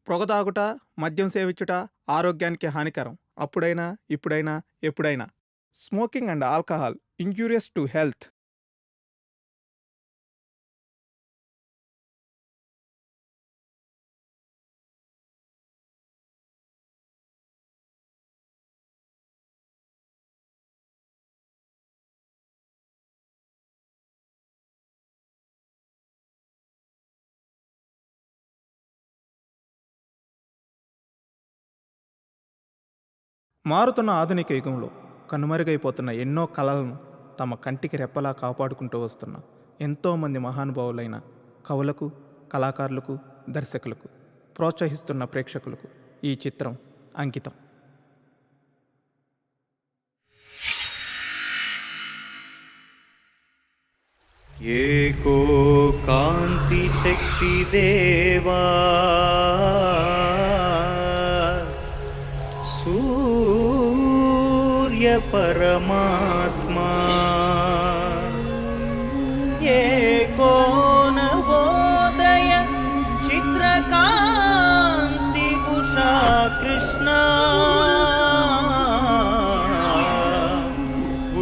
పొగ తాగుట, మద్యం సేవించుట ఆరోగ్యానికి హానికరం. అప్పుడైనా, ఇప్పుడైనా, ఎప్పుడైనా. Smoking and alcohol injurious to health. మారుతున్న ఆధునిక యుగంలో కనుమరుగైపోతున్న ఎన్నో కళలను తమ కంటికి రెప్పలా కాపాడుకుంటూ వస్తున్న ఎంతోమంది మహానుభావులైన కవులకు, కళాకారులకు, దర్శకులకు, ప్రోత్సహిస్తున్న ప్రేక్షకులకు ఈ చిత్రం అంకితం. ఏకో కాంతి శక్తి దేవా సూర్య పరమాత్మా ఏకో నవోదయ చిత్రకాంతి ఉషా కృష్ణ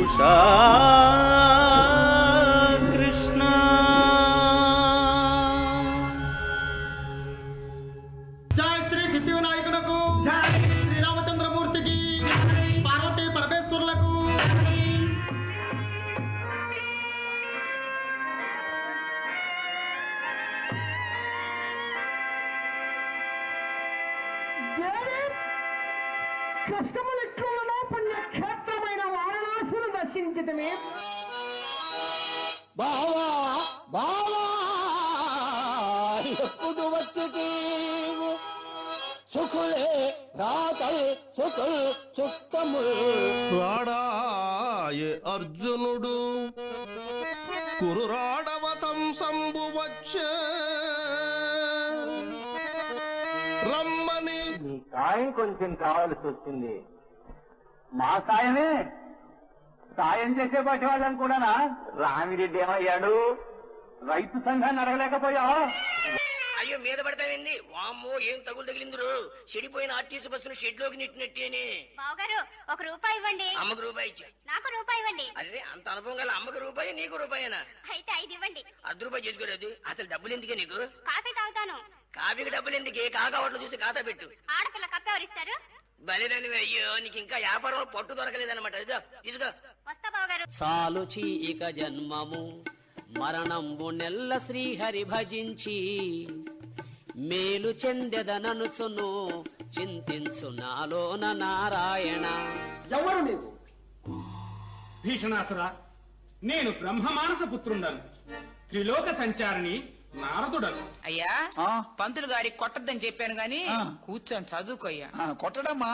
ఉషా కష్టములెట్లున్నదో పుణ్యక్షేత్రమైన వారణాసిని దర్శించితమే. బావా బావా ఎప్పుడు వచ్చితీవు సుఖులే రాతల్ సుఖుల్ చుట్టముల్ రాడాయే అర్జునుడు కురురాడవతం సంబు వచ్చే రమ్మని. మీ సాయం కొంచెం కావాల్సి వచ్చింది. మా సాయమే సాయం చేసే పట్టి వాళ్ళని కూడానా? రామిరెడ్డి ఏమయ్యాడు? రైతు సంఘాన్ని అడగలేకపోయా? అయ్యో మీద పడతావేంది? వామ్మో ఏం తగులు తగిలిందిరు. చెడిపోయిన ఆర్టీసీ బస్సును షెడ్ లోకి నెట్టినట్టేనే. బావగారు ₹1 ఇవ్వండి. అమ్మకు రూపాయి ఇచ్చా. నాకు ₹1 ఇవ్వండి. అదే అంత అనుభవం గల అమ్మకు రూపాయి, నీకు రూపాయేనా? అయితే 5 ఇవ్వండి. ₹1 చేసుకోలేదు. అసలు డబ్బులు ఎందుకే నీకు? కాఫీ తాగుతాను. కాఫీకి డబ్బులు ఎందుకే? కాకావట్లు చూసి ఖాతా పెట్టు. ఆడపిల్ల కప్పెవరిస్తారు? బలిదానివి. అయ్యో నీకు ఇంకా వ్యాపారంలో పట్టు దొరకలేదన్నమాట. తీసుకో. వస్తా బావగారు. చాలు చీక జన్మము మరణంబు నెల్ల శ్రీహరి భజించి మేలు చెందెదననుచును చింతించు నాలోన నారాయణ. ఎవరు నీవు? భీషణాసురా, నేను బ్రహ్మమానస పుత్రుండను, త్రిలోక సంచారిని నారదుడను. అయ్యా పంతులు గారికి కొట్టద్దని చెప్పాను గాని కూర్చొని చదువుకోయ్యా. కొట్టడమ్మా,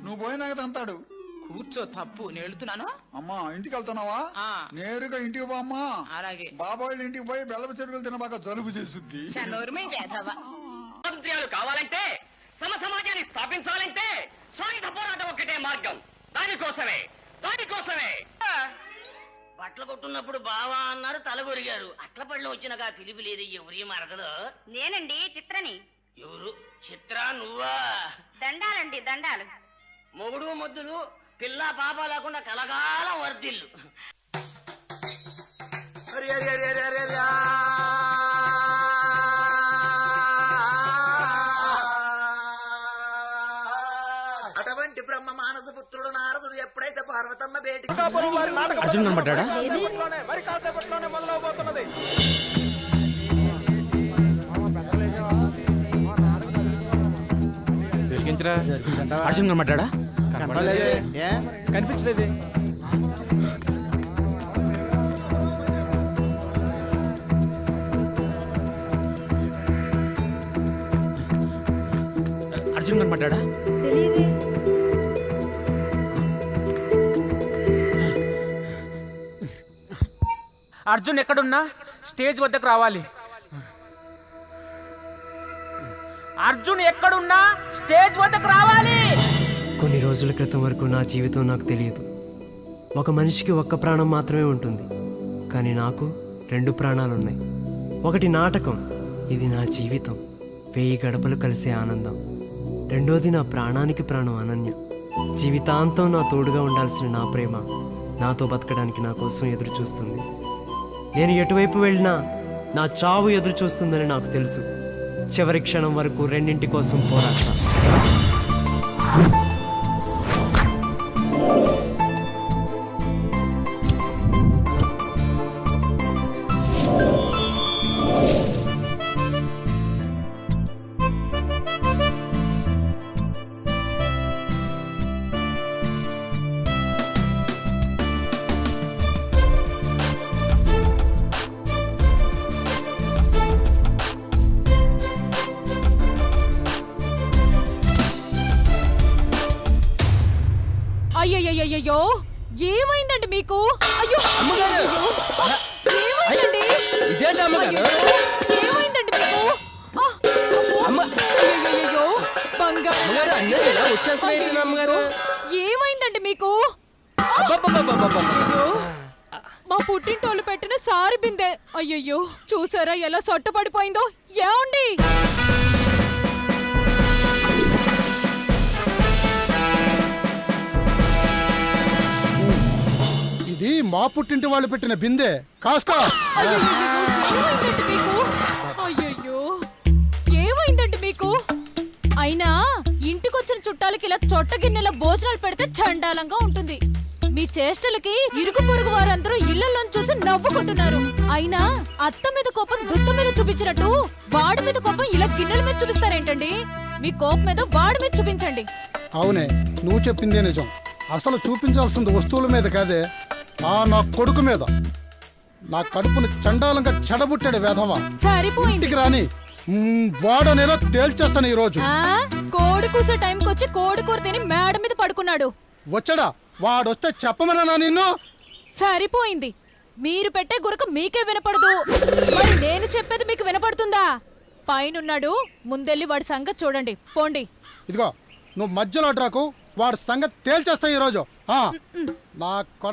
నువ్వు పోయినాక తంతాడు. కూర్చో, తప్పు నేను వెళ్తున్నాను. అమ్మా ఇంటికి వెళ్తున్నావా? నేరుగా ఇంటికి పోమ్మా. అలాగే. బాబాయిల ఇంటికి పోయి బెల్లపు చెరుకులు తినబాక జలుబు చేస్తుంది. స్వాతంత్ర్యాలు కావాలంటే, సమ సమాజాన్ని స్థాపించాలంటే సాయుధ పోరాటం ఒక్కటే మార్గం. దానికోసమే బట్టలు కొట్టున్నప్పుడు బావా అన్నారు, తలగొరిగారు. అట్ల పళ్ళు వచ్చినాక పిలిపి లేదు. ఎవరి మరదలు? నేనండి, చిత్రని. ఎవరు? చిత్ర నువ్వా? దండాలండి, దండాలు. మొగుడు మొద్దులు పిల్ల పాప లేకుండా కలకాలం వర్దిల్లు. అటువంటి బ్రహ్మ మానస పుత్రుడు నారదుడు ఎప్పుడైతే పార్వతమ్మ బేటికి అర్జున్ కనబడ్డా? మరి కాసేపట్లోనే మొదలవబోతున్నది. అర్జున్ కనబడ్డా? కనిపించలేదే. అర్జున్ కనబడ్డా? అర్జున్ ఎక్కడున్నా స్టేజ్ వద్దకు రావాలి. అర్జున్ ఎక్కడున్నా స్టేజ్ వద్దకు రావాలి. కొన్ని రోజుల క్రితం వరకు నా జీవితం నాకు తెలియదు. ఒక మనిషికి ఒక్క ప్రాణం మాత్రమే ఉంటుంది, కానీ నాకు 2 ప్రాణాలున్నాయి. ఒకటి నాటకం, ఇది నా జీవితం. 1000 గడపలు కలిసే ఆనందం. రెండోది నా ప్రాణానికి ప్రాణం అనన్య. జీవితాంతం నా తోడుగా ఉండాల్సిన నా ప్రేమ నాతో బతకడానికి నా కోసం ఎదురు చూస్తుంది. నేను ఎటువైపు వెళ్ళినా నా చావు ఎదురు చూస్తుందని నాకు తెలుసు. చివరి క్షణం వరకు రెండింటి కోసం పోరాడతా. అయ్యయ్యో ఏమైందండి మీకు? అయ్యో ఏమైందండి? ఏమైందండి మీకు? అయ్యయ్యో బంగారు ఏమైందండి మీకు? మా పుట్టింటోళ్ళు పెట్టిన సారి బిందె. అయ్యయ్యో చూసారా ఎలా సొట్టపడిపోయిందో? ఏమండి ఇది మా పుట్టింటి వాళ్ళు పెట్టిన బిందె. కాస్కా ఏమైందండి మీకు? అయ్యయ్యో ఏమైందండి మీకు? అయినా ఇంటికొచ్చిన చుట్టాలకి ఇలా చొట్ట గిన్నెల భోజనాలు పెడితే చండాలంగా ఉంటుంది. మీ చేష్టలకి ఇరుగు పొరుగు వారందరూ ఇళ్లలో చూసి నవ్వుకుంటున్నారు. అయినా అత్త మీద కోపం దుత్త మీద చూపించినట్టు వాడి మీద కోపం ఇలా గిన్నెల మీద చూపిస్తారేంటండి? మీ కోపం మీద వాడి మీద చూపించండి. అవునే, నువ్వు చెప్పిందే నిజం. అసలు చూపించాల్సింది వస్తువుల మీద కాదే, నా కొడుకు మీద. నా కడుపును చండాలంగా చెడబుట్టాడు వేధవా. సరిపోయింది. ఇంటికి రాని వాడనేలో తేల్చేస్తాను ఈ రోజు. కోడి కూసే టైంకి వచ్చి కోడి కూర తిని మేడ మీద పడుకున్నాడు. వచ్చాడా? వాడొస్తే చెప్పమన్నా నిన్ను. సరిపోయింది. మీరు పెట్టే గురక మీకే వినపడదు, మరి నేను చెప్పేది మీకు వినపడుతుందా? పైనున్నాడు, ముందెళ్ళి వాడి సంగతి చూడండి. పోండి. ఇదిగో నువ్వు మధ్యలో అడ్రాకు, వాడి సంగతి తేల్చేస్తా ఈ రోజు.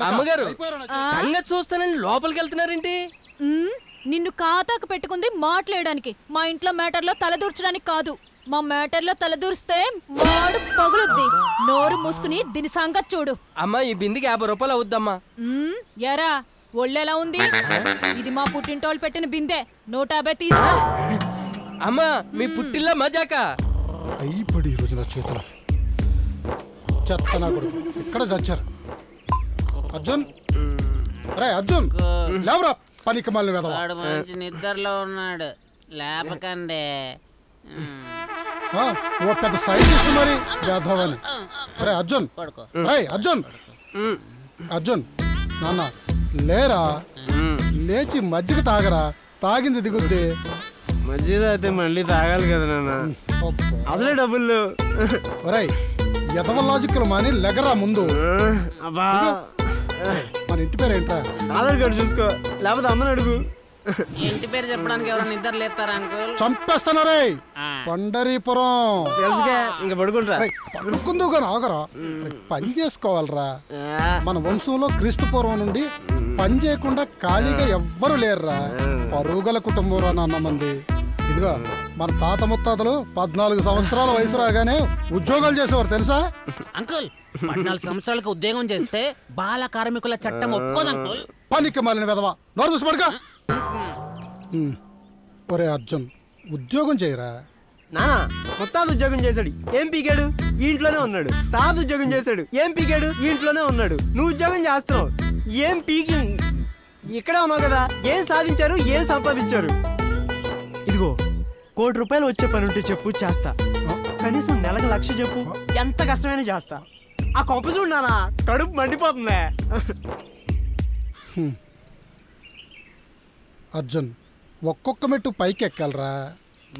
అమ్మగారు సంగతి చూస్తానని లోపలికి వెళ్తున్నారేంటి? నిన్ను ఖాతాకు పెట్టుకుంది మాట్లాడడానికి, మా ఇంట్లో మ్యాటర్లో తలదూర్చడానికి కాదు. మా మ్యాటర్లో తలదూర్స్తే వాడు పగులుద్ది. నోరు మూసుకుని దీని సంగతి చూడు. అమ్మా ఈ బిందికి 50 రూపాయలు అవుద్దమ్మా. ఎరా ఒళ్ళెలా ఉంది? ఇది మా పుట్టింటోళ్ళు పెట్టిన బిందె. 150 తీసుకో. అమ్మా మీ పుట్టిల్లా మజాక అయిపడి ఈరోజు నా చేతుల చెత్త నా కొడుకు ఇక్కడ చచ్చారు. అర్జున్, రే అర్జున్ లేవరా, పనికి మళ్ళీ కదా. వాడు మంచి నిద్రలో ఉన్నాడు, లేపకండి. నువ్వు పెద్ద సైంటిస్ట్ మరి వేధవని. రే అర్జున్, రే అర్జున్, అర్జున్ నాన్న లేరా, లేచి మజ్జిగ తాగరా, తాగింది దిగుద్ది. మజ్జిగ అయితే మళ్ళీ తాగాలి కదా నాన్న, అసలే డబ్బులు. ఒరేయ్ ఎదవ లాజిక్లు మాని లెగరా ముందు. మన ఇంటి పేరు ఏంట్రా? ఆధార్ కార్డు చూసుకో, లేకపోతే అమ్మని అడుగు. ఇంటి పేరు చెప్పడానికి ఎవరైనా నిద్ర లేస్తారా అంకుల్? చంపేస్తాను రే. పండరీపురం తెలుసుగా, ఇంకా పడుకుంటా. పడుకుందు కానీ ఆగరా, పని చేసుకోవాలరా. మన వంశంలో క్రీస్తు పూర్వం నుండి పని చేయకుండా ఖాళీగా ఎవ్వరు లేరురా. పరుగుల కుటుంబం రా నాన్న మంది. ఇదిగో మన తాత ముత్తాతలు 14 సంవత్సరాల వయసు రాగానే ఉద్యోగాలు చేసేవారు తెలుసా? అంకుల్ 14 సంవత్సరాలకు ఉద్యోగం చేస్తే బాల కార్మికుల చట్టం ఒప్పుకోదు అంకుల్. పనికి మాలిన విధవా, నోరు మూసి పడుకో. ఒరే అర్జున్ ఉద్యోగం చేయరా. నానా ముత్తాత ఉద్యోగం చేశాడు, ఏం పీకాడు? ఇంట్లోనే ఉన్నాడు. తాత ఉద్యోగం చేశాడు, ఏం పీకాడు? ఇంట్లోనే ఉన్నాడు. నువ్వు ఉద్యోగం చేస్తున్నావు, ఏం పీకి ఇక్కడే ఉన్నావు కదా. ఏం సాధించారు, ఏం సంపాదించారు? ఇదిగో 1 కోటి రూపాయలు వచ్చే పని ఉంటే చెప్పు, చేస్తా. కనీసం నెలకు 1,00,000 చెప్పు, ఎంత కష్టమైనా చేస్తా. ఆ కొప్ప చూడు నానా, కడుపు మండిపోతుందే. అర్జున్ ఒక్కొక్క మెట్టు పైకి ఎక్కాలరా.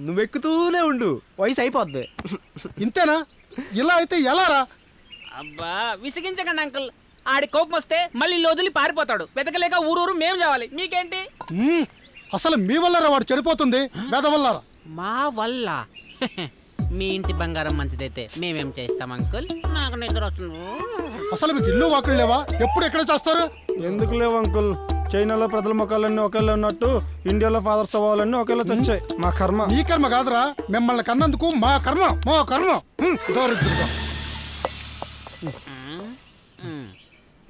నువ్వెక్కుతూనే ఉండు, వయసు అయిపోద్ది. ఇంతేనా? ఇలా అయితే ఎలారా? అబ్బా విసిగించకండి అంకుల్. ఆడి కోపం వస్తే మళ్ళీ వదిలి పారిపోతాడు. వెతకలేక ఊరూరు మేము చావాలి, మీకేంటి? అసలు మీ వల్లరా వాడు చెడిపోతుంది, వేద వల్లరా. మా వల్ల మీ ఇంటి బంగారం మంచిదైతే మేమేం చేస్తాం అంకుల్? నాకు నిద్ర వస్తుంది. అసలు మీకు ఇల్లు వాకులు లేవా? ఎప్పుడు ఎక్కడ చేస్తారు? ఎందుకు లేవు అంకుల్, చైనాలో ప్రజల ముఖాలన్నీ ఒకేలా ఉన్నట్టు ఇండియాలో ఫాదర్స్ అవ్వాలన్నీ ఒకేలా చచ్చాయి. మా కర్మ. మీ కర్మ కాదురా, మిమ్మల్ని కన్నందుకు మా కర్మ. దౌర్జన్యం.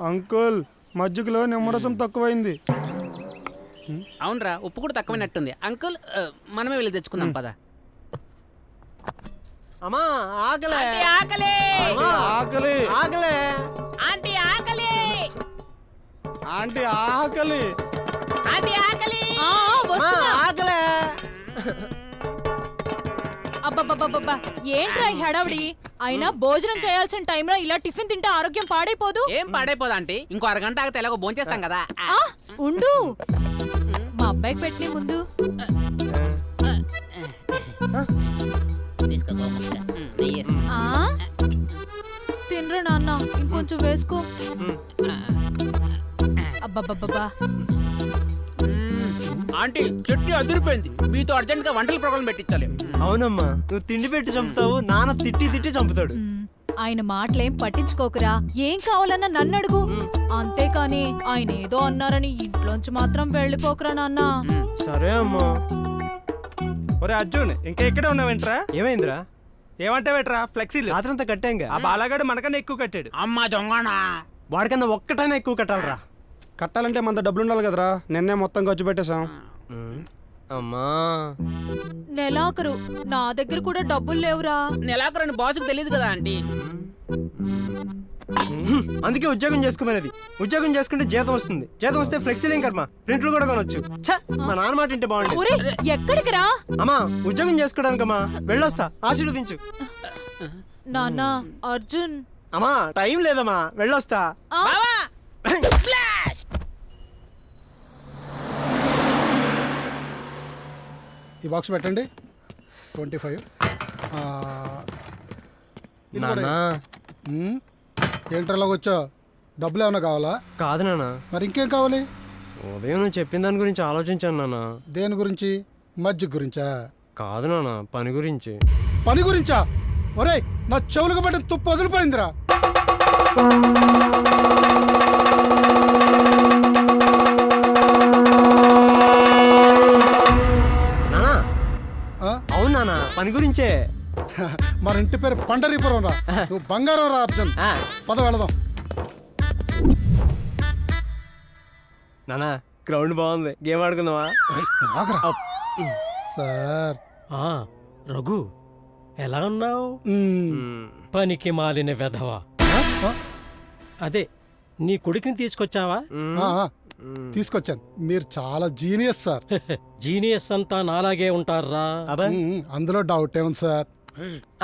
అంకుల్ మజ్జిగలో నిమ్మరసం తక్కువైంది. అవునరా, ఉప్పు కూడా తక్కువైనట్టుంది. అంకుల్ మనమే వెళ్ళి తెచ్చుకుందాం పద. అమ్మా ఆకలే ఆకలే అమ్మా, ఆకలి ఆకలే ఆంటీ ఆకలి ఆంటీ ఆకలి ఆంటీ ఆకలి అమ్మా, ఆకలే. అబ్బబ్బబ్బబ్బా ఏంట్రా ఈ హడావిడి? అయినా భోజనం చేయాల్సిన టైంలో ఇలా టిఫిన్ తింటే ఆరోగ్యం పాడైపోదు? ఏం పాడైపోదా ఆంటీ? ఇంకో అరగంట ఆగితే ఎలాగో భోంచేస్తాం కదా. ఆ, ఉండు, మా అబ్బాయికి పెట్టిన ముందు. ఆ, తినరా నాన్న, ఇంకొంచెం వేసుకో. అబ్బబ్బబ్బా, ఆంటీ చెట్టు అదిరిపోయింది. మీతో అర్జెంట్ గా వంటల ప్రోగ్రాం పెట్టించాలి. అవునమ్మా, నువ్వు తిండి పెట్టి చంపుతావు, నాన్న తిట్టి తిట్టి చంపుతాడు. ఆయన మాటలేం పట్టించుకోకురా. ఏం కావాలన్నా నన్ను అడుగు, అంతేకాని ఆయన ఏదో అన్నారని ఇంట్లోంచి మాత్రం వెళ్ళిపోకురా నాన్న. సరే అమ్మా. ఒరే అర్జున్, ఇంకా ఇక్కడే ఉన్నావేంట్రా? ఏమైందిరా? ఏమంటావేట్రా? ఫ్లెక్సీలు రాత్రంతా కట్టాంగా. ఆ బాలగాడు మనకన్నా ఎక్కువ కట్టాడు. అమ్మా దొంగనా, వాడికన్నా ఒక్కటైనా ఎక్కువ కట్టాలరా. కట్టాలంటే మన డబ్బులు ఉండాలి కదరా. నిన్నే మొత్తం ఖర్చు పెట్టేశాం. అమ్మా నెలాఖరు, నా దగ్గర కూడా డబ్బులు లేవురా. నెలాఖరని బాసుకు తెలియదు కదా ఆంటీ. అందుకే ఉద్యోగం చేసుకోమనేది. ఉద్యోగం చేసుకుంటే జీతం వస్తుంది, జీతం వస్తే ఫ్లెక్సీలేం కర్మ, ప్రింట్లు కూడా కొనొచ్చు. ఛ, మా నాన్న మాట వింటే బాగుంటుంది. ఒరేయ్, ఎక్కడికి రా? అమ్మా, ఉద్యోగం చేసుకోవడానికమ్మా, వెళ్ళొస్తా, ఆశీర్వదించు. నాన్న అర్జున్. అమ్మా టైం లేదమ్మా, వెళ్ళొస్తా. ఈ బాక్స్ పెట్టండి. 25. ఏంట్రలాగా వచ్చా? డబ్బులు ఏమైనా కావాలా? కాదు నాన్న. మరి ఇంకేం కావాలి? ఉదయం నువ్వు చెప్పిన దాని గురించి ఆలోచించాను నాన్న. దేని గురించి? మజ్జిగ గురించా? కాదు నాన్న, పని గురించి. పని గురించా? ఒరేయ్, నా చెవులకు పట్టిన తుప్పు వదిలిపోయిందిరా. అవును నాన్న, పని గురించే. మన ఇంటి పేరు పండరీపురం రా. నువ్వు బంగారం రా అర్జున్. పద వెళదాం. నానా, గ్రౌండ్ బాగుంది, గేమ్ ఆడుకుందామా? సార్. రఘు, ఎలా ఉన్నావు? పనికి మాలిన వెధవా. అదే నీ కొడుకుని తీసుకొచ్చావా? తీసుకొచ్చాను. మీరు చాలా జీనియస్ సార్. జీనియస్ అంతా నాలాగే ఉంటారా? అందులో డౌట్ ఏముంది సార్?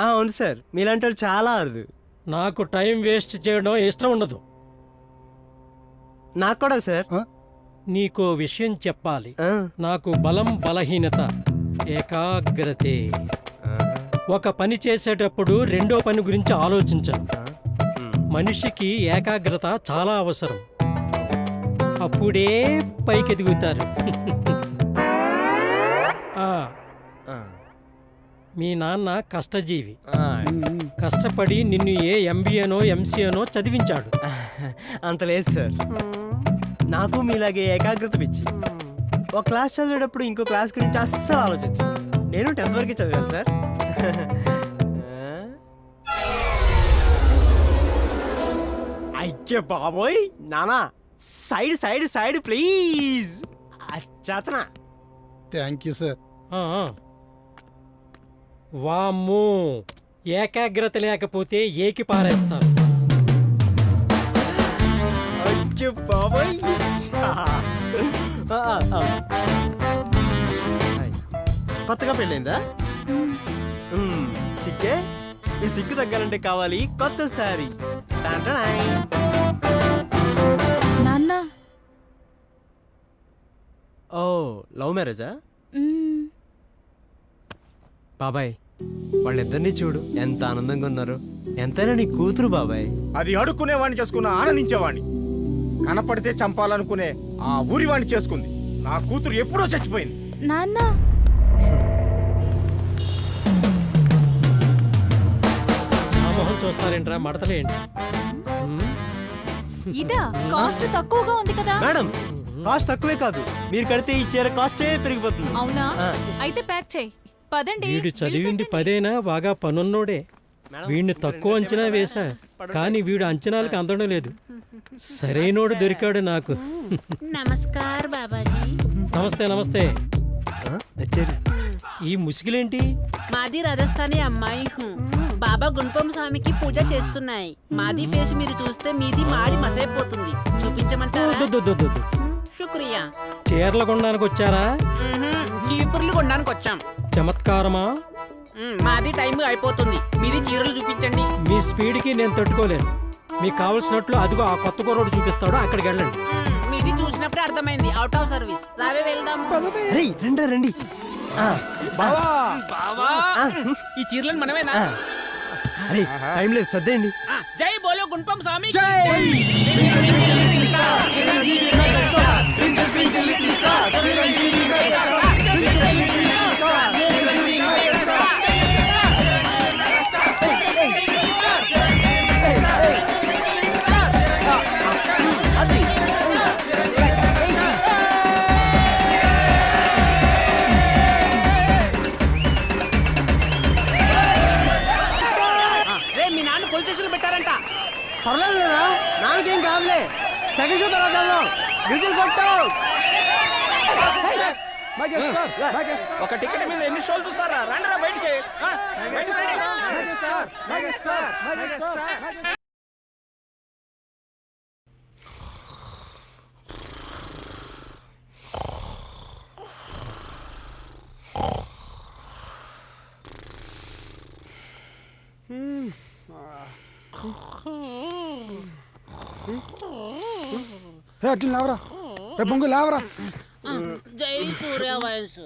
అవును సార్, మీలాంటి వాళ్ళు చాలా అరుదు. నాకు టైం వేస్ట్ చేయడం ఇష్టం ఉండదు. నాకు కూడా సార్. నీకో విషయం చెప్పాలి. నాకు బలం బలహీనత ఏకాగ్రతే. ఒక పని చేసేటప్పుడు రెండో పని గురించి ఆలోచించను. మనిషికి ఏకాగ్రత చాలా అవసరం, అప్పుడే పైకెదుగుతారు. మీ నాన్న కష్టజీవి. కష్టపడి నిన్ను ఏ ఎంబీఏనో ఎంసీఏనో చదివించాడు. అంత లేదు సార్, నాకు మీలాగే ఏకాగ్రత పిచ్చి. ఒక క్లాస్ చదివేటప్పుడు ఇంకో క్లాస్ గురించి అస్సలు ఆలోచించు. నేను 10th వరకే చదివాను సార్. అయ్యో బాబోయ్, నానా సైడ్ సైడ్ సైడ్ ప్లీజ్. అచ్చాతనా. Thank you sir. వామ్మో, ఏకాగ్రత లేకపోతే ఏకి పారేస్తారు. అయ్యో బాబోయ్. కొత్తగా పెళ్ళైందా? సిగ్గే? ఈ సిగ్గు తగ్గాలంటే కావాలి కొత్త సారీ. నాన్న. ఓ, లవ్ మ్యారేజా? బాబాయ్, వాళ్ళిద్దరినీ చూడు, ఎంత ఆనందంగా ఉన్నారు. ఎంతైనా నీ కూతురు బాబాయ్. అది అడుక్కునేవాడిని చేసుకున్న ఆనందించేవాడిని, కనపడితే చంపాలనుకునే ఆ ఊరి వాడిని చేసుకుంది. నా కూతురు ఎప్పుడో చచ్చిపోయింది. నాన్న. ఆ మొహం చూస్తారేంట్రా, మడతలేండి. ఇదా కాస్ట్ తక్కువగా ఉంది కదా మేడం? కాస్ట్ తక్కువే కాదు, మీరు కడితే ఈ చీర కాస్టే పెరిగిపోతుంది. అవునా? అయితే ప్యాక్ చేయి. పదండి. వీడు చదివింది 10 బాగా పనున్నోడే. వీడిని తక్కువ అంచనా వేశా, కానీ వీడు అంచనాలకు అందడం లేదు. సరైనోడు దొరికాడు నాకు. నమస్కార్ బాబాజీ. నమస్తే నమస్తే. ఈ ముసుగులేంటి? మాది రాజస్థానీ అమ్మాయి హూ. బాబా గుంపం స్వామికి పూజ చేస్తున్నాయి. మాది ఫేస్ మీరు చూస్తే మీది మాడి మసైపోతుంది. చూపించమంటారా? శుక్రియా. చీరలు కొనడానికి వచ్చారా? చీపుర్లు కొనడానికి వచ్చాం. చమత్కారమా? మాది టైం అయిపోతుంది, మీది చీరలు చూపించండి. మీ స్పీడ్కి నేను తట్టుకోలేను. మీకు కావలసినట్లు అదిగో ఆ కొత్త కుర్రోడు చూపిస్తాడు, అక్కడికి వెళ్ళండి. మీది చూసినప్పుడే అర్థమైంది, అవుట్ ఆఫ్ సర్వీస్. రావే వెళ్దాం. రండి. బావా, ఈ చీరలను మనమేనా? టైం లేదు, సర్దేయండి. జై బోలో గుంపం స్వామి. మీ నాన్న పోలీస్ స్టేషన్ పెట్టారంట. పర్లేదు, నాన్నకేం కాదులే. సెకండ్ షో తర్వాత వెళ్దాం. విజిల్ కొట్టు. ఒక టికెట్ మీద ఎన్ని షోలు చూస్తారా? రండిరా బయటికి. అట్లా లేవరా, బొంగు లేవరా. జై సూర్య వయసు.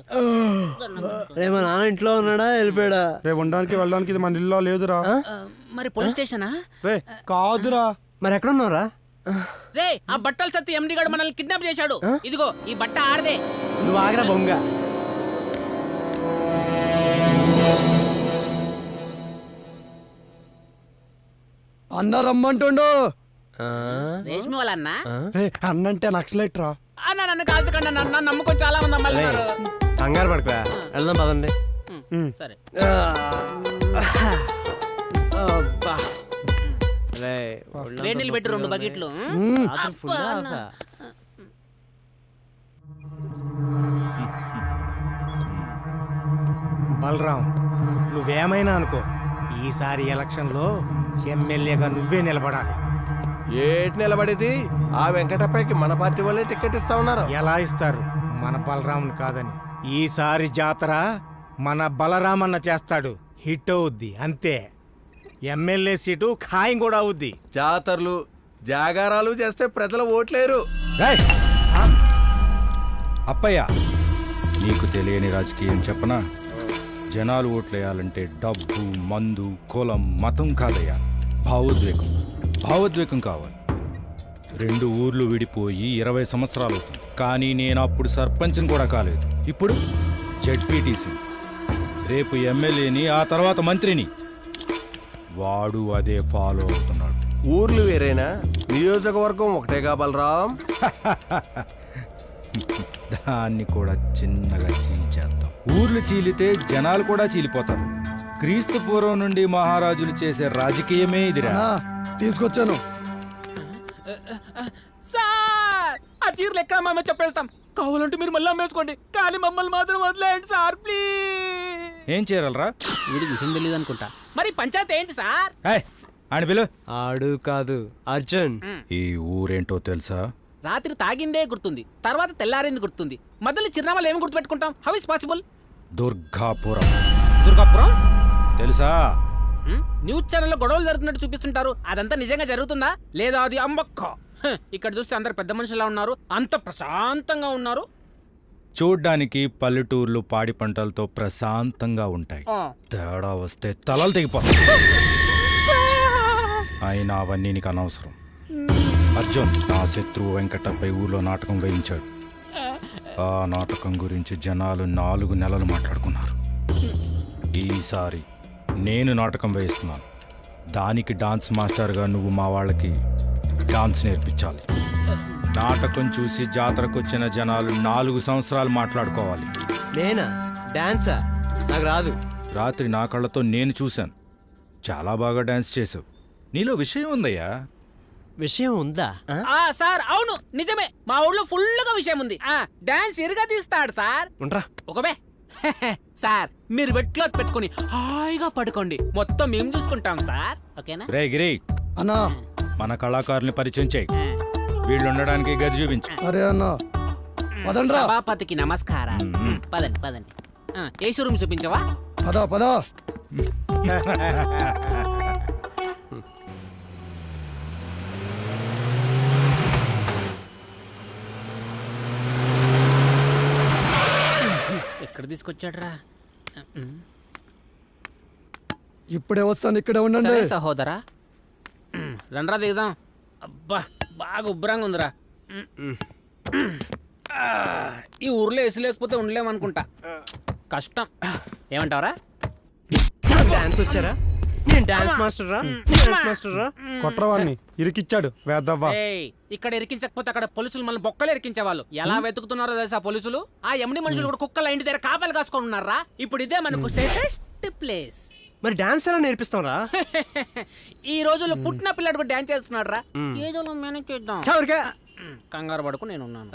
మా నాన్న ఇంట్లో ఉన్నాడా, వెళ్ళిపోయాడా? రేపు ఉండడానికి వెళ్ళడానికి ఇది మన ఇల్లు లేదురా. మరి పోలీస్ స్టేషనా? రే కాదురా. మరి ఎక్కడ ఉన్నారా? రే, ఆ బట్టల సత్తి ఎండి గారు మనల్ని కిడ్నాప్ చేశాడు. ఇదిగో ఈ బట్ట ఆడదే. నువ్వు ఆగరా బొంగ. అన్న రమ్మంటుండు. రేష్మి వాళ్ళ అన్న. అన్నంటే నక్సలైట్ రా. అన్న నన్ను కాల్చకండి, నన్ను నమ్ముకొని చాలా మంది అమ్మాయిలు ఉన్నారు. కంగారు పడుకోయా, వెళ్దాం పదండి. సరే. వేడి నీళ్ళు పెట్టి 2 బకెట్లు. బలరాం, నువ్వేమైనా అనుకో, ఈసారి ఎలక్షన్లో ఎమ్మెల్యేగా నువ్వే నిలబడాలి. ఏటి నిలబడేది? ఆ వెంకటప్పకి మన పార్టీ వాళ్ళే టికెట్ ఇస్తా ఉన్నారు. ఎలా ఇస్తారు? మన బలరాముని కాదని. ఈసారి జాతర మన బలరామన్న చేస్తాడు, హిట్ అవుద్ది అంతే. ఎమ్మెల్యే సీటు ఖాయం కూడా అవుద్ది. జాతరలు జాగారాలు చేస్తే ప్రజలు ఓట్లేరు. అప్పయ్య, నీకు తెలియని రాజకీయం చెప్పనా? జనాలు ఓట్లేయాలంటే డబ్బు, మందు, కులం, మతం కాదయ్యా, భావోద్వేగం కావాలి. 2 ఊర్లు విడిపోయి 20 సంవత్సరాలు అవుతుంది, కానీ నేను అప్పుడు సర్పంచ్ని కూడా కాలేదు. ఇప్పుడు జడ్పీటీసీ, రేపు ఎమ్మెల్యేని, ఆ తర్వాత మంత్రిని. వాడు అదే ఫాలో అవుతున్నాడు. ఊర్లు వేరేనా, నియోజకవర్గం ఒకటేగా బలరాం? దాన్ని కూడా చిన్నగా చీల్చేద్దాం. ఊర్లు చీలితే జనాలు కూడా చీలిపోతారు. క్రీస్తు పూర్వం నుండి మహారాజులు చేసే రాజకీయమే ఇదిరా. తీసుకొచ్చాను. సార్, ఆ చీరలు ఎక్కడ మేము చెప్పేస్తాం. కావాలంటే మీరు మళ్ళీ అమ్మేసుకోండి, కానీ మమ్మల్ని మాత్రం వదిలేయండి సార్, ప్లీజ్. ఏం చేయాలరా? వీడికి విషయం తెలియదు అనుకుంటా. మరి పంచాయతీ ఏంటి సార్? ఆడి పిలు. ఆడు కాదు, అర్జున్. ఈ ఊరేంటో తెలుసా? రాత్రి తాగిందే గుర్తుంది, తర్వాత తెల్లారింది గుర్తుంది, మధ్యలో చిరునామాలు ఏమి గుర్తుపెట్టుకుంటాం? How is possible? Durgapuram. Durgapuram తెలుసా? న్యూస్ ఛానల్లో గొడవలు జరుగుతున్నట్టు చూపిస్తుంటారు, అదంతా నిజంగా జరుగుతుందా లేదా? అది అమ్మక్క. ఇక్కడ చూస్తే అందరు పెద్ద మనుషులా ఉన్నారు, అంత ప్రశాంతంగా ఉన్నారు. చూడ్డానికి పల్లెటూర్లు పాడి పంటలతో ప్రశాంతంగా ఉంటాయి. తేడా వస్తే తలలు తెగిపోతాయి. అయినా అవన్నీ నీకు అనవసరం. అర్జున్ నా శత్రువు వెంకటపై ఊళ్ళో నాటకం వేయించాడు. ఆ నాటకం గురించి జనాలు 4 నెలలు మాట్లాడుకున్నారు. ఈసారి నేను నాటకం వేయిస్తున్నాను. దానికి డాన్స్ మాస్టర్గా నువ్వు మా వాళ్ళకి డాన్స్ నేర్పించాలి. నాటకం చూసి జాతరకొచ్చిన జనాలు 4 సంవత్సరాలు మాట్లాడుకోవాలి. నేనా డాన్సా? నాకు రాదు. రాత్రి నా కళ్ళతో నేను చూశాను. చాలా బాగా డాన్స్ చేసావు. నీలో విషయం ఉందయ్యా. విషయం ఉందా? సార్ అవును నిజమే, మా ఊళ్ళో ఫుల్గా విషయం ఉంది. డాన్స్ ఇరుగా తీస్తాడు సార్. ఉంటా ఒకబే సార్, మీరు వెట్లో పెట్టుకుని హాయిగా పడుకోండి, మొత్తం మేము చూసుకుంటాం సార్. ఓకేనా? రే గిరి అన్నా, మన కళాకారుల్ని పరిచయం చేయి. వీళ్ళు ఉండడానికి గది చూపించు. సరే అన్నా. పదండ్రా. సభాపతికి నమస్కారం. పదండి పదండి. ఏసీ రూమ్ చూపించవా? పదా పదా. ఎక్కడ తీసుకొచ్చాడ్రా? ఇప్పుడే వస్తాను, ఇక్కడే ఉండండి. సరే సహోదరా, రండ్రా దిగుదాం. అబ్బా బాగా ఉబ్బరంగా ఉందిరా. ఈ ఊర్లో ఏసీ లేకపోతే ఉండలేమనుకుంటా. కష్టం. ఏమంటావరా? డాన్స్ వచ్చారా? నేను డాన్స్ మాస్టర్ రా. డాన్స్ మాస్టర్ రా. కొట్రవాన్ని ఇరికిచ్చాడు వేద్దవ్వా. ఇక్కడ ఇరికించకపోతే అక్కడ పోలీసులు మళ్ళీ బొక్కలు ఇరికించేవాళ్ళు. ఎలా వెతుకుతున్నారో తెలుసా పోలీసులు? ఆ ఎమ్డి మనుషులు కూడా కుక్కల ఇంటి దగ్గర కాపలు కాసుకొని ఉన్నారా. ఇప్పుడు ఇదే మనకు సేఫెస్ట్ ప్లేస్. మరి డాన్స్ ఎలా నేర్పిస్తాం రా? ఈ రోజుల్లో పుట్టిన పిల్లడు కూడా డాన్స్ చేస్తున్నాడు రా. ఏదో మేనేజ్ చేద్దాం. కంగారు పడుకు, నేను ఉన్నాను.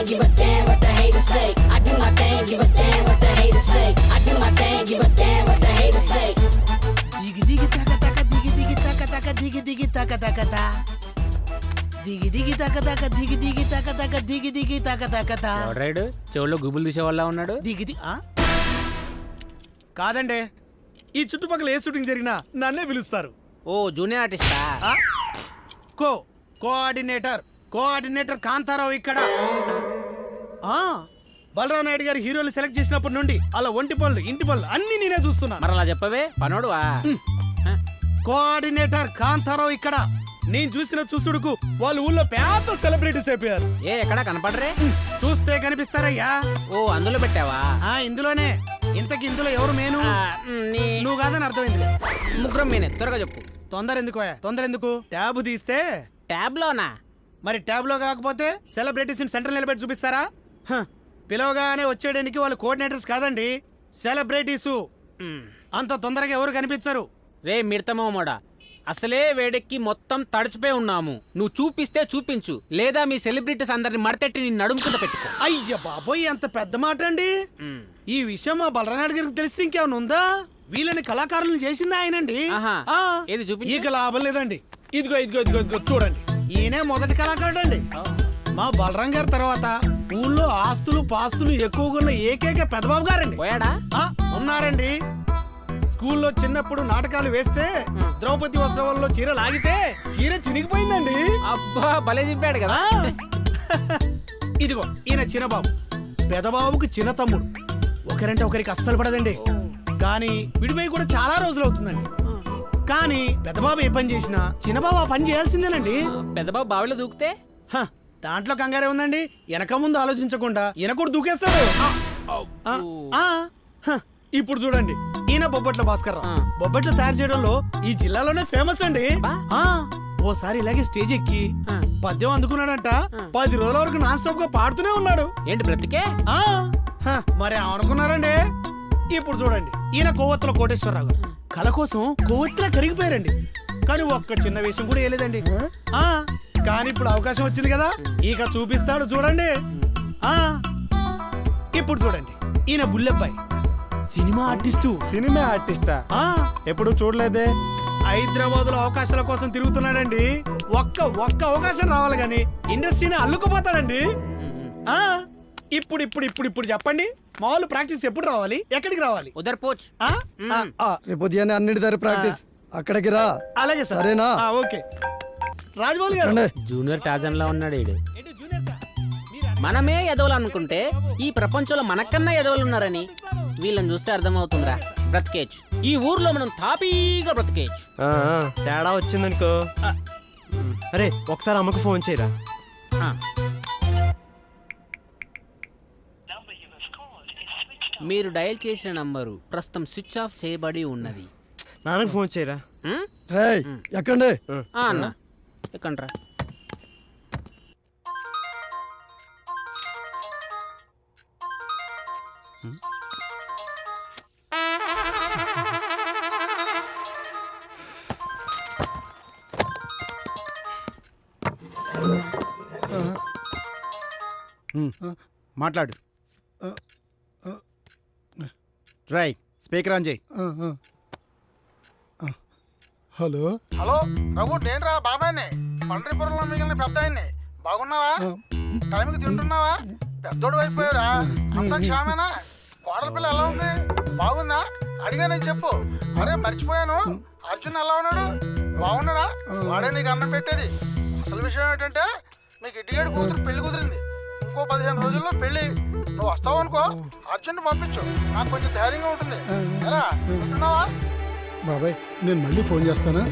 Give a damn what the haters say. I do my thing, give a damn what the haters say. I do my thing, give a damn what the haters say. Diggy diggy taka taka diggy diggy taka taka diggy diggy taka taka ta. Diggy diggy taka taka diggy diggy taka taka diggy diggy taka taka ta. Ride చెవుల్లో గుబులు తీసే వాళ్ళ ఉన్నాడు. Diggy కాదండి, ఈ చుట్టుపక్కల ఏ shooting జరిగినా నన్నే పిలుస్తారు. ఓ జూనియర్ ఆర్టిస్టా? కోఆర్డినేటర్ కాంతారావు ఇక్కడ. బలరావు నాయుడు గారు హీరోలు సెలెక్ట్ చేసినప్పటి నుండి అలా ఒంటి పనులు ఇంటి పనులు అన్ని నేనే చూస్తున్నా. మరి అలా చెప్పవే పనోడువా? కోఆర్డినేటర్ కాంతారావు ఇక్కడ. నేను చూసిన చూసుడుకు వాళ్ళు ఊళ్ళో పెద్ద సెలబ్రిటీస్ అయిపోయారు. ఎక్కడ కనపడరే? చూస్తే కనిపిస్తారయ్యా. ఓ అందులో పెట్టావా? ఇందులోనే. ఇంతకి ఇందులో ఎవరు మేను? నువ్వు కాదని అర్థమైంది. ముగ్గురం మేనే. త్వరగా చెప్పు. తొందర ఎందుకు? ట్యాబ్ తీస్తే. ట్యాబ్ లోనా? మరి ట్యాబ్ లో కాకపోతే సెలబ్రిటీస్ సెంటర్ నిలబెట్టి చూపిస్తారా? పిలవగానే వచ్చేయడానికి వాళ్ళు కోఆర్డినేటర్స్ కాదండి, సెలబ్రిటీసు. అంత తొందరగా ఎవరు కనిపించరు. రే మిడతమోడా, అసలే వేడెక్కి మొత్తం తడిచిపోయి ఉన్నాము. నువ్వు చూపిస్తే చూపించు, లేదా మీ సెలబ్రిటీస్ అందరిని మడతెట్టి నీ నడుము కింద పెట్టుకో. అయ్య బాబోయ్, అంత పెద్ద మాట అండి. ఈ విషయం మా బలరానాయుడు గారికి తెలిస్తే ఇంకేమైనా ఉందా? వీళ్ళని కళాకారులను చేసింది ఆయనండి. ఇక లాభం లేదండి. ఇదిగో చూడండి, ఈయనే మొదటి కళాకారుడు అండి. మా బలరాం గారి తర్వాత ఊళ్ళో ఆస్తులు పాస్తులు ఎక్కువగా ఉన్న ఏకైక పెద్దబాబు గారండి. ఉన్నారండి. స్కూల్లో చిన్నప్పుడు నాటకాలు వేస్తే ద్రౌపది వస్త్రాల్లో చీర లాగితే చీర చినిగిపోయిందండి. అబ్బా భలే చింపాడు కదా. ఇదిగో ఈయన చిన్నబాబు, పెదబాబుకు చిన్న తమ్ముడు. ఒకరంటే ఒకరికి అస్సలు పడదండి. కానీ విడిపోయి కూడా చాలా రోజులు అవుతుందండి. కానీ పెద్దబాబు ఏ పని చేసినా చిన్నబాబు ఆ పని చేయాల్సిందేనండి. పెద్దబాబు బావిలో దూకితే దాంట్లో కంగారే ఉందండి. వెనక ముందు ఆలోచించకుండా ఈయన కూడా దూకేస్తాడు. ఇప్పుడు చూడండి, ఈయన బొబ్బట్ల భాస్కర్ రావు. బొబ్బట్లు తయారు చేయడంలో ఈ జిల్లాలోనే ఫేమస్ అండి. ఓసారి ఇలాగే స్టేజ్ ఎక్కి పద్యం అందుకున్నాడంట. 10 రోజుల వరకు నాన్ స్టాప్ గా పాడుతూనే ఉన్నాడు. ఏంటి బ్రతికే? మరి అనుకున్నారండి. ఇప్పుడు చూడండి, ఈయన కొవ్వొత్తుల కోటేశ్వరరావు గారు కళ కోసం కొవ్వొత్తులా కరిగిపోయారండి. కానీ ఒక్క చిన్న విషయం కూడా వేయలేదండి. కానీ ఇప్పుడు అవకాశం వచ్చింది కదా, ఇక చూపిస్తాడు చూడండి. ఇప్పుడు చూడండి, ఈయన బుల్లెబ్బాయి, సినిమా ఆర్టిస్టా? ఎప్పుడు చూడలేదే. హైదరాబాద్ లో అవకాశాల కోసం తిరుగుతున్నాడండి. ఒక్క అవకాశం రావాలి గాని ఇండస్ట్రీని అల్లుకుపోతాడండి. ఇప్పుడు చెప్పండి, మామూలు ప్రాక్టీస్ ఎప్పుడు రావాలి, ఎక్కడికి రావాలి? ఉదర్ పోచ్. రేపు ఉదయాన్నే అన్నిటి దగ్గర ప్రాక్టీస్, అక్కడికి రా. అలాగే సార్. సరేనా? ఓకే. రాజమౌళి గారు జూనియర్ టాజన్ లా ఉన్నాడు. మనమే ఎదవలు అనుకుంటే ఈ ప్రపంచంలో మనకన్నా ఎదవలు ఉన్నారని వీళ్ళని చూస్తే అర్థమవుతుందిరా. బ్రతికేచ్చు, ఈ ఊర్లో మనం తాపీగా బ్రతికేచ్చు. తేడా వచ్చిందనుకో. అరే ఒకసారి అమ్మకు ఫోన్ చేయరా. మీరు డయల్ చేసిన నంబరు ప్రస్తుతం స్విచ్ ఆఫ్ చేయబడి ఉన్నది. నాన్నకు ఫోన్ చేయరా. రేయ్ ఎక్కండి. అన్న ఎక్కండ్రా. మాట్లాడు. రై స్పీకర్ ఆన్ చేయి. హలో హలో రఘు, నేనురా బాబాయ్ని, పండ్రిపురంలో మిగిలిన పెద్ద ఆయన్ని. బాగున్నావా? టైంకి తింటున్నావా? పెద్దోడు అయిపోయారా? అంతా క్షేమేనా? కోడల పిల్ల ఎలా ఉంది? బాగుందా? అడిగానని చెప్పు. అరే మర్చిపోయాను, అర్జున్ ఎలా ఉన్నాడు? బాగున్నాడా? వాడే నీకు అన్నం పెట్టేది. అసలు విషయం ఏంటంటే మీకు ఇడ్డిగేడు కూతురు పెళ్లి కుదిరింది. ఇంకో 15 రోజుల్లో పెళ్లి. నువ్వు వస్తావు అనుకో, అర్జున్ పంపించు, నాకు కొంచెం ధైర్యంగా ఉంటుంది. ఎలా ఉంటున్నావా? బాబాయ్ నేను మళ్ళీ ఫోన్ చేస్తానా?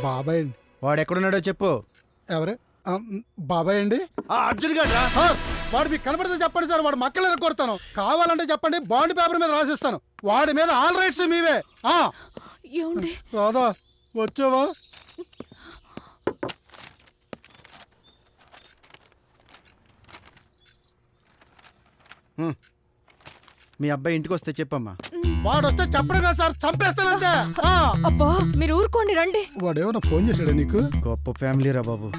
బాబాయ్ అండి. వాడు ఎక్కడున్నాడో చెప్పు. ఎవరు? బాబాయ్ అండి. అర్జున్ గారు వాడు మీకు కనపడితే చెప్పండి సార్, వాడు మక్కలు కొడతాను. కావాలంటే చెప్పండి, బాండ్ పేపర్ మీద రాసిస్తాను. వాడి మీద ఆల్ రైట్స్ మీవే. రాదా వచ్చావా? మీ అబ్బాయి ఇంటికి వస్తే చెప్పమ్మా. వాడు వస్తే చెప్పడం కాదు సార్, చంపేస్తానంటే. అబ్బా మీరు ఊరుకోండి, రండి. వాడేమన్నా ఫోన్ చేశాడా నీకు? గొప్ప ఫ్యామిలీ రా బాబు.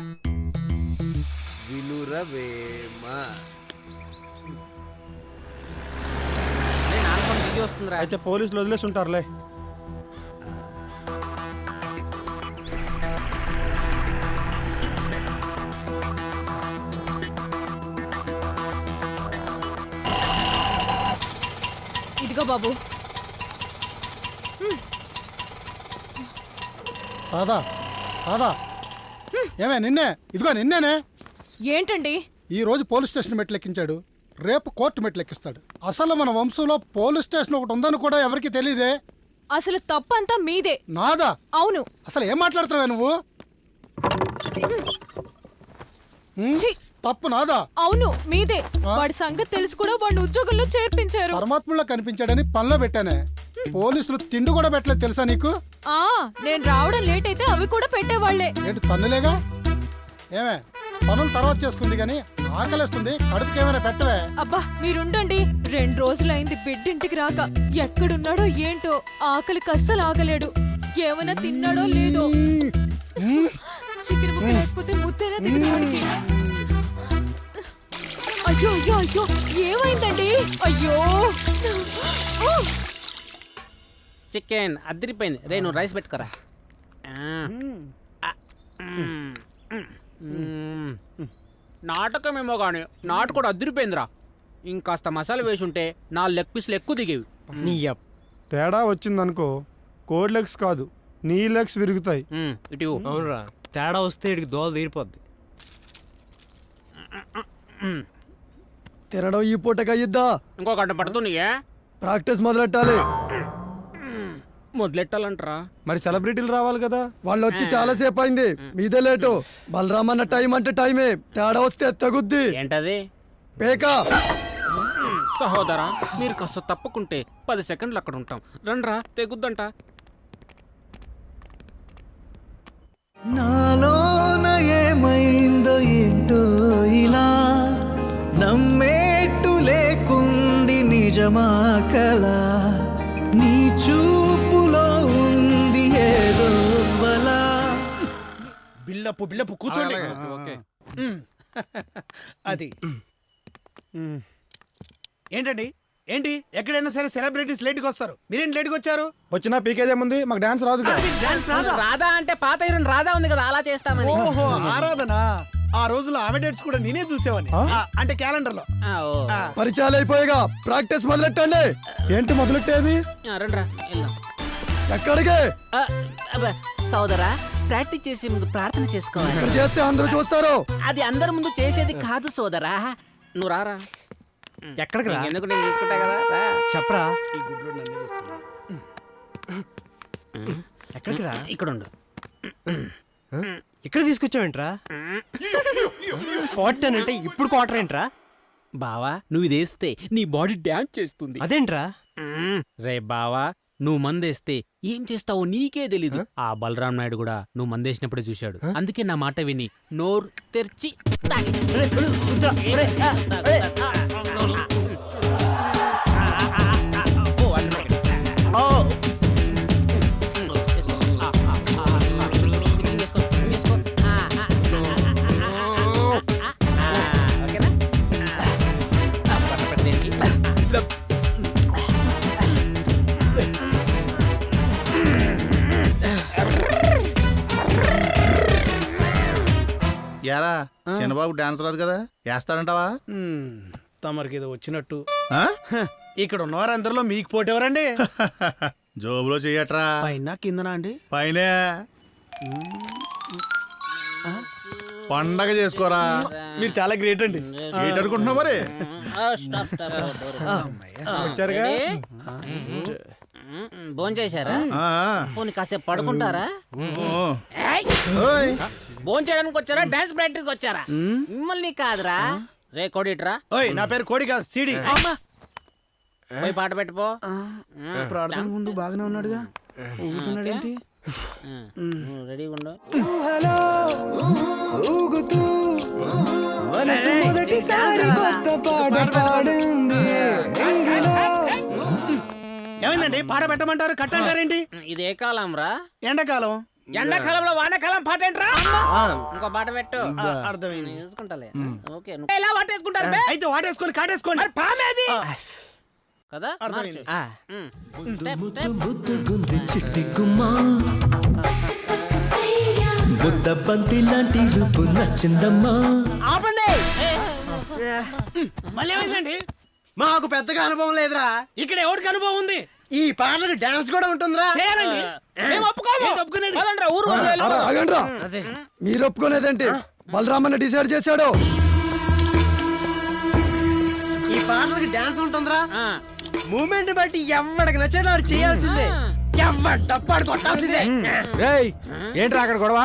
అయితే పోలీసులు వదిలేసి ఉంటారులే. ఇదిగో బాబు. రాదా రాదా ఏమే నిన్నే, ఇదిగో నిన్నేనే. ఏంటండి? ఈ రోజు పోలీస్ స్టేషన్ మెట్లెక్కించాడు, రేపు కోర్టు మెట్లెక్కిస్తాడు. అసలు మన వంశంలో పోలీస్ స్టేషన్ ఒకటి ఉందని కూడా ఎవరికి తెలియదే. అసలు తప్పంతా మీదే. నాదా? అవును. అసలు ఏం మాట్లాడుతున్నావా నువ్వు? తప్పు నాదా? అవును మీదే. వాడి సంగతి తెలుసు కూడా వాడిని ఉద్యోగంలో చేర్పించారు. పరమాత్మలో కనిపించాడని పనిలో పెట్టానే. పోలీసులు తిండి కూడా పెట్టలేదు తెలుసా నీకు? నేను రావడం లేట్ అయితే అవి కూడా పెట్టేవాళ్లే. ఏంటి తన్నులేగా? ఏమే పనులు తర్వాత చేసుకుంది గాని ఆకలిస్తుంది, కడుపుకి ఏమైనా పెట్టవే? అబ్బా మీరుండండి. 2 రోజులైంది బిడ్డింటికి రాక. ఎక్కడున్నాడో ఏంటో, ఆకలికి అస్సలు ఆగలేడు. ఏమైనా తిన్నాడో లేదో. చికెన్ ముక్క లేకపోతే ముద్దైనా తినడానికి. అయ్యో అయ్యో అయ్యో ఏమైందండి? అయ్యో చికెన్ అదిరిపోయింది. రే నువ్వు రైస్ పెట్టుకోరా. నాటకమేమో కానీ నాటు కూడా అదిరిపోయిందిరా. ఇంకాస్త మసాలా వేసి ఉంటే 4 లెగ్ పీసులు ఎక్కువ దిగేవి. తేడా వచ్చిందనుకో, కోడ్ లెగ్స్ కాదు నీ లెగ్స్ విరుగుతాయి. ఇటు అవునరా, తేడా వస్తే ఇడికి దోల తీరిపోద్ది. తినడం ఈ పూటగా ఇద్దా, ఇంకో గంట పడుతుంది. ప్రాక్టీస్ మొదలెట్టాలి. మొదలెట్టాలంటరా? మరి సెలబ్రిటీలు రావాలి కదా. వాళ్ళు వచ్చి చాలా సేపు అయింది, మీదే లేటు. బలరామ్ అన్న టైం అంటే టైమే, తేడా వస్తే తగుద్ది. ఏంటది? పేకా. సహోదరా మీరు కాస్త తప్పుకుంటే 10 సెకండ్లు అక్కడ ఉంటాం. రండ్రా, తెగుద్దంట. నాలోన ఏమైందో ఏంటో ఇలా నమ్మేట్టు లేకుంది నిజమా కలా. నీ చూపులో ఉంది ఏదో బలా. బిల్డప్ కూర్చోండి. అది ఏంటండి? ఏంటి ఎక్కడైనా సరే సెలబ్రిటీస్ లేట్కి వస్తారు, మీరేంటి లేట్కి వచ్చారు? వచ్చినా పీకేదేముంది, మాకు డాన్స్ రాదు కదా. రాధా అంటే పాత హీరోయిన్ రాధా ఉంది కదా, అలా చేస్తామని. ఓహో ఆరాధన. ఆ రోజుల్లో ఆమె డేట్స్ కూడా నేనే చూసేవాని, అంటే క్యాలెండర్ లో. పరిచయాలు అయిపోయాగా, ప్రాక్టీస్ మొదలెట్టండి. ఏంటి మొదలెట్టేది? రండ్రా వెళ్దాం. ఎక్కడికి? సోదరా ప్రాక్టీస్ చేసే ముందు ప్రార్థన చేసుకోవాలి. ఇక్కడ చేస్తే అందరూ చూస్తారు. అది అందరి ముందు చేసేది కాదు సోదరా. నువ్వు రారా. ఎక్కడికి రా? ఎందుకు నేను చూసుకుంటా కదా. చెప్పరా. ఈ గుడ్లో నన్ను చూస్తున్నా. ఎక్కడికి రా? ఇక్కడ ఉండు. ఇక్కడ తీసుకొచ్చావేంట్రా? 40 అంటే ఇప్పుడు క్వార్టర్ ఏంట్రా? బావా నువ్వు ఇదేస్తే నీ బాడీ డ్యాన్స్ చేస్తుంది. అదేంట్రా? రే బావా నువ్వు మందేస్తే ఏం చేస్తావో నీకే తెలీదు. ఆ బలరాం నాయుడు కూడా నువ్వు మందేసినప్పుడే చూశాడు. అందుకే నా మాట విని నోరు తెరిచి తాగి. యారా చిన్నబాబు డాన్స్ రాదు కదా, వేస్తాడంటావా? తమరికి ఏదో వచ్చినట్టు. ఇక్కడ ఉన్నవారందరిలో మీకు పోటీ ఎవరండి? జోబులో చెయ్యట్రా. పైన కిందనా అండి? పైన పండగ చేసుకోరా. మీరు చాలా గ్రేట్ అండి. గ్రేట్ అనుకుంటున్నావు మరి. వచ్చారుగా. భోంచేశారా? పోనీ కాసేపు పడుకుంటారా? భోంచేయడానికి వచ్చారా డాన్స్ ప్రాక్టీస్ వచ్చారా? మిమ్మల్ని కాదురా. రే కోడిట్రా. ఓయ్ నా పేరు కోడి కాదు, సిడి. పోయి పాట పెట్టుపో. ప్రార్థన ముందు బాగానే ఉన్నాడుగా, ఊగుతున్నాడేంటి? రెడీగా ఉండు. ఏమైందండి? పాట పెట్టమంటారు, కట్టంటారేంటి? ఇది ఏ కాలం రా? ఎండాకాలం. ఎండాకాలంలో వానాకాలం పాట ఏంట్రా? ఇంకో పాట పెట్టు. అర్థమైంది. చూసుకుంటాలే. ఓకే ఎలా వాటేసుకుంటారు? అయితే వాటేసుకొని కాటేసుకోండి. కదా అర్థమైంది. ముద్దుగుంది చిట్టి గుమ్మా, ముద్ద బంతి లాంటి రూపు నచ్చిందమ్మా. ఆపండి. మళ్ళీ ఏమైందండి? మాకు పెద్దగా అనుభవం లేదురా. ఇక్కడ ఎవరికి అనుభవం ఉంది? ఈ పాటలకు డాన్స్ కూడా ఉంటుందిరా. మీరు ఒప్పుకునేదేంటి? బలరామన్న డిసైడ్ చేశాడు. ఈ పాటలకు డాన్స్ ఉంటుందిరా. మూమెంట్ బట్టి ఎవడికి నచ్చేలా చేయాల్సిందే. ఎవడ్డప్పాడు కొట్టాల్సిందే. ఏంట్రా అక్కడ గొడవ?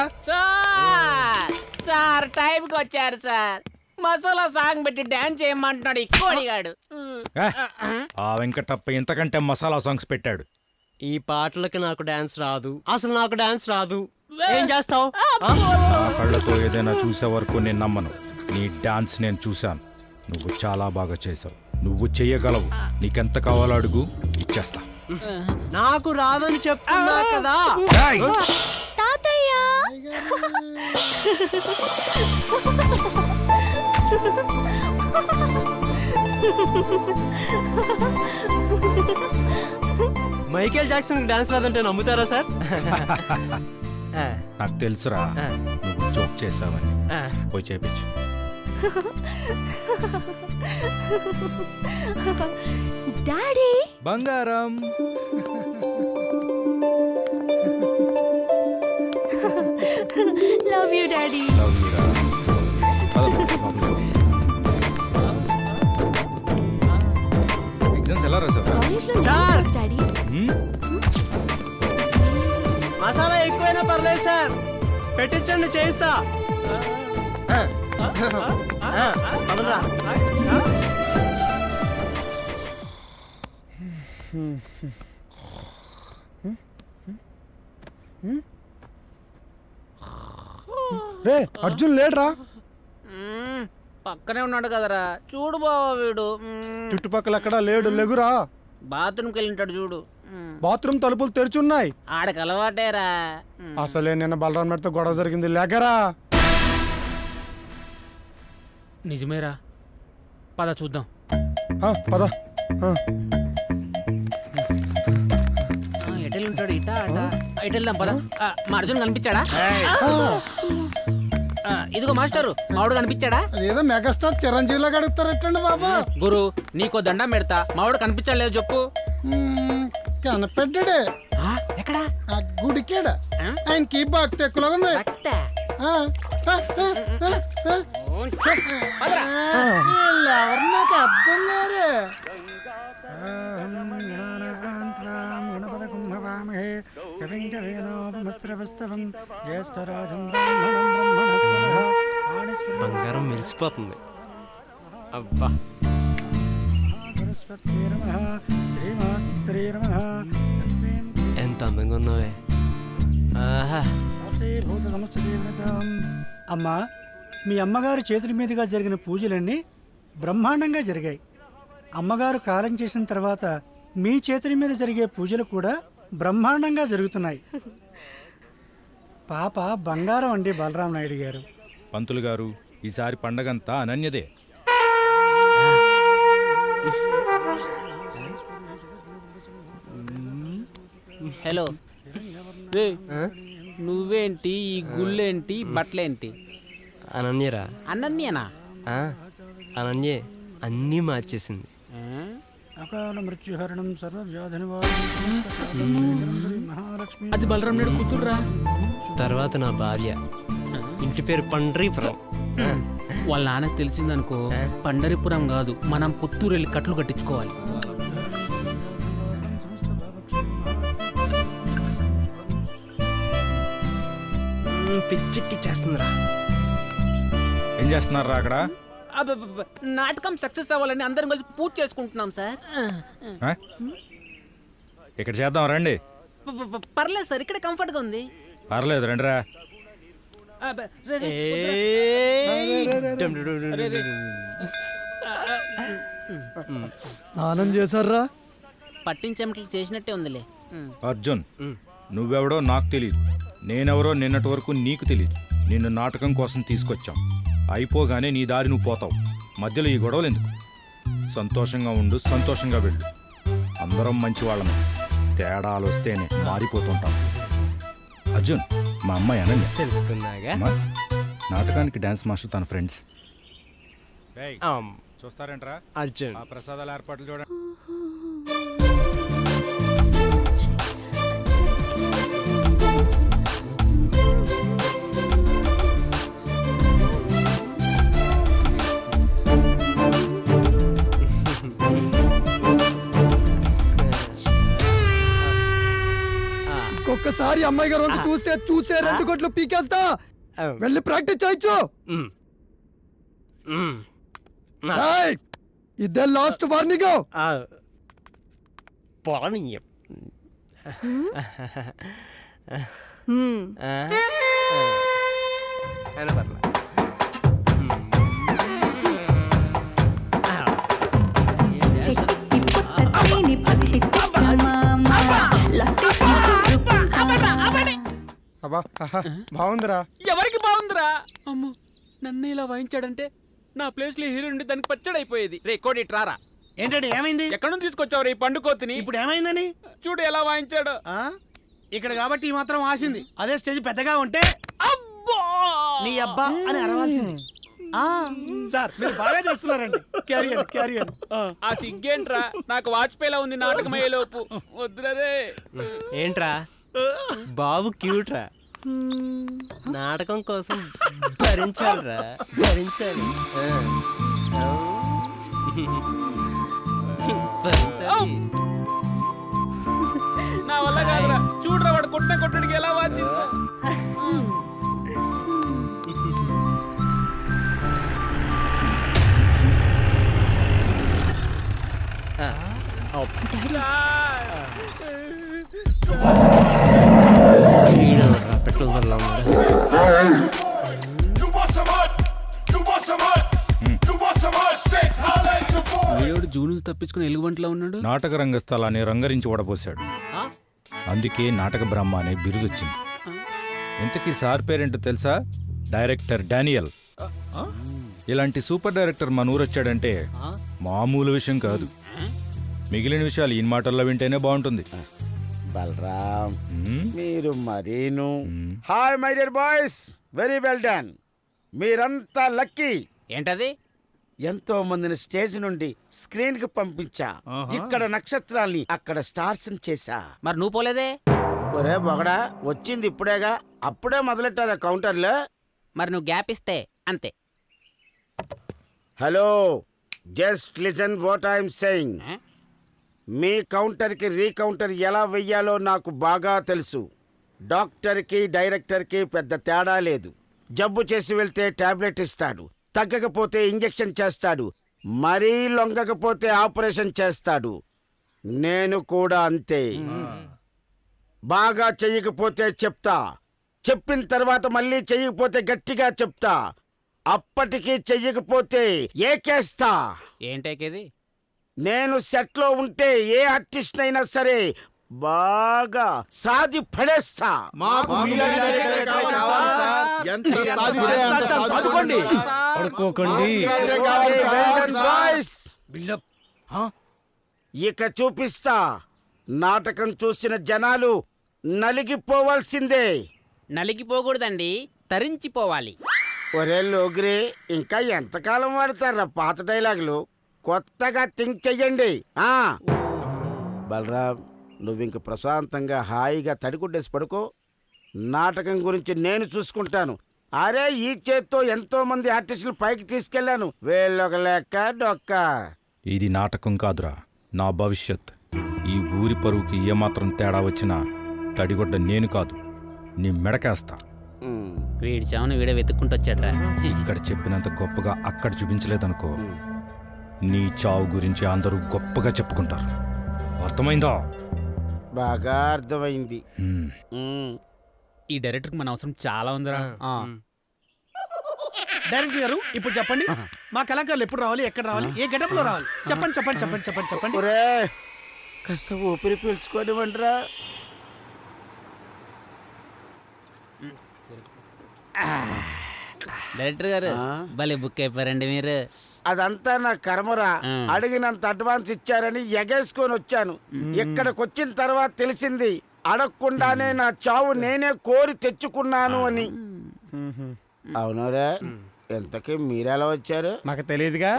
సార్ టైంకి వచ్చారు సార్. మసాలా సాంగ్ పెట్టి డాన్స్ చేయమంటున్నాడు ఈ కోడిగాడు. ఆ వెంకటప్ప ఇంతకంటే మసాలా సాంగ్స్ పెట్టాడు. ఈ పాటలకి నాకు డాన్స్ రాదు, అసలు నాకు డాన్స్ రాదు. ఏం చేస్తావు? నా కళ్ళతో ఏదైనా చూసే వరకు నేను నమ్మను. నీ డాన్స్ నేను చూశాను. నువ్వు చాలా బాగా చేసావు. నువ్వు చెయ్యగలవు. నీకెంత కావాలో అడుగు, ఇచ్చేస్తా. నాకు రాదని చెప్తున్నా కదా. తాతయ్య మైకేల్ జాక్సన్ డాన్స్ రాదంటే నమ్ముతారా సార్? నాకు తెలుసురా నువ్వు జోక్ చేసావని. పోయి చేపించు. డాడీ బంగారం. Love you daddy. ఎగ్జామ్స్ ఎలా రాసావు? సార్ డాడీ మసాలా ఎక్కువైనా పర్లేదు సార్, పెట్టించండి చేయిస్తా. పదరా. రే అర్జున్ లేడ్రా. పక్కనే ఉన్నాడు కదరా. చూడు బావా వీడు. చుట్టుపక్కల ఎక్కడా లేడు, లెగురా. బాత్రూమ్కి వెళ్ళింటాడు చూడు. బాత్రూమ్ తలుపులు తెరిచున్నాయి. ఆడకి అలవాటేరా. అసలే నిన్న బలరాం మెడతో గొడవ జరిగింది, లేకరా. నిజమేరా, పద చూద్దాం. పద. ఎటెల్ ఉంటాడు, ఇటా అటా ఇటు వెళ్దాం పద. మా అర్జున్ కనిపించాడా? ఇదిగో మాస్టరు మావాడు కనిపించాడా? ఏదో మెగాస్టార్ చిరంజీవిలా గడుపుతారటండి బాబా. గురు నీకో దండం పెడతా, మావాడు కనిపించలేదు చెప్పు. కనపెట్టాడే. ఎక్కడా? గుడికాడ. ఆయనకి భక్తి ఎక్కువ ఉంది. ఎవరు నాకు అర్థం గారు. బంగారం మెరిసిపోతుంది. అబ్బా ఎంత అందంగా ఉన్నావే. ఆహా. అమ్మా, మీ అమ్మగారు చేతుల మీదుగా జరిగిన పూజలన్నీ బ్రహ్మాండంగా జరిగాయి. అమ్మగారు కాలం చేసిన తర్వాత మీ చేతుల మీద జరిగే పూజలు కూడా బ్రహ్మాండంగా జరుగుతున్నాయి. పాప బంగారం అండి బలరాం నాయుడు గారు. పంతులు గారు, ఈసారి పండగంతా అనన్యదే. హలో రే, నువ్వేంటి ఈ గుళ్ళేంటి బట్టలేంటి? అనన్యరా. అనన్యనా? అనన్యే అన్నీ మార్చేసింది. అకాల మృత్యుహరణం సర్వ వ్యాధి మహాలక్ష్మి. అది బలరాం నాయుడు కూతుర్రా. తర్వాత నా భార్య. ఇంటి పేరు పండ్రీపురం. వాళ్ళ నాన్నకు తెలిసిందనుకో, పండరిపురం కాదు, మనం పుత్తూరు వెళ్ళి కట్లు కట్టించుకోవాలి. పిచ్చిక్కి చేస్తుందిరా. ఏం చేస్తున్నారా అక్కడ? నాటకం సక్సెస్ అవ్వాలని అందరం కలిసి పూజ చేసుకుంటున్నాం సార్. ఇక్కడ చేద్దాం రండి. పర్లేదు సార్, ఇక్కడ కంఫర్ట్ గా ఉంది. పర్లేదు రండిరా. స్నానం చేశారా? పట్టించెమటలు చేసినట్టే ఉందిలే. అర్జున్, నువ్వెవడో నాకు తెలియదు, నేనెవరో నిన్నటి వరకు నీకు తెలియదు. నిన్ను నాటకం కోసం తీసుకొచ్చాం. అయిపోగానే నీ దారి నువ్వు పోతావు. మధ్యలో ఈ గొడవలు ఎందుకు? సంతోషంగా ఉండు, సంతోషంగా వెళ్ళు. అందరం మంచి వాళ్ళము. తేడాలు వస్తేనే మారిపోతుంటాం. అర్జున్, మా అమ్మాయి అనన్య. తెలుసుకున్నాగా. నాటకానికి డాన్స్ మాస్టర్ తన ఫ్రెండ్స్. చూస్తారంట్రా అర్జున్? ఆ ప్రసాదాల ఏర్పాట్లు చూడండి. ఇంకొకసారి అమ్మాయి గారు వంక చూసే 2 కోట్లు పీకేస్తా. వెళ్ళి ప్రాక్టీస్ చేయొచ్చు. ఇదే లాస్ట్ వార్నింగ్. అబ్బా బాగుందిరా. ఎవరికి బాగుందిరా? అమ్మో, నన్ను ఇలా వాయించాడంటే నా ప్లేస్ లో హీరో ఉండి దానికి పచ్చడైపోయేది. రే కోడి రారా. ఏంటంటే ఏమైంది? ఎక్కడ నుంచి తీసుకొచ్చావు రే పండుకోతిని? ఇప్పుడు ఏమైందని చూడు ఎలా వాయించాడు. ఇక్కడ కాబట్టి ఈ మాత్రం ఆసింది. అదే స్టేజ్ పెద్దగా ఉంటే నీ అబ్బా అని అరవాల్సింది. సార్ మీరు బాగా చేస్తున్నారండి. క్యారియర్. ఆ సిగ్గేంట్రా, నాకు వాజ్పేయిలా ఉంది నాటకం అయ్యేలోపు. వద్దురే. ఏంట్రా బాబు క్యూట్రా. నాటకం కోసం భరించాలిరా, భరించాలి. నా వల్ల కాదురా. చూడరా వాడు కొట్టడికి ఎలా వాచిందా. జూను తప్పించుకుని ఎలుగుబంట్లో ఉన్నాడు. నాటక రంగస్థలాన్ని రంగరించి ఓడపోశాడు. అందుకే నాటక బ్రహ్మ అనే బిరుదొచ్చింది. ఇంతకీ సార్ పేరేంటో తెలుసా? Director Daniel. ఇలాంటి సూపర్ డైరెక్టర్ మన ఊరొచ్చాడంటే మామూలు విషయం కాదు. మిగిలిన విషయాలు ఈ మాటల్లో వింటేనే బాగుంటుంది. బలరాం, మీరు మరీను. Hi my dear boys, very well done. మీరంతా లక్కీ. ఏంటది? ఎంతో మందిని స్టేజ్ నుండి స్క్రీన్ కి పంపించా. ఇక్కడ నక్షత్రాల్ని, అక్కడ స్టార్స్ చేశా. మరి నువ్వు పోలేదే? ఒరే బొగడా, వచ్చింది ఇప్పుడేగా, అప్పుడే మొదలెట్టారా కౌంటర్లో? మరి నువ్వు గ్యాప్ ఇస్తే అంతే. Hello, just listen what I'm saying. మీ కౌంటర్కి రీకౌంటర్ ఎలా వెయ్యాలో నాకు బాగా తెలుసు. డాక్టర్కి డైరెక్టర్కి పెద్ద తేడా లేదు. జబ్బు చేసి వెళ్తే టాబ్లెట్ ఇస్తాడు, తగ్గకపోతే ఇంజెక్షన్ చేస్తాడు. మరీ లొంగకపోతే ఆపరేషన్ చేస్తాడు. నేను కూడా అంతే. బాగా చెయ్యకపోతే చెప్తా, చెప్పిన తర్వాత మళ్ళీ చెయ్యకపోతే గట్టిగా చెప్తా, అప్పటికీ చెయ్యకపోతే ఏకేస్తా. ఏంటేకేది? నేను సెట్లో ఉంటే ఏ ఆర్టిస్ట్ అయినా సరే బాగా సాది పడేస్తా. ఇక చూపిస్తా. నాటకం చూసిన జనాలు నలిగిపోవాల్సిందే. నలిగిపోకూడదండి, తరించిపోవాలి. ఒరే లోగిరే, ఇంకా ఎంతకాలం వాడతారా పాత డైలాగులు? కొత్తగా థింక్ చెయ్యండి. బలరాం, నువ్వింక ప్రశాంతంగా హాయిగా తడిగుడ్డేసి పడుకో. నాటకం గురించి నేను చూసుకుంటాను. అరే, ఈ చేత్తో ఎంతో మంది ఆర్టిస్టులు పైకి తీసుకెళ్లాను. వీళ్ళొక లెక్క డొక్క. ఇది నాటకం కాదురా, నా భవిష్యత్. ఈ ఊరి పరువుకి ఏమాత్రం తేడా వచ్చినా తడిగొడ్డ నేను కాదు, నీ మెడకేస్తా. వీడి చావును వీడే వెతుక్కుంటూ వచ్చాడ్రా. ఇక్కడ చెప్పినంత గొప్పగా అక్కడ చూపించలేదనుకో, నీ చావు గురించి అందరూ గొప్పగా చెప్పుకుంటారు. అర్థమైందా? బాగా అర్థమైంది. ఈ డైరెక్టర్కి మన అవసరం చాలా ఉందిరా. డైరెక్టర్ గారు, ఇప్పుడు చెప్పండి, మా కళాకారులు ఎప్పుడు రావాలి, ఎక్కడ రావాలి, ఏ గెటప్ లో రావాలి? చెప్పండి చెప్పండి చెప్పండి చెప్పండి చెప్పండి. కాస్త ఊపిరి పీల్చుకోనివ్వండిరా. డైరెక్టర్ గారు భలే బుక్ అయిపోయారండి మీరు. అదంతా నా కర్మరా. అడిగినంత అడ్వాన్స్ ఇచ్చారని ఎగేసుకొని వచ్చాను. ఇక్కడికి వచ్చిన తర్వాత తెలిసింది అడగకుండానే నా చావు నేనే కోరి తెచ్చుకున్నాను అని. అవునరా? ఎంతకీ మీరెలా వచ్చారు? మాకు తెలియదుగా.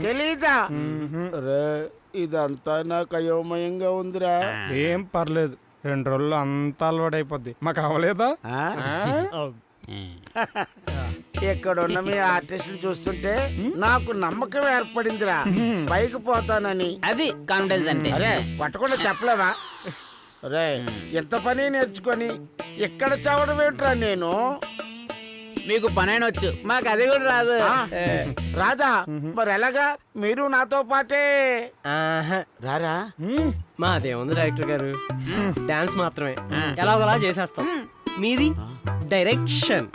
తెలీదా? రే, ఇదంతా నాకు అయోమయంగా ఉందిరా. ఏం పర్లేదు, 2 రోజుల్లో అంతా అలవాటైపోద్ది. మాకు అవలేదా? ఎక్కడున్న మీ ఆర్టిస్టులు చూస్తుంటే నాకు నమ్మకం ఏర్పడిందిరా, పైకి పోతానని. అది కాన్ఫిడెన్స్ అంటే. అరే, పట్టకుండా చెప్పలేవా? రే, ఎంత పని నేర్చుకొని ఎక్కడ చావడం ఏంట్రా నేను? మీకు పనైన వచ్చు, మాకు అది కూడా రాదు. రాదా? మరి ఎలాగా? మీరు నాతో పాటే రారా? మాదేముంది డైరెక్టర్ గారు, డాన్స్ మాత్రమే, ఎలాగోలా చేసేస్తాం. మీది డైరెక్షన్,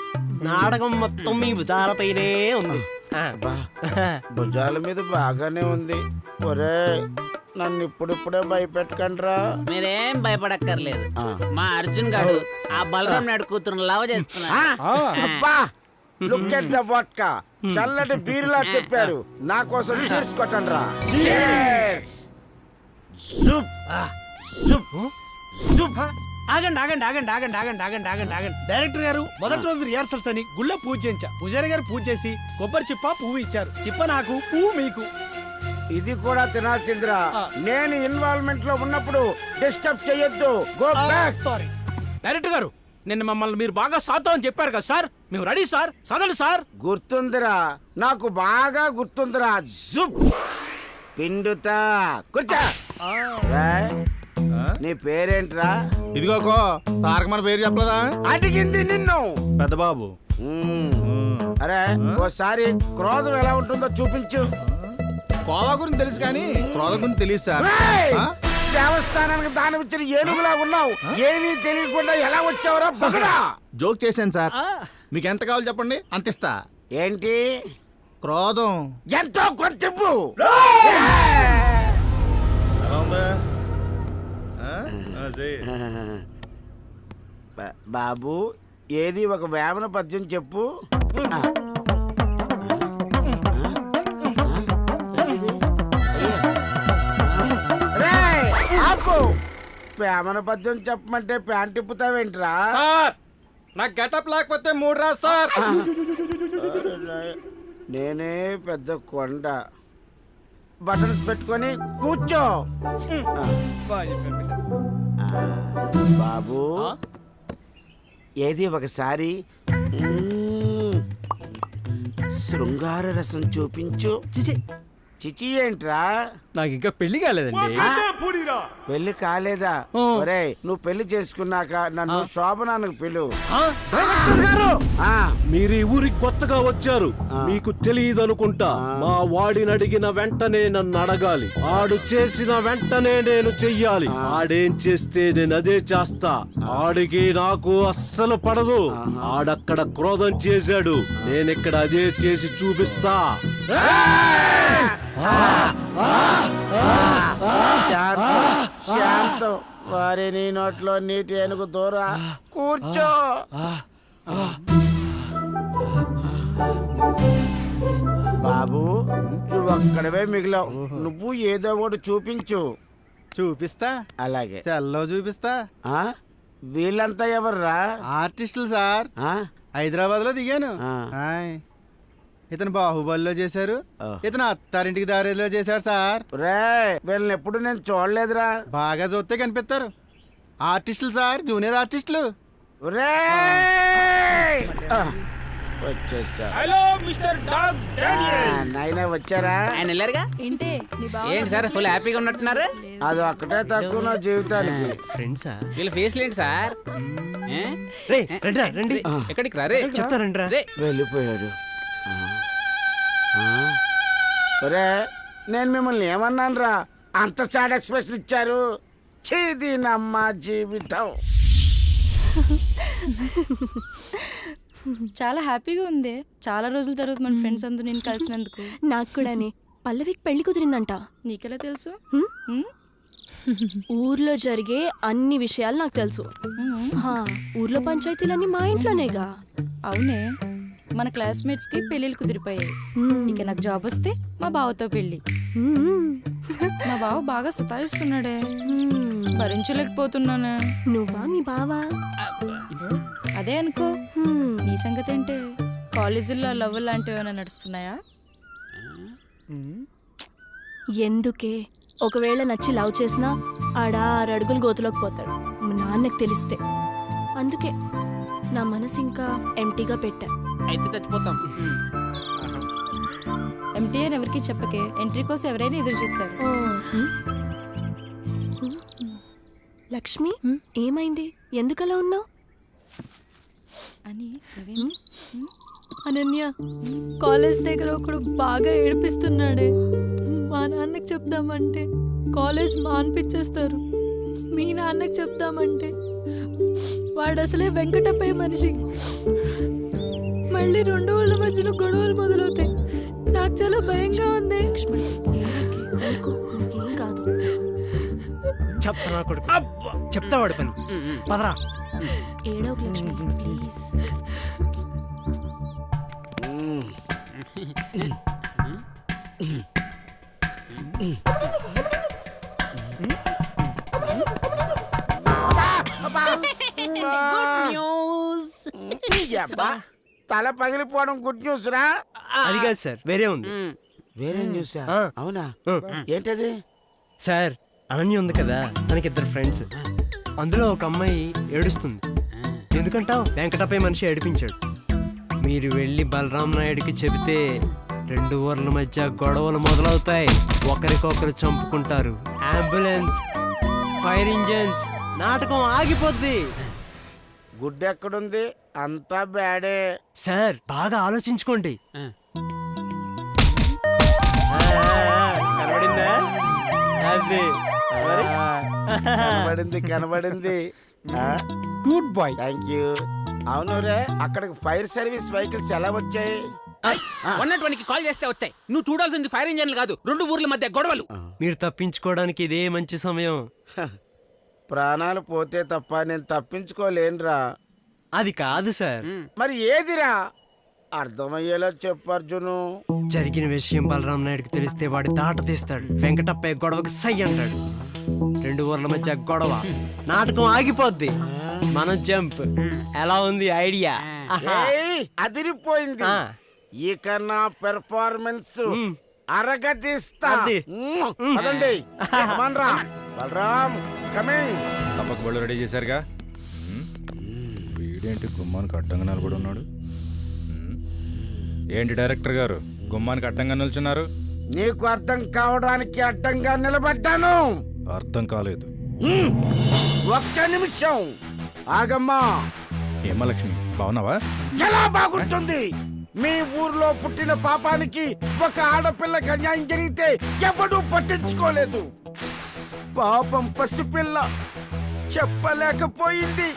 నాటకం మొత్తం మీ భుజాలపైనే ఉంది. భుజాల మీద బాగానే ఉంది. ఒరే, నన్ను ఇప్పుడిప్పుడే భయపెట్టకండ్రా. మీరేం భయపడక్కర్లేదు. మా అర్జున్ గారు ఆ బలరాం నాయుడు కూతురు లవ్ చేస్తున్నా. Look at the vodka. చల్లటి బీరులా చెప్పారు. నా కోసం చీర్స్ కొట్టండ్రా. ఆగండి ఆగండి ఆగండి ఆగండి ఆగండి ఆగండి ఆగండి ఆగండి. డైరెక్టర్ గారు మొదటి రోజు రిహార్సల్స్ అని గుళ్ళో పూజ చేయించా. పూజారి గారు పూజ చేసి కొబ్బరి చిప్ప పువ్వు ఇచ్చారు. చిప్ప నాకు, పువ్వు మీకు. ఇది కూడా తినాల్సిందిరా. నేను ఇన్వాల్వ్మెంట్ లో ఉన్నప్పుడు డిస్టర్బ్ చేయొద్దు. Go back. సారీ డైరెక్టర్ గారు, నిన్న మమ్మల్ని మీరు బాగా సాధం అని చెప్పారు కదా సార్. మేము రెడీ సార్, చదవండి సార్. గుర్తుందిరా, నాకు బాగా గుర్తుందిరా. జుప్ పిండుతా. కూర్చో. నీ పేరేంట్రా? ఇదిగోకో, తారకమణ పేరు చెప్పలేదా? అడిగింది నిన్ను. పెద్ద బాబు. అరే, ఓసారి క్రోధం ఎలా ఉంటుందో చూపించు. కోవా గురించి తెలుసు కానీ క్రోధం గురించి తెలియదు సార్. దేవస్థానానికి దానం ఇచ్చిన ఏనుగులా ఉన్నావు. ఏమీ తెలియకుండా ఎలా వచ్చావురా బగడా? జోక్ చేశాను సార్. మీకు ఎంత కావాలి చెప్పండి, అంత ఇస్తా. ఏంటి? క్రోధం. ఎంతో కొంత ఇవ్వు. బాబు, ఏది ఒక వేమన పద్యం చెప్పు. వేమన పద్యం చెప్పమంటే ప్యాంట్ తిప్పుతావేంట్రా? నాకు గెటప్ లేకపోతే 3 రా సార్. నేనే పెద్ద కొండ. బటన్స్ పెట్టుకొని కూర్చో. బాబు, ఏది ఒకసారి శృంగార రసం చూపించు. చిచి ఏంట్రా? నాకు ఇంకా పెళ్లి కాలేదండి. పెళ్లి కాలేదా? ఒరేయ్ నువ్వు పెళ్లి చేసుకున్నాక నన్ను శోభనానికి పిలువు. మీరు ఈ ఊరికి కొత్తగా వచ్చారు, మీకు తెలియదనుకుంటా. మా వాడిని అడిగిన వెంటనే నన్ను అడగాలి, ఆడు చేసిన వెంటనే నేను చెయ్యాలి. ఆడేం చేస్తే నేను అదే చేస్తా. ఆడికి నాకు అస్సలు పడదు. ఆడక్కడ క్రోధం చేశాడు, నేనిక్కడ అదే చేసి చూపిస్తా. శాంతం. వారి నీ నోట్లో నీటి ఏనుగు దూరా కూర్చో. బాబు నువ్వు అక్కడవే మిగిలావు. నువ్వు ఏదో ఒకటి చూపించు. చూపిస్తా. అలాగే సెల్లో చూపిస్తా. వీళ్ళంతా ఎవర్రా? ఆర్టిస్టులు సార్. హైదరాబాద్ లో దిగాను. ఇతను బాహుబలిలో చేశారు, ఇతను అత్తారింటికి దారిలో చేశాడు సార్. రే వీళ్ళని ఎప్పుడు నేను చూడలేదురా. బాగా చూస్తే కనిపిస్తారు. ఆర్టిస్టులు సార్, జూనియర్ ఆర్టిస్టులు. వచ్చేసా. Hello mister dog Daniel. నాయనా వచ్చారా? ఆయన వెళ్ళారుగా. ఏంటి ఏంటి సార్ ఫుల్ హ్యాపీగా ఉన్నట్టున్నారు? అది ఒక్కటే తక్కువ నా జీవితానికి. ఫ్రెండ్సా? వీళ్ళ ఫేస్ లేండి సార్. రండి. ఎక్కడికి రా రే? చెప్తారండి. వెళ్ళిపోయాడు. ఒరే నేను మిమ్మల్ని ఏమన్నాను రా? అంత సాడ్ ఎక్స్ప్రెషన్ ఇచ్చారు. చీదీనమ్మ జీవితం. చాలా హ్యాపీగా ఉంది. చాలా రోజుల తర్వాత మన ఫ్రెండ్స్ అందరూ నేను కలిసినందుకు. నాకు కూడానే. పల్లవికి పెళ్లి కుదిరిందంట. నీకెలా తెలుసు? ఊర్లో జరిగే అన్ని విషయాలు నాకు తెలుసు. ఊర్లో పంచాయతీలన్నీ మా ఇంట్లోనేగా. అవునే, మన క్లాస్మేట్స్ కి పెళ్లిళ్ళు కుదిరిపోయాయి. ఇక నాకు జాబ్ వస్తే మా బావతో పెళ్లి. మా బావ బాగా సతాయిస్తున్నాడే, భరించలేకపోతున్నానే. నువ్వా మీ బావా? అదే అనుకో. నీ సంగతి ఏంటే? కాలేజీల్లో లవ్ లాంటివి ఏమైనా నడుస్తున్నాయా? ఎందుకే? ఒకవేళ నచ్చి లవ్ చేసినా ఆడ 6 అడుగులు గోతులోకి పోతాడు మా నాన్నకు తెలిస్తే. అందుకే నా మనసు ఇంకా ఎంటీగా పెట్టా. అయితే చచ్చిపోతాం. ఎంటీ అని ఎవరికి చెప్పకే. ఎంట్రీ కోసం ఎవరైనా ఎదురు చూస్తారు. లక్ష్మి ఏమైంది? ఎందుకలా ఉన్నావు? అని అనన్య, కాలేజ్ దగ్గర ఒకడు బాగా ఏడిపిస్తున్నాడే. మా నాన్నకి చెప్దామంటే కాలేజ్ మాన్పించేస్తారు. మీ నాన్నకి చెప్దామంటే వాడు అసలే వెంకటప్పయ్య మనిషి. మళ్ళీ 2 ఊళ్ళ మధ్యలో గొడవలు మొదలవుతాయి. నాకు చాలా భయంగా ఉంది. చెప్తా కొడుకు, చెప్తా వాడు పని. పదరా. ఏడవ లక్ష్మి ప్లీజ్. తల పగిలిపోవడం గుడ్ న్యూస్ రా? అది కాదు సార్, వేరే ఉంది. వేరే న్యూస్? అవునా? ఏంటది సార్? అనన్య ఉంది కదా, తనకి 2 ఫ్రెండ్స్. అందులో ఒక అమ్మాయి ఏడుస్తుంది. ఎందుకంటావు? వెంకటప్పయ్య మనిషి ఏడిపించాడు. మీరు వెళ్ళి బలరాం నాయుడికి చెబితే 2 ఊర్ల మధ్య గొడవలు మొదలవుతాయి. ఒకరికొకరు చంపుకుంటారు. అంబులెన్స్, ఫైర్ ఇంజన్స్, నాటకం ఆగిపోద్ది. గుడ్ ఎక్కడుంది? అంతా బ్యాడే. సార్ బాగా ఆలోచించుకోండి. కనబడిందా? కనబడింది. Good boy. Thank you. అవును రే, అక్కడికి ఫైర్ సర్వీస్ వెహికల్స్ ఎలా వచ్చాయి? 112కి కాల్ చేస్తే వచ్చాయి. నువ్వు చూడాల్సింది ఫైర్ ఇంజన్లు కాదు, 2 ఊర్ల మధ్య గొడవలు. మీరు తప్పించుకోవడానికి ఇదే మంచి సమయం. ప్రాణాలు పోతే తప్ప నేను తప్పించుకోలేనురా. అది కాదు సార్. మరి ఏదిరా? అర్థమయ్యేలా చెప్పు అర్జును. జరిగిన విషయం బలరాం నాయుడికి తెలిస్తే వాడి తాట తీస్తాడు. వెంకటప్పయ్య గొడవకి సై అంటాడు. 2 ఊర్ల మధ్య గొడవ, నాటకం ఆగిపోద్ది. మనం జంప్. ఎలా ఉంది ఐడియా? అదిరిపోయింది. ఇక నా పెర్ఫార్మెన్స్ అరగదీస్తా. పదండి. బలరాం కమింగ్. తప్పక బళ్ళు రెడీ చేశారుగా? వీడేంటి గుమ్మానికి అడ్డంగా నిలబడి ఉన్నాడు? ఏంటి డైరెక్టర్ గారు గుమ్మానికి అడ్డంగా నిల్చున్నారు? నీకు అర్థం కావడానికి అడ్డంగా నిలబడ్డాను. అర్థం కాలేదు. ఒక్క నిమిషం ఆగమ్మా. హేమలక్ష్మి బాగున్నావా? ఎలా బాగుంటుంది? మీ ఊర్లో పుట్టిన పాపానికి ఒక ఆడపిల్లకి అన్యాయం జరిగితే ఎవడూ పట్టించుకోలేదు. పాపం పసిపిల్ల చెప్పలేకపోయింది.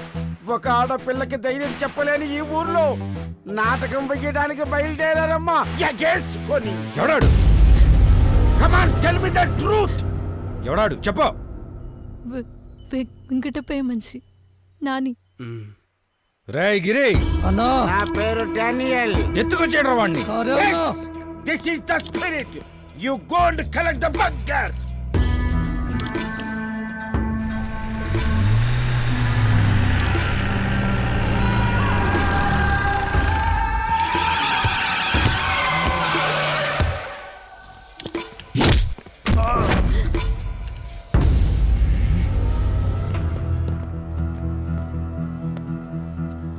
ఒక ఆడపిల్లకి ధైర్యం చెప్పలేని ఈ ఊర్లో నాటకం వేయడానికి బయలుదేరారమ్మా ఎగేసుకొని. ఎవడాడు? Come on tell me the truth. ఎవడాడు చెప్పు. వెంకటపై మనిషి నాని. రేయ్ గిరి అన్నా, నా పేరు డానియల్. ఎత్తుకొచ్చేడ్రా వాణ్ణి. This is the spirit. You go and collect the bunker.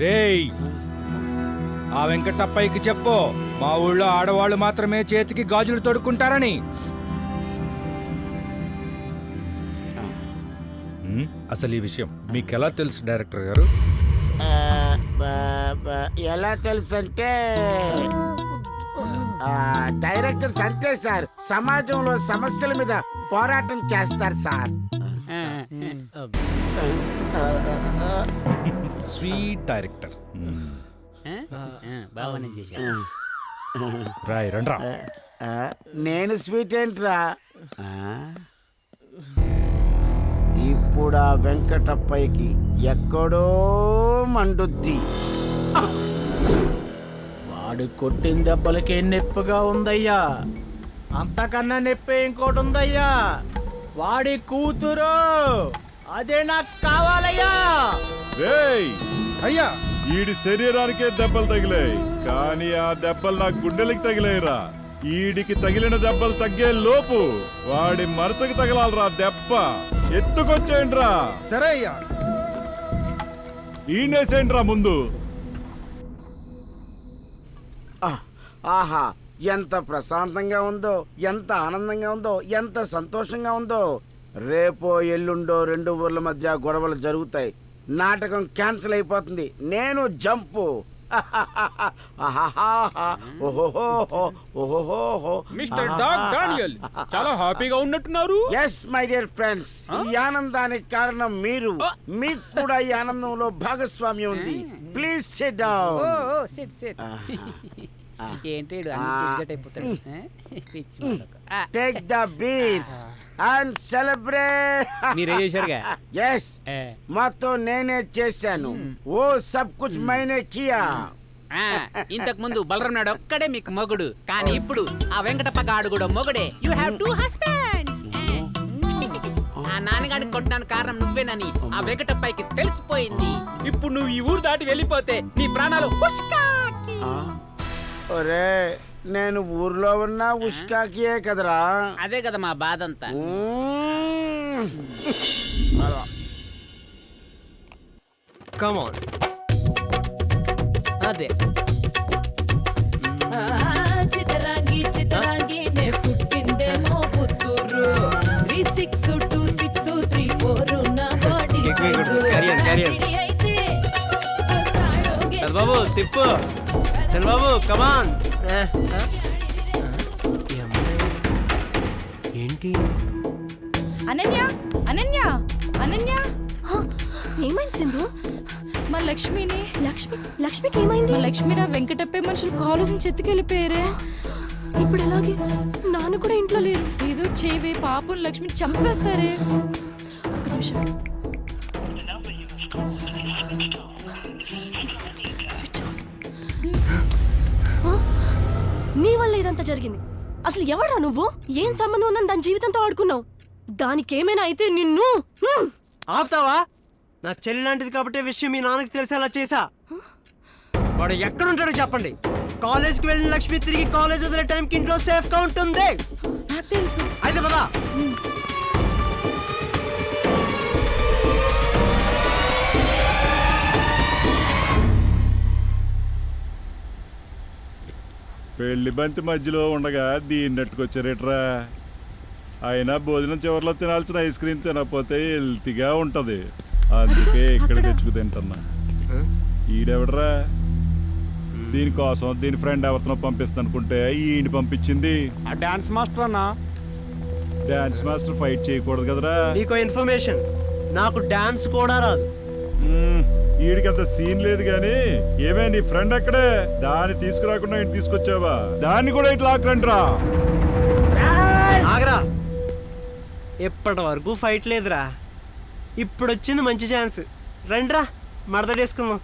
రేయ్ ఆ వెంకటప్పయ్యకి చెప్పు, మా ఊళ్ళో ఆడవాళ్ళు మాత్రమే చేతికి గాజులు తొడుక్కుంటారని. అసలు ఈ విషయం మీకెలా తెలుసు డైరెక్టర్ గారు? ఎలా తెలుసు అంటే డైరెక్టర్ అంతే సార్. సమాజంలో సమస్యల మీద పోరాటం చేస్తారు సార్. Sweet director. బాగానే చేశాడు. రాయ్ రండ్రా. నేను స్వీట్ ఏంట్రా? ఇప్పుడు ఆ వెంకటప్పయ్యకి ఎక్కడో మండుద్ది. వాడు కొట్టిన దెబ్బలకి నొప్పిగా ఉందయ్యా. అంతకన్నా నొప్పి ఇంకోటి ఉందయ్యా. వాడి కూతురు, అదే నాకు కావాలయ్యా. అయ్యా, ఈడి శరీరానికే దెబ్బలు తగిలాయి, కానీ ఆ దెబ్బలు నా గుండెలకి తగిలాయిరా. ఈడికి తగిలిన దెబ్బలు తగ్గే లోపు వాడి మరచకి తగలాలరా దెబ్బ. ఎత్తుకొచ్చేయండిరా. సరే అయ్యా. ఈయనేసేయండిరా ముందు. ఆహా, ఎంత ప్రశాంతంగా ఉందో, ఎంత ఆనందంగా ఉందో, ఎంత సంతోషంగా ఉందో. రేపో ఎల్లుండో 2 ఊర్ల మధ్య గొడవలు జరుగుతాయి. నాటకం క్యాన్సిల్ అయిపోతుంది. నేను జంపు. మిస్టర్ డాగ్ డానియల్ చాలా హ్యాపీగా ఉన్నట్టున్నారు. ఎస్ మై డియర్ ఫ్రెండ్స్, ఈ ఆనందానికి కారణం మీరు. మీకు కూడా ఈ ఆనందంలో భాగస్వామ్యం ఉంది. Please sit down. ఏంటి take the beers and celebrate. మీరే చేశారుగా? ఎస్, మొత్తం నేనే చేశాను. ఓ సబ్ కుచ్ మైనే కియా. ఇంతకు ముందు బలరాం నాడు ఒక్కడే మీకు మొగుడు, కానీ ఇప్పుడు ఆ వెంకటప్ప గాడు కూడా మొగుడే. You have 2 husbands. ఆ నాన్నగాడిని కొట్టడానికి కారణం నువ్వేనని ఆ వెంకటప్పకి తెలిసిపోయింది. ఇప్పుడు నువ్వు ఈ ఊరు దాటి వెళ్ళిపోతే నీ ప్రాణాలు ఉష్కాకి. ఒరే, నేను ఊర్లో ఉన్న ఉష్కాకియే కదరా. అదే కదా మా బాధ అంతా. Come on. అదే చితరాంగి చితరాంగి నే పుట్టిందేమో పుత్తూరు. 362634 నా బాడీ బాబు తిప్పు. చంద్రబాబు కమాన్. ఏంటి అనన్య అనన్య అనన్య, ఏమైంది సింధు? మా లక్ష్మిని. లక్ష్మికి ఏమైంది? మా లక్ష్మిరా వెంకటప్పే మనుషులు కాలేజ్ నుంచి ఎత్తుకెళ్ళిపోయారే. ఇప్పుడు ఎలాగే? నాన్న కూడా ఇంట్లో లేరు. ఏదో చేవే, పాపం లక్ష్మిని చంపేస్తారే. ఒక నిమిషం. నీ వల్ల ఇదంతా జరిగింది. అసలు ఎవరా నువ్వు? ఏం సంబంధం ఉందని దాని జీవితంతో ఆడుకున్నావు? దానికేమైనా అయితే నిన్ను ఆపుతావా? నా చెల్లి లాంటిది కాబట్టి విషయం మీ నాన్నకి తెలిసేలా చేశా. వాడు ఎక్కడుంటాడో చెప్పండి. కాలేజ్కి వెళ్ళిన లక్ష్మి తిరిగి కాలేజ్ వదిలే టైంకి ఇంట్లో సేఫ్ గా ఉంటుంది. నాకు తెలుసు. అయితే పదా. పెళ్లి బంతి మధ్యలో ఉండగా దీన్ని నెట్టుకొచ్చారేట్రా. అయినా భోజనం చివరిలో తినాల్సిన ఐస్ క్రీమ్ తినకపోతే హెల్తీగా ఉంటది, అందుకే ఇక్కడ తెచ్చుకు తింటున్నా. ఈడెవడరా? దీనికోసం దీని ఫ్రెండ్ ఎవరితో పంపిస్తానుకుంటే ఈయన పంపించింది. ఆ డాన్స్ మాస్టర్ అన్నా. డాన్స్ మాస్టర్ ఫైట్ చేయకూడదు కదరా. నీకో ఇన్ఫర్మేషన్, నాకు డాన్స్ కూడా రాదు. ఈడికంత సీన్ లేదు గాని, ఏమే నీ ఫ్రెండ్ అక్కడే, దాన్ని తీసుకురాకుండా ఇంటి తీసుకొచ్చావా? దాన్ని కూడా ఇట్లా ఆకరంట్రా. ఆగరా, ఇప్పటి వరకు ఫైట్ లేదురా, ఇప్పుడు వచ్చింది మంచి ఛాన్స్. రండ్రా మడతడేసుకుందాం.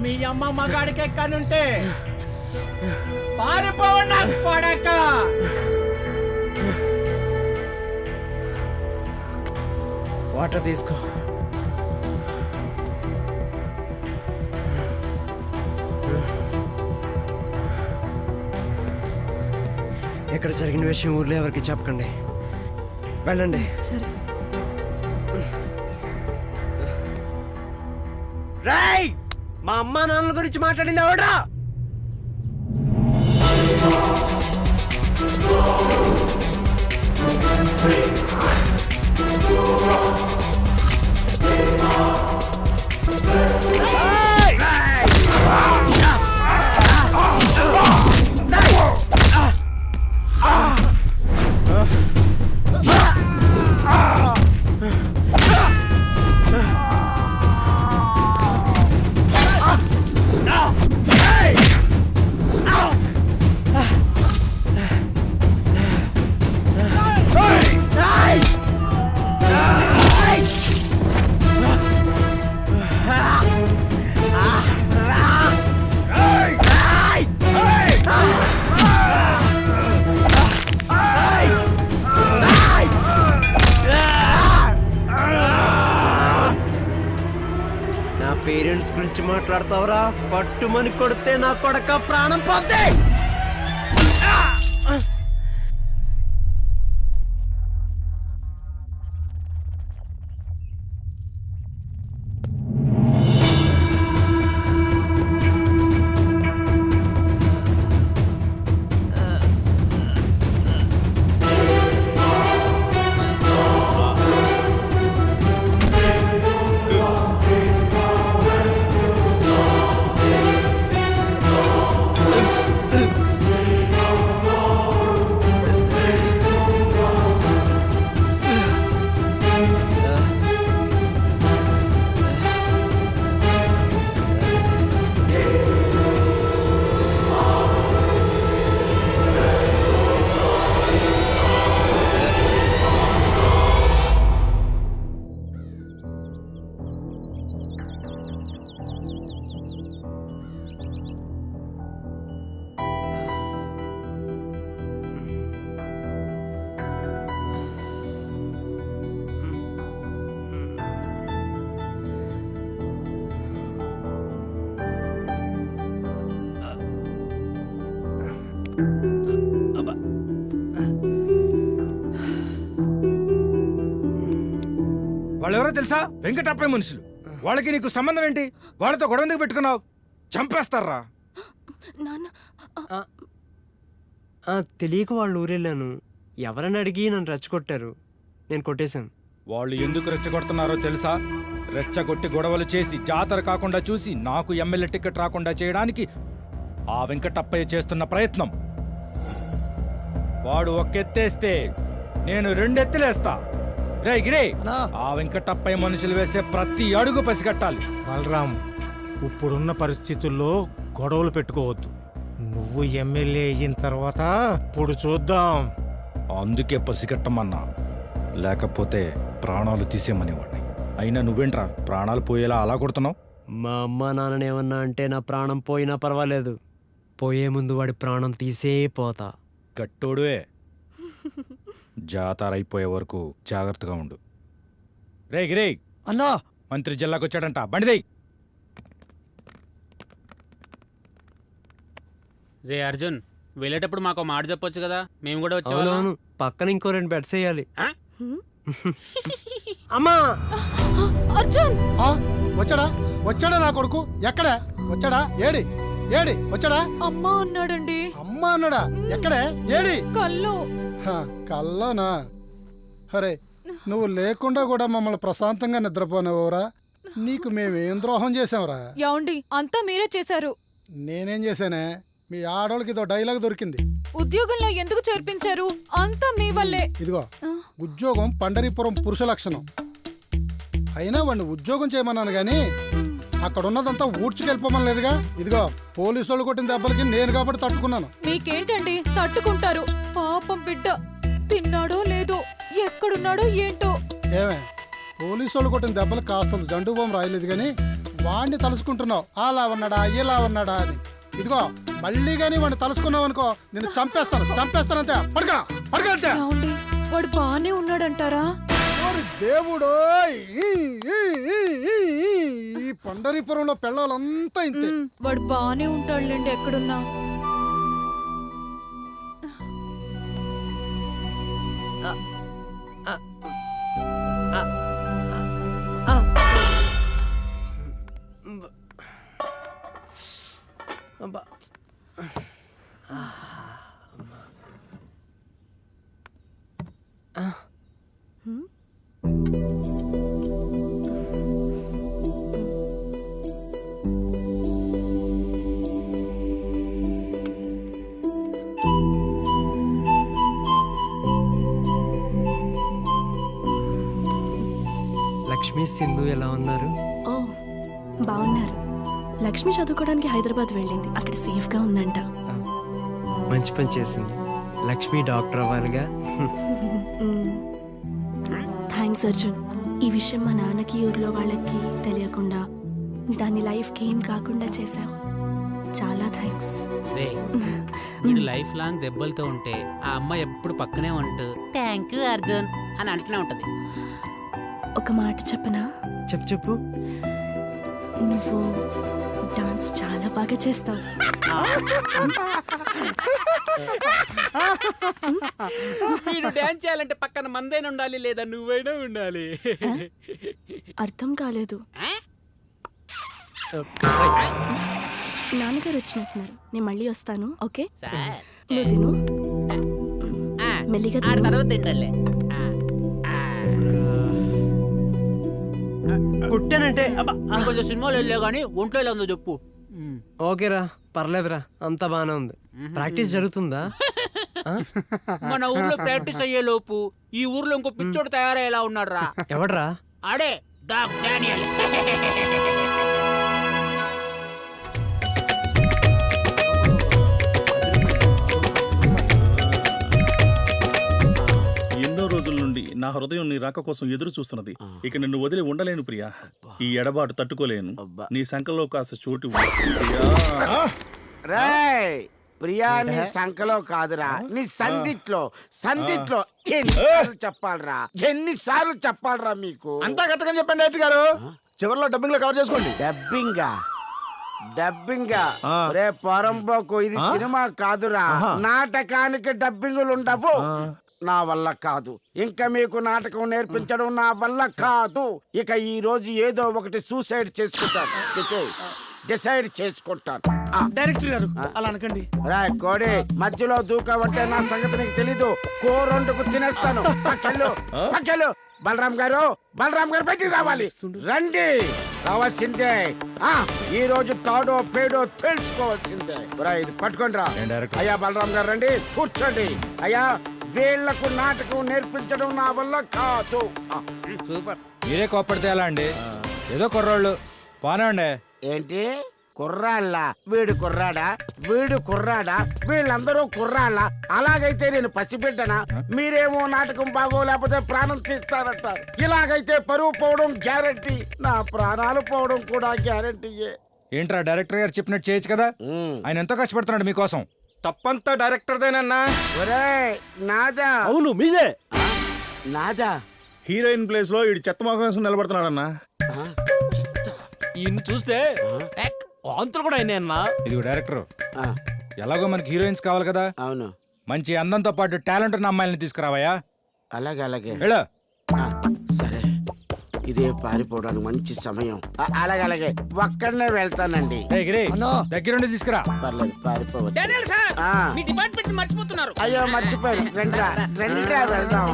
మీ అమ్మ మగాడికి ఎక్కనుంటే పారిపోవన్నా కొడక. వాటర్ తీసుకో. ఇక్కడ జరిగిన విషయం ఊర్లో ఎవరికి చెప్పకండి, వెళ్ళండి. రేయ్, మా అమ్మా నాన్నల గురించి మాట్లాడింది ఎవడా? పేరెంట్స్ గురించి మాట్లాడతావరా? పట్టుమని కొడితే నా కొడక ప్రాణం పోతే. వాళ్ళెవరో తెలుసా? వెంకటప్పయ్య మనుషులు. వాళ్ళకి నీకు సంబంధం ఏంటి? వాళ్ళతో గొడవ ఎందుకు పెట్టుకున్నావు? చంపేస్తారా? తెలియక వాళ్ళు ఊరెళ్ళాను. ఎవరని అడిగి నన్ను రెచ్చగొట్టారు. నేను కొట్టేశాను. వాళ్ళు ఎందుకు రెచ్చగొడుతున్నారో తెలుసా? రెచ్చగొట్టి గొడవలు చేసి జాతర కాకుండా చూసి నాకు ఎమ్మెల్యే టికెట్ రాకుండా చేయడానికి ఆ వెంకటప్పయ్య చేస్తున్న ప్రయత్నం. వాడు ఒక్కెత్తేస్తే నేను రెండెత్తులేస్తా. రే గిరే, ఆ వెంకటప్పయ్య మనుషులు వేసే ప్రతి అడుగు పసిగట్టాలి. బలరాం, ఇప్పుడున్న పరిస్థితుల్లో గొడవలు పెట్టుకోవద్దు. నువ్వు ఎమ్మెల్యే అయిన తర్వాత ఇప్పుడు చూద్దాం. అందుకే పసిగట్టమన్నా, లేకపోతే ప్రాణాలు తీసేమనేవాడిని. అయినా నువ్వేంట్రా ప్రాణాలు పోయేలా అలా కొడుతున్నావు? మా అమ్మ నాన్నని ఏమన్నా అంటే నా ప్రాణం పోయినా పర్వాలేదు. పోయే ముందు వాడి ప్రాణం తీసే పోతా. గట్టోడువే. జాతర అయిపోయే వరకు జాగ్రత్తగా ఉండు. రే గిరే అన్నా, మంత్రి జిల్లాకు వచ్చాడంట. బండిదై. రే అర్జున్, వెళ్ళేటప్పుడు మాకు మాట చెప్పొచ్చు కదా, మేము కూడా వచ్చేవాళ్ళం. అవునవును, పక్కన ఇంకో 2 బెడ్స్ వేయాలి. అమ్మా అర్జున్ వచ్చాడా? వచ్చాడా నా కొడుకు? ఎక్కడే వచ్చాడా? ఏడి ఏడి వచ్చాడా? అమ్మా అన్నాడండి. అమ్మా అన్నాడా? ఎక్కడే? ఏడి? కల్లో. కల్లోనా? అరే, నువ్వు లేకుండా కూడా మమ్మల్ని ప్రశాంతంగా నిద్రపోనేవరా? నీకు మేమేం ద్రోహం చేసాంరా? యాండి, అంతా మీరే చేశారు. నేనేం చేశానే? మీ ఆడోళ్ళకి ఇదో డైలాగ్ దొరికింది. ఉద్యోగంలో ఎందుకు చేర్పించారు? అంతా మీ వల్లే. ఇదిగో, ఉద్యోగం పండరీపురం పురుష లక్షణం. అయినా వాడిని ఉద్యోగం చేయమన్నాను గాని అక్కడ ఉన్నదంతా ఊడ్చుకెళ్ళిపోమని లేదుగా. ఇదిగో, పోలీసు వాళ్ళు కొట్టిన దెబ్బలకి నేను కాబట్టి తట్టుకున్నాను. మీకేంటండి, తట్టుకుంటారు. పాపం బిడ్డ తిన్నాడో లేదో, ఎక్కడున్నాడో ఏంటో. ఏమే, పోలీసు వాళ్ళు కొట్టిన దెబ్బలు కాస్తంత జండు బాంబు రాయలేదు గాని వాడిని తలుసుకుంటున్నావు. అలా ఉన్నాడా ఇలా ఉన్నాడా అని. ఇదిగో, మళ్ళీ గానీ వాడిని తలుసుకున్నావు అనుకో, నేను చంపేస్తానంతే. పడగా పడగంతే. వాడు బానే ఉన్నాడంటారా? దేవుడు, ఈ పండరీపురంలో పెళ్ళాలంతా ఇంతే. వాడు బానే ఉంటాడులేండి ఎక్కడున్నా. లక్ష్మి, సింధు ఎలా ఉన్నారు? ఓ, బాగున్నారు. లక్ష్మి చదువుకోవడానికి హైదరాబాద్ వెళ్ళింది. అక్కడ సేఫ్ గా ఉందంట. మంచి పని చేసింది. లక్ష్మి డాక్టర్ అవ్వాలిగా. థ్యాంక్స్ అర్జున్. ఈ విషయం మా నాన్నకి ఊర్లో వాళ్ళకి తెలియకుండా దాని లైఫ్కి ఏం కాకుండా చేశావు. చాలా థ్యాంక్స్. రే, వీడు లైఫ్ లాంగ్ దెబ్బలతో ఉంటే ఆ అమ్మాయి ఎప్పుడు పక్కనే ఉంటూ థ్యాంక్ యూ అర్జున్ అని అంటూనే ఉంటది. ఒక మాట చెప్పనా? చెప్పు. నువ్వు డాన్స్ చాలా బాగా చేస్తావు. వీడు డాన్స్ చేయాలంటే పక్కన మందైనా ఉండాలి, లేదా నువ్వైనా ఉండాలి. అర్థం కాలేదు. నాన్నగారు వచ్చినట్టున్నారు. నేను మళ్ళీ వస్తాను. ఓకే, నువ్వు తిను. మెల్లిగా తిను. తర్వాత తింటాలే. కుట్టానంటే కొంచెం సినిమాలు వెళ్ళావు కానీ ఒంట్లో ఎలా ఉందో చెప్పు. ఓకేరా, పర్లేదురా, అంతా బానే ఉంది. ప్రాక్టీస్ జరుగుతుందా? మన ఊర్లో ప్రాక్టీస్ అయ్యే లోపు ఈ ఊర్లో ఇంకో పిచ్చోడు తయారయ్యేలా ఉన్నాడు రా. ఎవడ్రా? అడే డాక్ డానియల్. ఎన్నో రోజుల నుండి నా హృదయం నీ రాక కోసం ఎదురు చూస్తున్నది. ఇక నిన్ను వదిలి ఉండలేను ప్రియా. ఈ ఎడబాటు తట్టుకోలేను. నీ సంకల్లో కాస్త చోటు ప్రియా. నీ సంకలో కాదురా, నీ సందిట్లో. ఎన్నిసార్లు చెప్పాలరా మీకు? అంతా కరెక్ట్గా చెప్పండి డైరెక్టర్ గారు. చివరిలో డబ్బింగ్ లో కవర్ చేసుకోండి. డబ్బింగా? డబ్బింగ్ రే పొరంబోకు, ఇది సినిమా కాదురా. నాటకానికి డబ్బింగులు ఉండవు. నా వల్ల కాదు. ఇంకా మీకు నాటకం నేర్పించడం నా వల్ల కాదు. ఇక ఈ రోజు ఏదో ఒకటి సూసైడ్ చేసుకుంటాను, డిసైడ్ చేసుకుంటాను. డైరెక్టర్ గారు అలా అనకండి. రాయ్ కోడి, మధ్యలో దూకవంటే నా సంగతి నీకు తెలీదు. కూరొండుకు తినేస్తాను. పక్కలు బలరాం గారు బయటికి రావాలి. రండి, రావాల్సిందే. ఈ రోజు తాడో పేడో తెలుసుకోవాల్సిందే. ఇది పట్టుకోండి రా. అయ్యా బలరాం గారు రండి, కూర్చోండి. అయ్యా, వీళ్లకు నాటకం నేర్పించడం నా వల్ల కాదు. సూపర్. మీరే కోపడితే ఎలా అండి? ఏదో కుర్రాళ్ళు బానే. ఏంటి కుర్రాళ్ళ? వీడు కుర్రాడా? వీళ్ళందరూ కుర్రాళ్ళ? అలాగైతే నేను పసిబిడ్డనా? మీరేమో నాటకం బాగోలేకపోతే ప్రాణం తీస్తారంటారు. ఇలాగైతే పరువు పోవడం గ్యారంటీ, నా ప్రాణాలు పోవడం కూడా గ్యారంటీయే. ఏంట్రా డైరెక్టర్ గారు చెప్పినట్టు చేయొచ్చు కదా? ఆయన ఎంతో కష్టపడుతున్నాడు మీకోసం. తప్పంతా డైరెక్టర్దేనన్నా. ఒరేయ్ నాదా. అవును మీదే. నాదా హీరోయిన్ ప్లేస్ లో ఈ చెత్త మొఖం వేసుకుని నిలబడుతున్నాడన్నా. ఈయన్ని చూస్తే వాంతులు కూడా అయినాయి అన్నా. ఇది డైరెక్టర్, ఎలాగో మనకి హీరోయిన్స్ కావాలి కదా. అవును, మంచి అందంతో పాటు టాలెంట్ ఉన్న అమ్మాయిని తీసుకురావయ్యా. అలాగే వెళ్ళు. సరే, ఇదే పారిపోవడానికి మంచి సమయం. అలాగే ఒక్కడనే వెళ్తానండి. దగ్గరుండి తీసుకురా. పర్లేదు, పారిపోవచ్చు. డానియల్ సార్, మీ డిపార్ట్మెంట్ మర్చిపోతున్నారు. అయ్యో మర్చిపోయారు. రెండ్రా వెళ్దాం.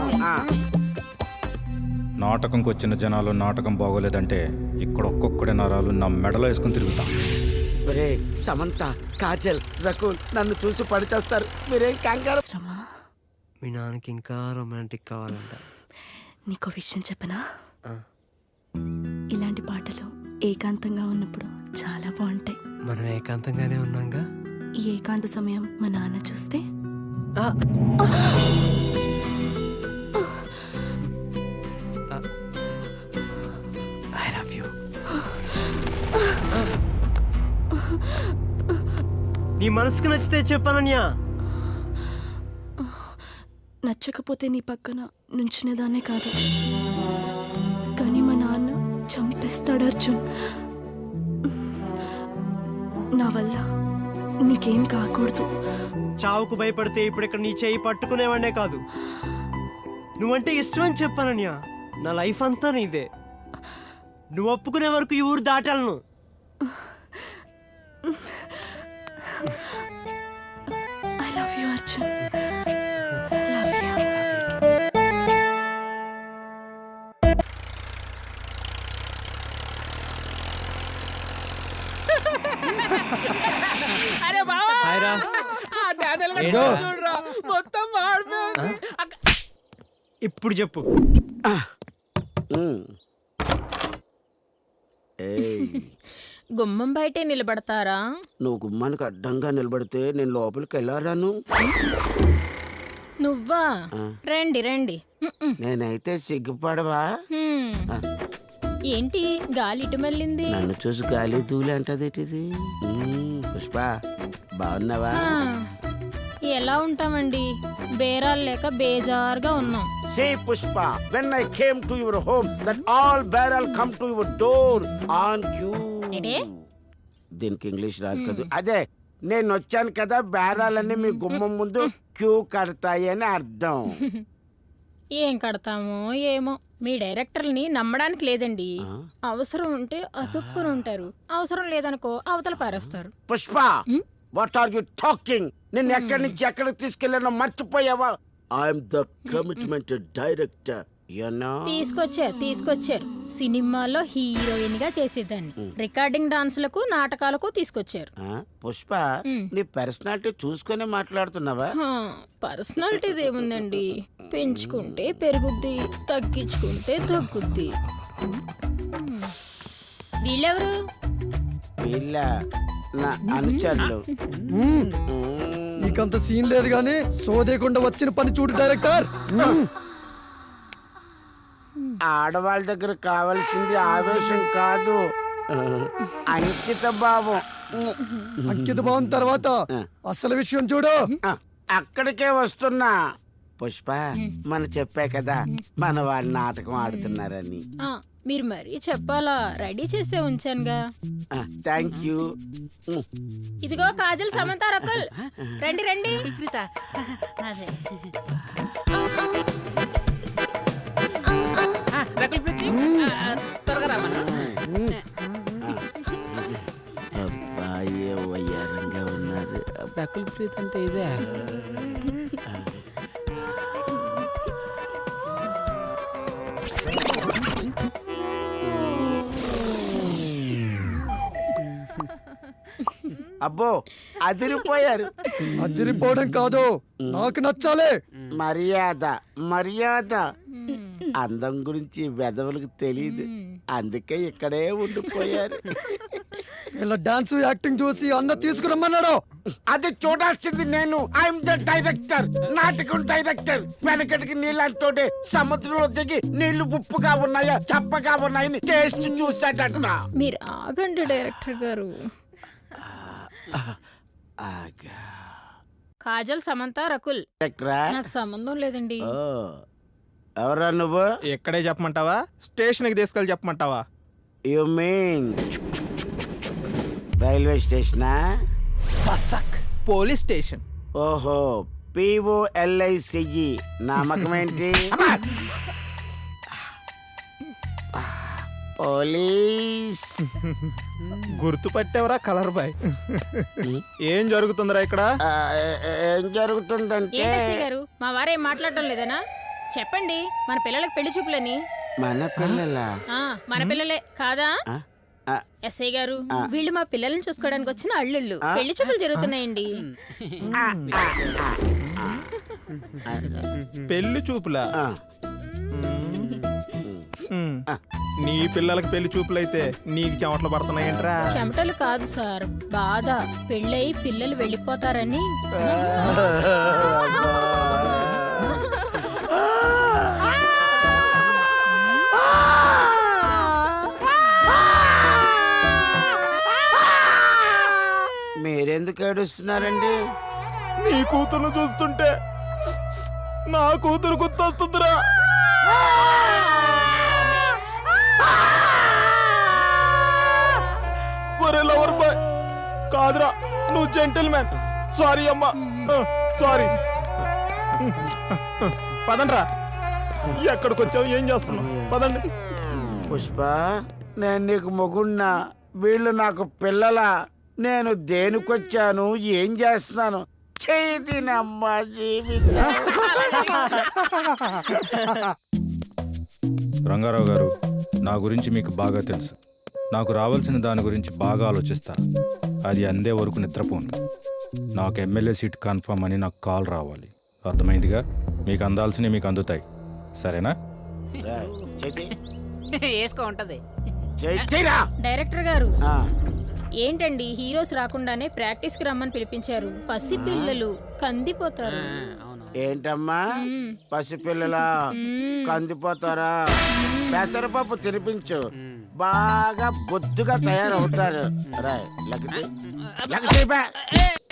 నాటకంకి వచ్చిన జనాలు నాటకం బాగోలేదంటే ఇక్కడ ఒక్కొక్కడి నరాలు నా మెడలో వేసుకుని తిరుగుతా. ఒరే సమంత, కాజల్, రకుల్ నన్ను చూసి పడిచేస్తారు. మీరేం కంగారు. మీ నాన్నకి ఇంకా రొమాంటిక్ కావాలంట. నీకో విషయం చెప్పనా? ఇలాంటి పాటలు ఏకాంతంగా ఉన్నప్పుడు చాలా బాగుంటాయి. మనం ఏకాంతంగానే ఉన్నాంగా. ఈ ఏకాంత సమయం మా నాన్న చూస్తే ఐ లవ్ యూ. నీ మనసుకు నచ్చితే చెప్పానన్యా. నచ్చకపోతే నీ పక్కన నుంచునేదాన్నే కాదు, కానీ మా నాన్న చంపేస్తాడు అర్జున్. నా వల్ల నీకేం కాకూడదు. చావుకు భయపడితే ఇప్పుడు ఇక్కడ నీ చేయి పట్టుకునేవాడే కాదు. నువ్వంటే ఇష్టం అని చెప్పానన్యా. నా లైఫ్ అంతా నీదే. నువ్వు ఒప్పుకునే వరకు ఈ ఊరు దాటాలను. I love you Arjun. Love you. అరే బావా, హాయ్రా. ఆ డానియల్ గారు చూడురా, మొత్తం మాడిపోయింది. ఇప్పుడు చెప్పు. గుమ్మం బయటే నిలబడతారా? నువ్వు గుమ్మానికి అడ్డంగా నిలబడితే నేను లోపలికి వెళ్ళారాను. నువ్వా? రండి రండి. నేనైతే సిగ్గుపడవా? ఏంటి గాలి ఇటు మళ్ళింది? నన్ను చూసి గాలి దూలి అంటదేటిది. పుష్ప, బాగున్నావా? ఎలా ఉంటామండి, బేరాలు లేక బేజారుగా ఉన్నాం. See Pushpa, when I came to your home, that all barrel come to your door on cue. దీనికి ఇంగ్లీష్ రాదు కదా. అదే నేను వచ్చాను కదా, బేరాలన్నీ మీ గుమ్మం ముందు క్యూ కడతాయి అని అర్థం. ఏం కడతామో ఏమో, మీ డైరెక్టర్ని నమ్మడానికి లేదండి. అవసరం ఉంటే అతుక్కుని ఉంటారు, అవసరం లేదనుకో అవతల పారేస్తారు. Pushpa, what are you talking? నిన్ను ఎక్కడి నుంచి ఎక్కడికి తీసుకెళ్ళానో మర్చిపోయావా? I'm the commitment director. తీసుకొచ్చారు. సినిమాలో హీరోయిన్ గా చేసేదాన్ని, రికార్డింగ్ డాన్స్లకు నాటకాలకు తీసుకొచ్చారు. పుష్ప, నీ పర్సనాలిటీ చూసుకునే మాట్లాడుతున్నావా? పర్సనాలిటీ ఏముందండి, పెంచుకుంటే పెరుగుద్ది, తగ్గించుకుంటే తగ్గుద్ది. వీళ్ళెవరు? వీళ్ళ నా అనుచరులు. నీకంత సీన్ లేదు గానీ సోదేకుండా వచ్చిన పని చూడు డైరెక్టర్. ఆడవాళ్ళ దగ్గర కావాల్సింది ఆవేశం కాదు, అంకిత భావం. అంకిత భావం తర్వాత అసలు విషయం చూడు. అక్కడికే వస్తున్నా. పుష్ప మన చెప్పా కదా మన వాడి నాటకం ఆడుతున్నారని. మీరు మరీ చెప్పాలా? రెడీ చేసే ఉంచానుగా. Thank you. ఇదిగో కాజల్, సమంత, రకుల్, రండి రండి. రకుల్ ప్రీతి, త్వరగా రామన్నా. అబ్బాయి వయ్యారంగా ఉన్నారు. రకుల్ ప్రీతి అంటే ఇదే. అబ్బో అదిరిపోయారు. అదిరిపోవడం కాదు, నాకు నచ్చాలి. మర్యాద మర్యాద. అందం గురించి వెదవులకు తెలియదు, అందుకే ఇక్కడే ఉండిపోయారు. ఇలా డాన్స్ యాక్టింగ్ చూసి అన్న తీసుకురమ్మన్నాడు. అది చూడాల్సింది నేను. ఐఎమ్ ద డైరెక్టర్, నాటకం డైరెక్టర్. వెనకటికి నీళ్ళంతోటే సముద్రంలో దిగి నీళ్లు ఉప్పుగా ఉన్నాయా చప్పగా ఉన్నాయని టేస్ట్ చూసాడట. మీరు ఆగండి డైరెక్టర్ గారు. కాజల్, సమంత, రకుల్. నాకు సంబంధం లేదండి. ఎవరా నువ్వు? ఎక్కడే చెప్పమంటావా, స్టేషన్కి తీసుకెళ్ళి చెప్పమంటావా? యు మీన్ రైల్వే స్టేషనా? ససక్ పోలీస్ స్టేషన్. ఓహో, POLICE. నామకం ఏంటి? పోలీస్. గుర్తుపట్టేవరా కలర్ బాయ్? ఏం జరుగుతుందిరా ఇక్కడ? ఏం జరుగుతుందంటే గారు, మా వారేం మాట్లాడటం లేదనా? చెప్పండి, మన పిల్లలకు పెళ్లి చూపులని. మన పిల్లల? మన పిల్లలే కాదా? ఎస్ఐ గారు, వీళ్ళు మా పిల్లల్ని చూసుకోవడానికి వచ్చిన అల్లుళ్ళు. పెళ్లి చూపులు జరుగుతున్నాయండి. పెళ్లి చూపులా? నీ పిల్లలకి పెళ్లి చూపులైతే నీకు చెమటలు పడుతున్నాయంట్రా? చెమటలు కాదు సార్, బాధ. పెళ్ళై పిల్లలు వెళ్ళిపోతారని. మీరెందుకు ఏడుస్తున్నారండి? నీ కూతురు చూస్తుంటే నా కూతురు గుర్తొస్తుందిరా. ఒరే లవర్ బాయ్ కాదురా, నువ్వు జెంటిల్మెన్. సారీ అమ్మా, సారీ. పదండ్రా, ఎక్కడికి వచ్చావు, ఏం చేస్తున్నావు? పదండి. పుష్ప, నేను నీకు మొగున్నా, వీళ్ళు నాకు పిల్లలా? నేను దేనికొచ్చాను, ఏం చేస్తున్నాను? చేతినమ్మా జీవితం. రంగారావు గారు, నా గురించి మీకు బాగా తెలుసు. నాకు రావాల్సిన దాని గురించి బాగా ఆలోచిస్తా. అది అందే వరకు నిద్రపోను. నాకు ఎమ్మెల్యే సీట్ కన్ఫర్మ్ అని నాకు కాల్ రావాలి. అర్థమైందిగా? మీకు అందాల్సినవి మీకు అందుతాయి, సరేనా? వేసుకో ఉంటది. డైరెక్టర్ గారు, ఏంటండి హీరోస్ రాకుండానే ప్రాక్టీస్ కి రమ్మని పిలిపించారు? పసి పిల్లలు కందిపోతారు. ఏంటమ్మా పసిపిల్లల కందిపోతారా? పెసరపప్పు తినిపించు, బాగా బొద్దుగా తయారవుతారు.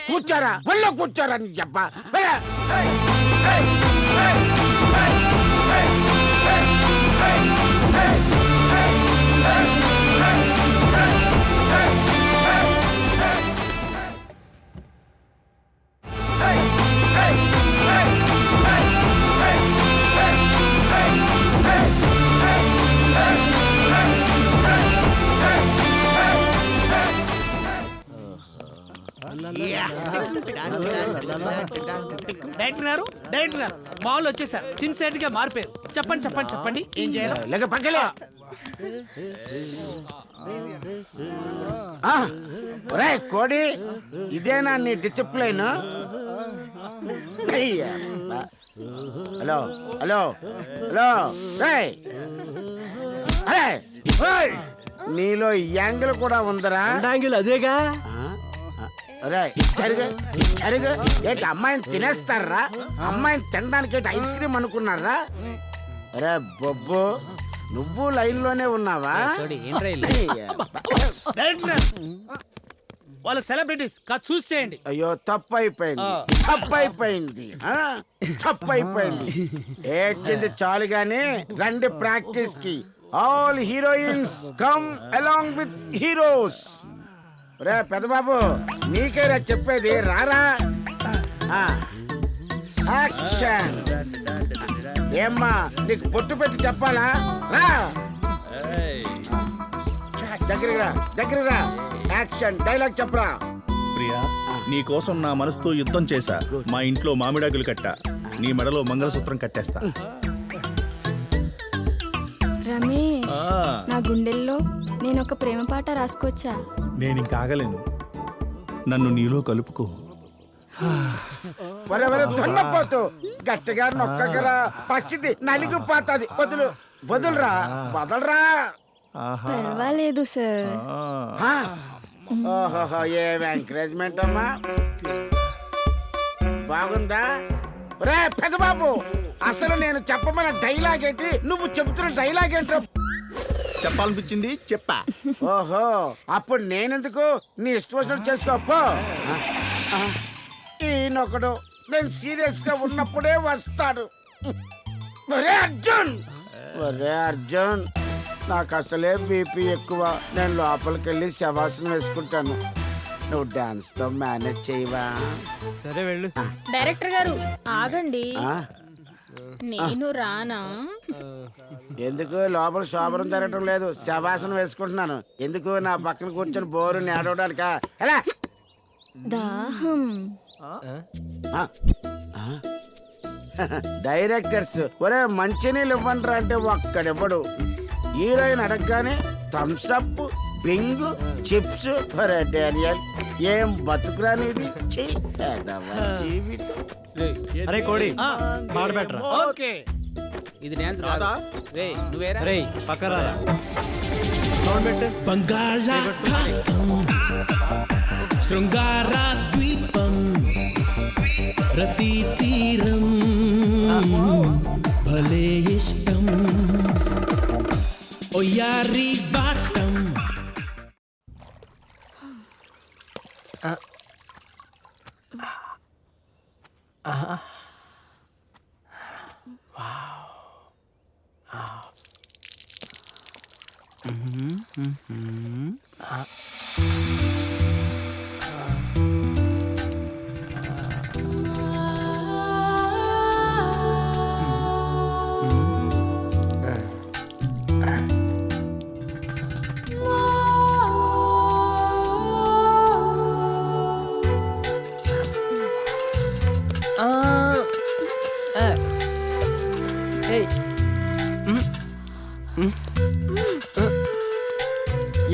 కూర్చోరా, ఒళ్ళో కూర్చోరా నీ అబ్బా. డైరెక్టర్ గారు, డైరెక్టర్ గారు, మాల్ వచ్చేసారు. సిన్సియర్ గా మారిపోయారు. చెప్పండి చెప్పండి చెప్పండి, ఏం చేయాలి? లేక పక్కలే. ఒరే కోడి, ఇదేనా నీ డిసిప్లైన్? హలో హలో హలో, నీలో యాంగిల్ కూడా ఉందరా? యాంగిల్ అదేగా. ఏంటి అమ్మాయిని తినేస్తారా? అమ్మాయిని తినడానికి ఏంటి ఐస్ క్రీమ్ అనుకున్నారా? అరే బొబ్బు, నువ్వు లైన్ లోనే ఉన్నావా? వాళ్ళ సెలబ్రిటీస్ కాదు చూసి చేయండి. అయ్యో తప్పైపోయింది, తప్పైపోయింది, తప్పైపోయింది. ఏడ్చింది చాలు గాని రండి ప్రాక్టీస్ కి. All heroines come along with heroes. రే పెద్దబాబు నీకేరా చెప్పేది, రారా. యాక్షన్. ఏమ్మా నీకు పొట్టు పెట్టి చెప్పాలా? రా దగ్గరికి రా. యాక్షన్ డైలాగ్ చెప్పరా. ప్రియా, నీ కోసం నా మనసుతో యుద్ధం చేశా. మా ఇంట్లో మామిడాకులు కట్టా, నీ మెడలో మంగళసూత్రం కట్టేస్తా. రమేష్, నా గుండెల్లో నేను ఒక ప్రేమ పాట రాసుకొచ్చా. నేను ఇంకా ఆగలేను, నన్ను నీలో కలుపుకో. వరెవరు దున్నపోతూ గట్టిగా నొక్కగరా, పసిది నలిగిపోతాది. వదులురా, వదలరా. పర్వాలేదు సార్. ఓహో, ఏం ఎంకరేజ్మెంట్ అమ్మా. బాగుందా? రే పెద్దబాబు, అసలు నేను చెప్పమన్న డైలాగ్ ఏంటి, నువ్వు చెబుతున్న డైలాగ్ ఏంట్రా? చెప్పాలనిపించింది చెప్పా. ఓహో, అప్పుడు నేనెందుకు, నీ ఇష్టం వచ్చినట్టు చేసుకోపో. ఈయనొకడు నేను సీరియస్ గా ఉన్నప్పుడే వస్తాడు. ఒరే అర్జున్, ఒరే అర్జున్, నాకు అసలే బీపీ ఎక్కువ. నేను లోపలికి వెళ్ళి శవాసనం వేసుకుంటాను. నువ్వు డాన్స్ తో మేనేజ్ చేయవా? సరే వెళ్ళు. డైరెక్టర్ గారు ఆగండి, నేను రానా? ఎందుకు? లోపల శోభనం జరగటం లేదు, శవాసనం వేసుకుంటున్నాను. ఎందుకు? నా పక్కన కూర్చొని బోరు నేడవడానికా? ఎలా? దాహం. డైరెక్టర్స్ ఒరే మంచినీళ్ళు ఇవ్వండి అంటే ఒక్కడివ్వడు. హీరోయిన్ అడగగానే థమ్స్అప్, బింగు, చిప్స్. ఒరే డానియల్, ఏం బతుకురానిది జీవితం. అరే కోడి పాట పెట్టరా. ఓకే, ఇది డాన్స్ కాదా? రే నువ్వేరా? రే పక్కరా సౌండ్ పెట్టు. బంగాళాఖాతం శృంగార ద్వీపం రతి తీరం భలే ఇష్టం ఒయ్యారి బాటం.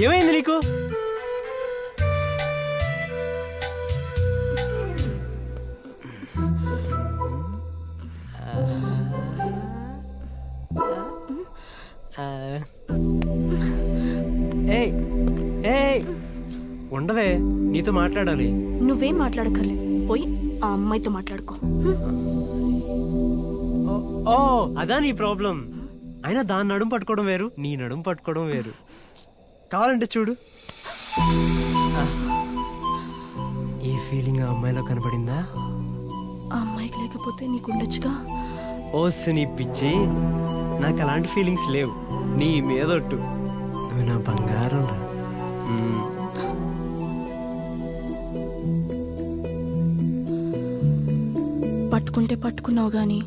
ఏమైంది నీకు? ఉండవే, నీతో మాట్లాడాలి. నువ్వేం మాట్లాడక్కర్లేదు, పోయి ఆ అమ్మాయితో మాట్లాడుకో. ఓ అదా నీ ప్రాబ్లం. అయినా దాని నడుము పట్టుకోవడం వేరు, నీ నడుము పట్టుకోవడం వేరు. కావాలంటే చూడు. ఈ ఫీలింగ్ ఆ అమ్మాయిలో కనబడిందా? ఆ అమ్మాయికి లేకపోతే నీకుండొచ్చుగా. ఓస్ నీ పిచ్చి, నాకు అలాంటి ఫీలింగ్స్ లేవు. నీ మీదొట్టు, నువ్వు నా బంగారం రా. పట్టుకుంటే పట్టుకున్నావు గాని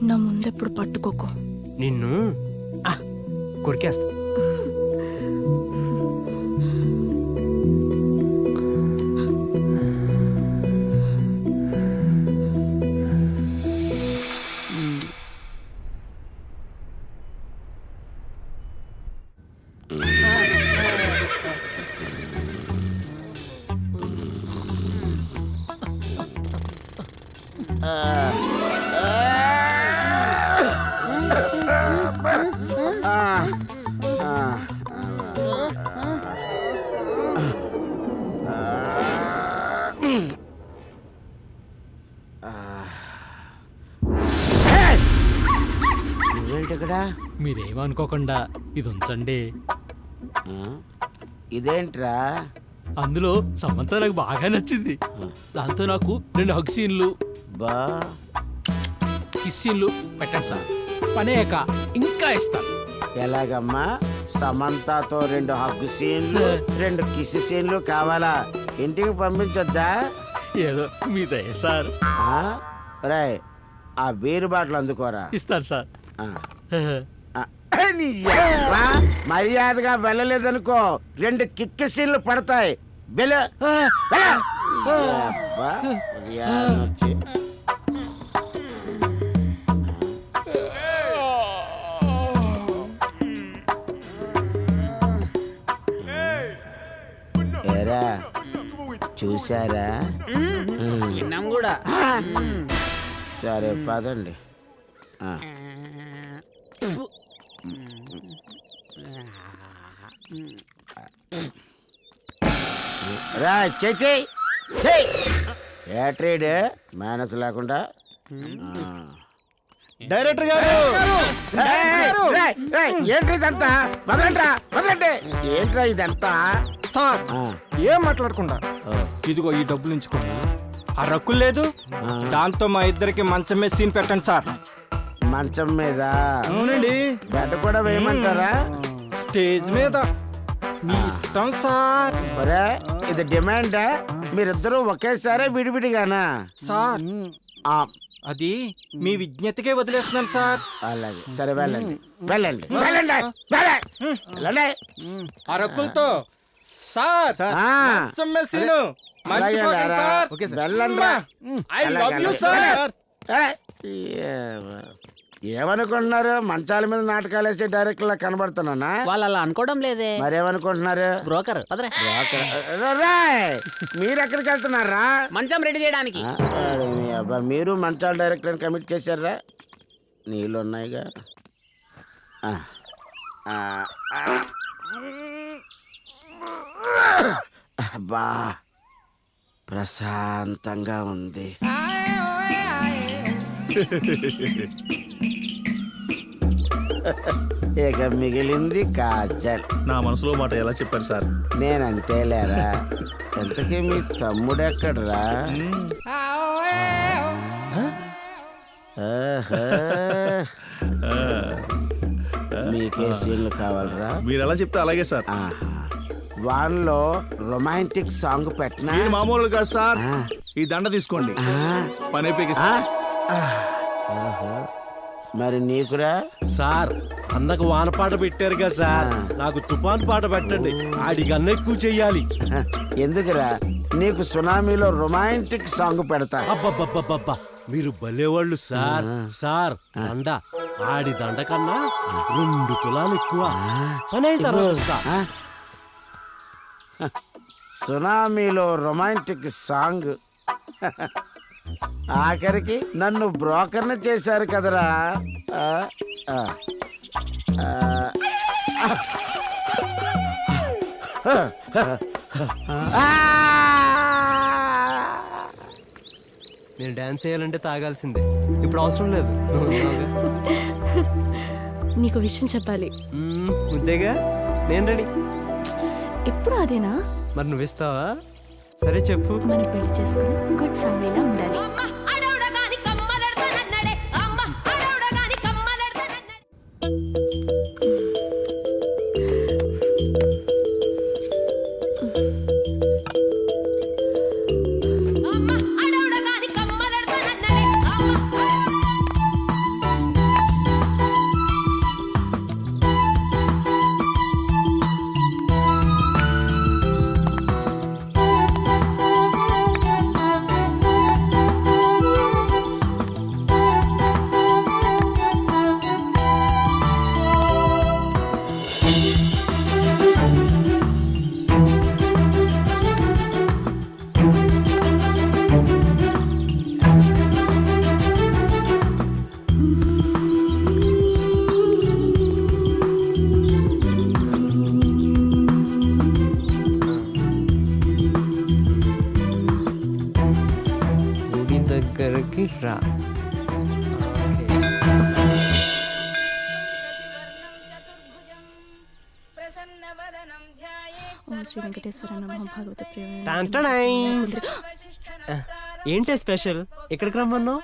నా ముందెప్పుడు పట్టుకోకు. నిన్ను కొరికేస్తా. మీరేమనుకోకుండా ఇది ఉంచండి. ఇదేంట్రా అందులో సమంత నాకు బాగా నచ్చింది. దాంతో నాకు 2 హగ్ సీన్లు కిస్ సీన్లు పెట్టండి సార్. పనేక ఇంకా ఇస్తాను. ఎలాగమ్మా? సమంతతో 2 హగ్గు సీన్లు 2 కిస్ సీన్లు కావాలా? ఇంటికి పంపించొద్దా? ఏదో మీ దయ సార్. రే ఆ బీరు బాటలు అందుకోరా. ఇస్తాను సార్. మర్యాదగా వెళ్ళలేదనుకో 2 కిక్ సీన్లు పడతాయి. చూసారా? విన్నాం కూడా. సరే పదండి. రా చేతి ఏట్రీడ్ మేనస్ లేకుండా. డైరెక్టర్ గారు ఏంట్రా ఇదంతా? వదలండ్రా, వదలండి. ఏంట్రా ఇదంతా? సార్ ఏం మాట్లాడకుండా ఇదిగో ఈ డబ్బులు ఉంచుకోండి. ఆ రక్కులు లేదు, దాంతో మా ఇద్దరికి మంచం మీద సీన్ పెట్టండి సార్. మంచం మీద? అవునండి. బెడ్ కూడా వేయమంటారా? స్టేజ్ మీద మీ ఇష్టం సార్. ఇది డిమాండ్. మీరిద్దరూ ఒకేసారి విడివిడిగానా సార్? అది మీ విజ్ఞతకే వదిలేస్తున్నాను సార్. అలాగే సరే వెళ్ళండి, వెళ్ళండి, వెళ్ళండి, వెళ్ళండి. ఆ రక్కులతో సార్ మంచం మీద సీను మర్చిపోకండి సార్. వెళ్ళండి. I love you sir. ఏమనుకుంటున్నారు? మంచాల మీద నాటకాలు వేసే డైరెక్టర్ లా కనబడుతున్నానా? వాళ్ళు అలా అనుకోవడం లేదే. మరేమనుకుంటున్నారు? బ్రోకర్. మీరు ఎక్కడికి వెళ్తున్నారా? మంచం రెడీ చేయడానికి. మీ అబ్బా, మీరు మంచాల డైరెక్టర్ కమిట్ చేశారా? నీళ్ళు ఉన్నాయిగా. అబ్బా ప్రశాంతంగా ఉంది. ఇక మిగిలింది కాజల్. నా మనసులో మాట ఎలా చెప్పారు సార్? నేనంతేలేరా. ఎంతకీ మీ తమ్ముడెక్కడరా? మీకే సీన్లు కావాలరా? మీరు ఎలా చెప్తే అలాగే సార్. వాన్లో రొమాంటిక్ సాంగ్ పెట్టినా? మీరు మామూలు కాదు సార్. ఈ దండ తీసుకోండి, పని అయిపోయిస్తా. మరి నీకురా? సార్ అన్నకు వాన పాట పెట్టారుగా సార్, నాకు తుఫాన్ పాట పెట్టండి. ఆడికి అన్న ఎక్కువ చెయ్యాలి. ఎందుకురా? నీకు సునామీలో రొమాంటిక్ సాంగ్ పెడతా. అబ్బబ్బబ్బబ్బబ్బా, మీరు భలేవాళ్ళు సార్. సార్ దండ ఆడి దండ కన్నా 2 తులాలు ఎక్కువ. పని అయిన తర్వాత సునామీలో రొమాంటిక్ సాంగ్. ఆఖరికి నన్ను బ్రోకర్ని చేశారు కదరా. నేను డాన్స్ చేయాలంటే తాగాల్సిందే. ఇప్పుడు అవసరం లేదు. నీకు విషయం చెప్పాలి. ముద్దేగా నేను రెడీ. ఎప్పుడు అదేనా? మరి నువ్వు ఇస్తావా? సరే చెప్పు. మనం పెళ్లి చేసుకుని గుడ్ ఫ్యామిలీలా ఉండాలి. దగ్గరికి రా. శ్రీ వెంకటేశ్వర నమః భాగవత ప్రియ టంటడై. ఏంటే స్పెషల్? ఎక్కడికి రమ్మన్నావు?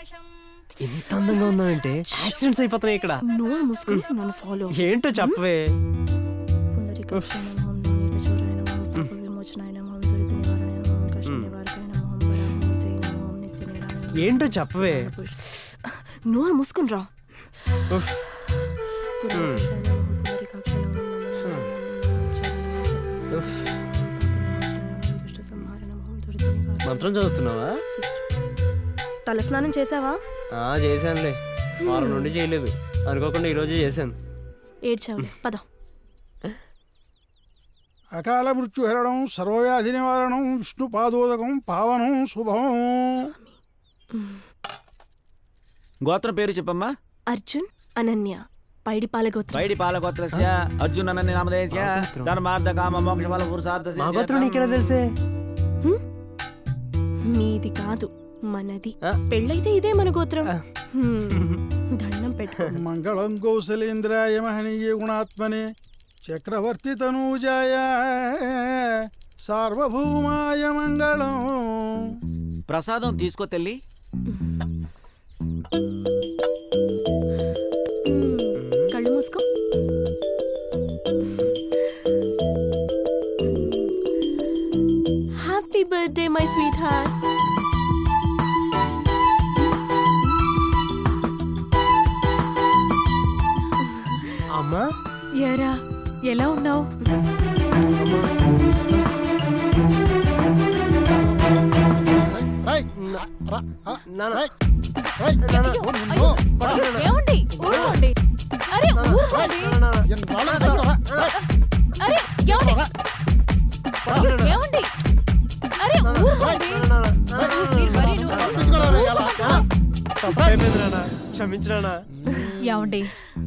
ఇంత అందంగా ఉన్నావంటే యాక్సిడెంట్స్ అయిపోతున్నాయి ఇక్కడ. నోరు మూసుకుని నన్ను ఫాలో. ఏంటో చెప్పవే. పుండరీకాక్షాయ నమః నీతచూరాయ నమః పాపవిమోచనాయ నమః దురిత నివారణాయ నమః కష్ట నివారకాయ నమః పరమోదయ నమః నిత్య నిరామయ. ఏంటో చెప్పవే. నోరు మూసుకుని రా. మంత్రం చదువుతున్నావా? తలస్నానం చేసావా? చేశానులే. వారం నుండి చేయలేదు. అనుకోకుండా ఈరోజే చేశాను. ఏడ్చావు. పద. అకాల మృత్యుహరణం సర్వవ్యాధి నివారణం విష్ణు పాదోదకం పావనం శుభం. గోత్రం పేరు చెప్పమ్మా. అర్జున్ అనన్య పైడిపాల గోత్రం. పైడిపాల గోత్రస్య అర్జున్ అనన్య నామధేయస్య ధర్మార్థ కామ మోక్ష ఫల పురుషార్థ. మా గోత్రం నీకెలా తెలిసే? మీది కాదు, మనది. పెళ్ళైతే ఇదే మన గోత్రం. దండం పెట్టు. మంగళం కౌశలేంద్రాయ మహనీయ గుణాత్మనే చక్రవర్తి తనూజాయ సార్వభౌమాయ మంగళం. ప్రసాదం తీసుకో తల్లి. కళ్ళు మూసుకో. Happy birthday my sweet heart. అమ్మా ఎరా ఎలా ఉన్నావు? ఏమండి ఊరుకోండి. అరే ఊరుకోండి. అరే ఏమండి ఏమండి అరే ఊరుకోండి. క్షమించరానా? ఏమండి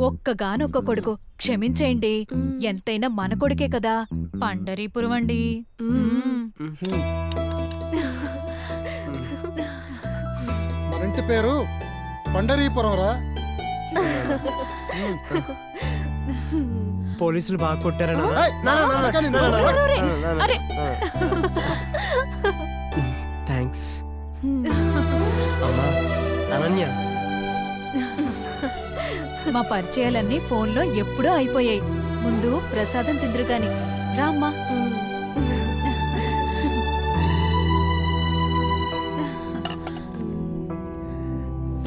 ఒక్కగానొక్క కొడుకు, క్షమించేయండి. ఎంతైనా మన కొడుకే కదా. పండరీపురం అండి. మన ఇంటి పేరు పండరీపురం రా. పోలీసులు బాగా కొట్టారనా? థ్యాంక్స్ అమ్మా. అనన్య మా పరిచయాలన్నీ ఫోన్లో ఎప్పుడో అయిపోయాయి. ముందు ప్రసాదం తిందురు గాని రామ్మా.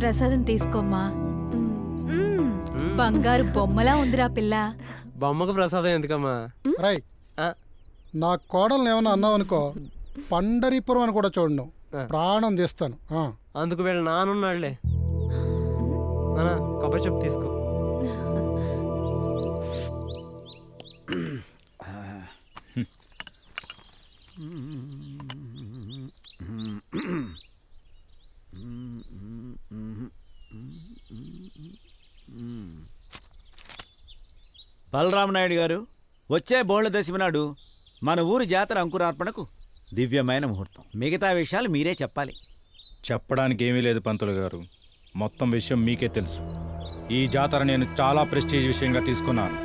ప్రసాదం తీసుకోమ్మా. బంగారు బొమ్మలా ఉందిరా పిల్ల. బొమ్మకు ప్రసాదం ఎందుకమ్మా? రై నా కోడల్ని ఏమన్నా అన్నావనుకో పండరీపురం అని కూడా చూడను, ప్రాణం తీస్తాను. అందుకు వీళ్ళ నానున్నాడులే. కొబ్బరి చెప్పు తీసుకో. బలరామనాయుడు గారు, వచ్చే బోళ్ల దశమి నాడు మన ఊరి జాతర అంకురార్పణకు దివ్యమైన ముహూర్తం. మిగతా విషయాలు మీరే చెప్పాలి. చెప్పడానికి ఏమీ లేదు పంతులు గారు, మొత్తం విషయం మీకే తెలుసు. ఈ జాతర నేను చాలా ప్రెస్టీజ్ విషయంగా తీసుకున్నాను.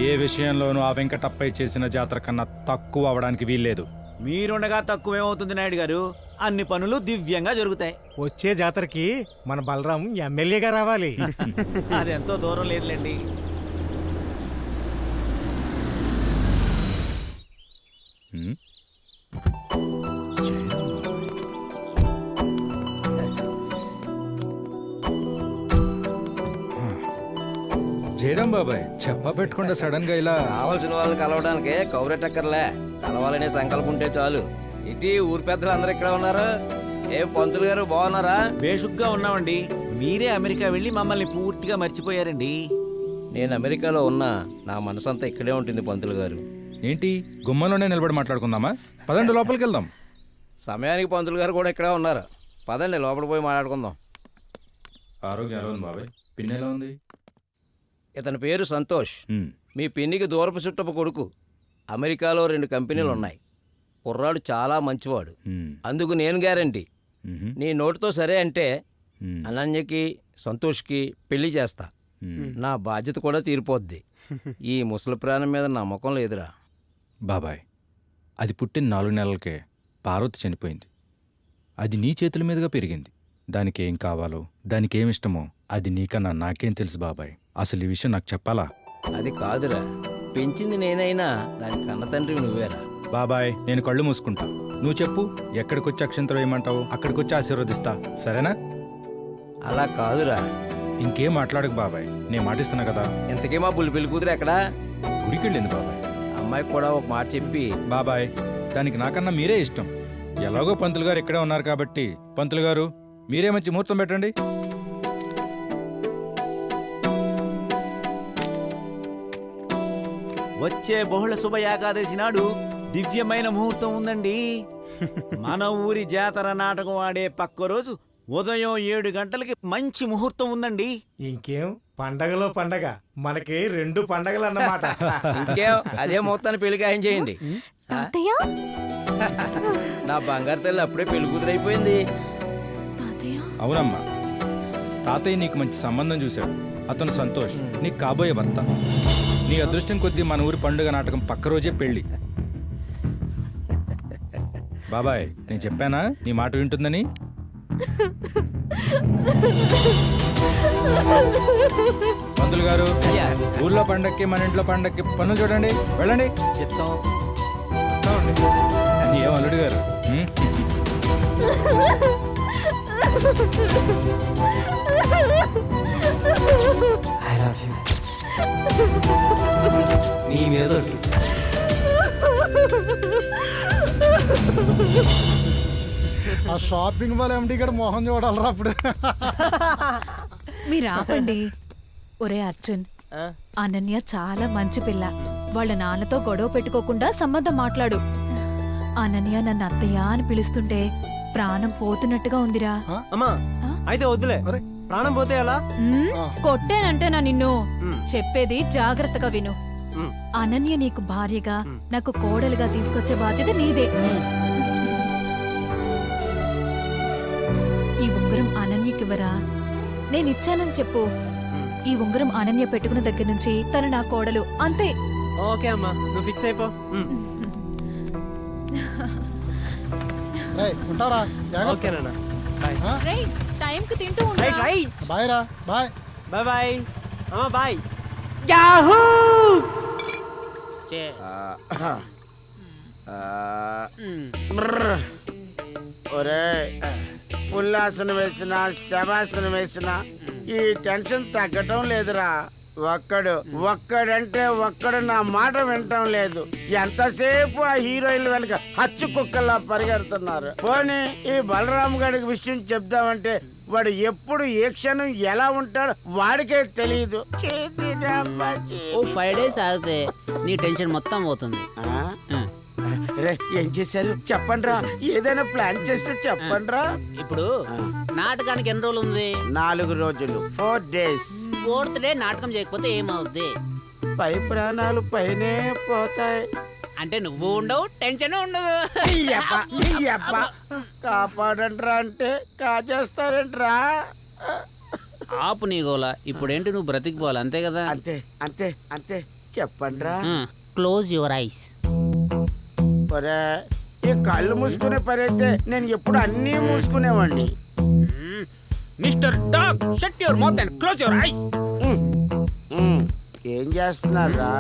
ఏ విషయంలోనూ ఆ వెంకటప్పయ్య చేసిన జాతర కన్నా తక్కువ అవడానికి వీల్లేదు. మీరుండగా తక్కువేమవుతుంది నాయుడు గారు, అన్ని పనులు దివ్యంగా జరుగుతాయి. వచ్చే జాతరకి మన బలరాం ఎమ్మెల్యేగా రావాలి. అది ఎంతో దూరం లేదులేండి. జయరాం బాబాయ్, చెప్ప పెట్టకుండా సడన్ గా ఇలా కావాల్సిన వాళ్ళని కలవడానికి కౌరెట్టక్కర్లే, కలవాలనే సంకల్పం ఉంటే చాలు. ఇటీ ఊరి పెద్దలు అందరూ ఇక్కడ ఉన్నారు. ఏం పంతులు గారు బాగున్నారా? బేషుగ్గా ఉన్నామండి. మీరే అమెరికా వెళ్ళి మమ్మల్ని పూర్తిగా మర్చిపోయారండి. నేను అమెరికాలో ఉన్నా, నా మనసంతా ఇక్కడే ఉంటుంది పంతులు గారు. ఏంటి గుమ్మంలోనే నిలబడి మాట్లాడుకుందామా? పదండి లోపలికి వెళ్దాం. సమయానికి పంతులు గారు కూడా ఇక్కడే ఉన్నారు. పదండి లోపలికి పోయి మాట్లాడుకుందాం. ఆరోగ్యం ఎలా ఉంది బాబాయ్? పిన్ని ఎలా ఉంది? ఇతని పేరు సంతోష్. మీ పిన్నికి దూరపు చుట్టపు కొడుకు. అమెరికాలో 2 కంపెనీలు ఉన్నాయి. కుర్రాడు చాలా మంచివాడు. అందుకు నేను గ్యారంటీ. నీ నోటితో సరే అంటే అనన్యకి సంతోష్కి పెళ్లి చేస్తా. నా బాధ్యత కూడా తీరిపోద్ది. ఈ ముసలి ప్రాణం మీద నమ్మకం లేదురా బాబాయ్. అది పుట్టిన 4 నెలలకే పార్వతి చనిపోయింది. అది నీ చేతుల మీదుగా పెరిగింది. దానికి ఏం కావాలో, దానికి ఏమిష్టమో అది నీకన్నా నాకేం తెలుసు బాబాయ్. అసలు ఈ విషయం నాకు చెప్పాలా? అది కాదురా, పెంచింది నేనైనా దాని కన్న తండ్రి నువ్వేరా. బాబాయ్, నేను కళ్ళు మూసుకుంటా. నువ్వు చెప్పు, ఎక్కడికొచ్చి అక్షంతరం వేయమంటావు అక్కడికొచ్చి ఆశీర్వదిస్తా, సరేనా? అలా కాదురా. ఇంకేం మాట్లాడకు బాబాయ్, నేను మాటిస్తున్నా కదా. ఎంతకీ మా బుల్లిపిల్లి కూతురు ఎక్కడా? గుడికి వెళ్ళింది బాబాయ్. అమ్మాయికి కూడా ఒక మాట చెప్పి. బాబాయ్, దానికి నాకన్నా మీరే ఇష్టం. ఎలాగో పంతులు గారు ఇక్కడే ఉన్నారు కాబట్టి, పంతులు గారు మీరే మంచి ముహూర్తం పెట్టండి. వచ్చే బహుళ శుభ ఏకాదశి నాడు దివ్యమైన ముహూర్తం ఉందండి. మన ఊరి జాతర నాటకం ఆడే పక్క రోజు ఉదయం 7 గంటలకి మంచి ముహూర్తం ఉందండి. ఇంకేం పండగలో పండగ, మనకి 2 పండగలు అన్నమాట. ఇంకేం అదే ముహూర్తాన్ని పెళ్లి ఖాయం చేయండి. నా బంగారు తల్లి అప్పుడే పెళ్లి కూతురైపోయింది. అవునమ్మా, తాతయ్య నీకు మంచి సంబంధం చూశాడు. అతను సంతోష్, నీకు కాబోయే భర్త. నీ అదృష్టం కొద్దీ మన ఊరి పండుగ నాటకం పక్క రోజే పెళ్లి. బాబాయ్, నేను చెప్పానా నీ మాట వింటుందని? పంతులు గారు, ఊర్లో పండక్కి మన ఇంట్లో పండక్కి పన్ను చూడండి, వెళ్ళండి. చిత్తం. ఏం అల్లుడు గారు? I love you. నీ మీద ఆ షాపింగ్ మాల్ ఎండి గడ మొహం చూడాలరా అప్పుడు. మీరు ఆపండి. ఒరే అర్జున్, అనన్య చాలా మంచి పిల్ల. వాళ్ళ నాన్నతో గొడవ పెట్టుకోకుండా సంబంధం మాట్లాడు. అనన్య నన్ను అత్తయ్య అని పిలుస్తుంటే ప్రాణం పోతున్నట్టుగా ఉందిరా. అమ్మా అయితే వద్దులే, ప్రాణం పోతే ఎలా? కొట్టేనంటే నా నిన్ను. చెప్పేది జాగ్రత్తగా విను. అనన్య నీకు భార్యగా, నాకు కోడలుగా తీసుకొచ్చే బాధ్యత నీదే. ఈ ఉంగరం అనన్యకివ్వరా? నేనిచ్చానని చెప్పు. ఈ ఉంగరం అనన్య పెట్టుకున్న దగ్గర నుంచి తను నా కోడలు, అంతే. ఓకే అమ్మా, నువ్వు ఫిక్స్ అయిపో. ఉంటారా? ఓకేనా? టైంకి తింటూ బాయ్ రా. బాయ్ బాయ్ బాయ్ అమ్మా, బాయ్. యాహూ! ఒరే, ఉల్లాసనం వేసినా శవాసనం వేసినా ఈ టెన్షన్ తగ్గటం లేదురా. ఒక్కడంటే ఒక్కడు నా మాట వినటం లేదు. ఎంతసేపు ఆ హీరోయిన్ల వెనక హచ్చు కుక్కల్లా పరిగెడుతున్నారు. పోనీ ఈ బలరామ్ గడికి విషయం చెప్దామంటే వాడు ఎప్పుడు ఏ క్షణం ఎలా ఉంటాడో వాడికే తెలియదు. 5 days ఆగితే నీ టెన్షన్ మొత్తం పోతుంది. ఏం చేశారు చెప్పండి రా. ఏదైనా ప్లాన్ చేస్తే చెప్పండి రా. ఇప్పుడు నాటకానికి ఎన్ని రోజులు ఉంది? 4 రోజులు, 4 days. 4th డే నాటకం చేయకపోతే ఏమవుద్ది? పై ప్రాణాలు పైనే పోతాయి. అంటే నువ్వు ఉండవు, టెన్షన్ ఉండదు. కాపాడంట్రా అంటే కాజేస్తారంట్రా. ఆపు నీ గోల. ఇప్పుడేంటి, నువ్వు బ్రతికిపోవాలి అంతే కదా? అంతే అంతే అంతే. చెప్పండ్రా. Close your eyes. ఒరే, ఈ కళ్ళు మూసుకునే పని అయితే నేను ఎప్పుడు అన్నీ మూసుకునేవాడిని. Mister dog, shut your mouth and close your eyes. ఏం చేస్తున్నారా?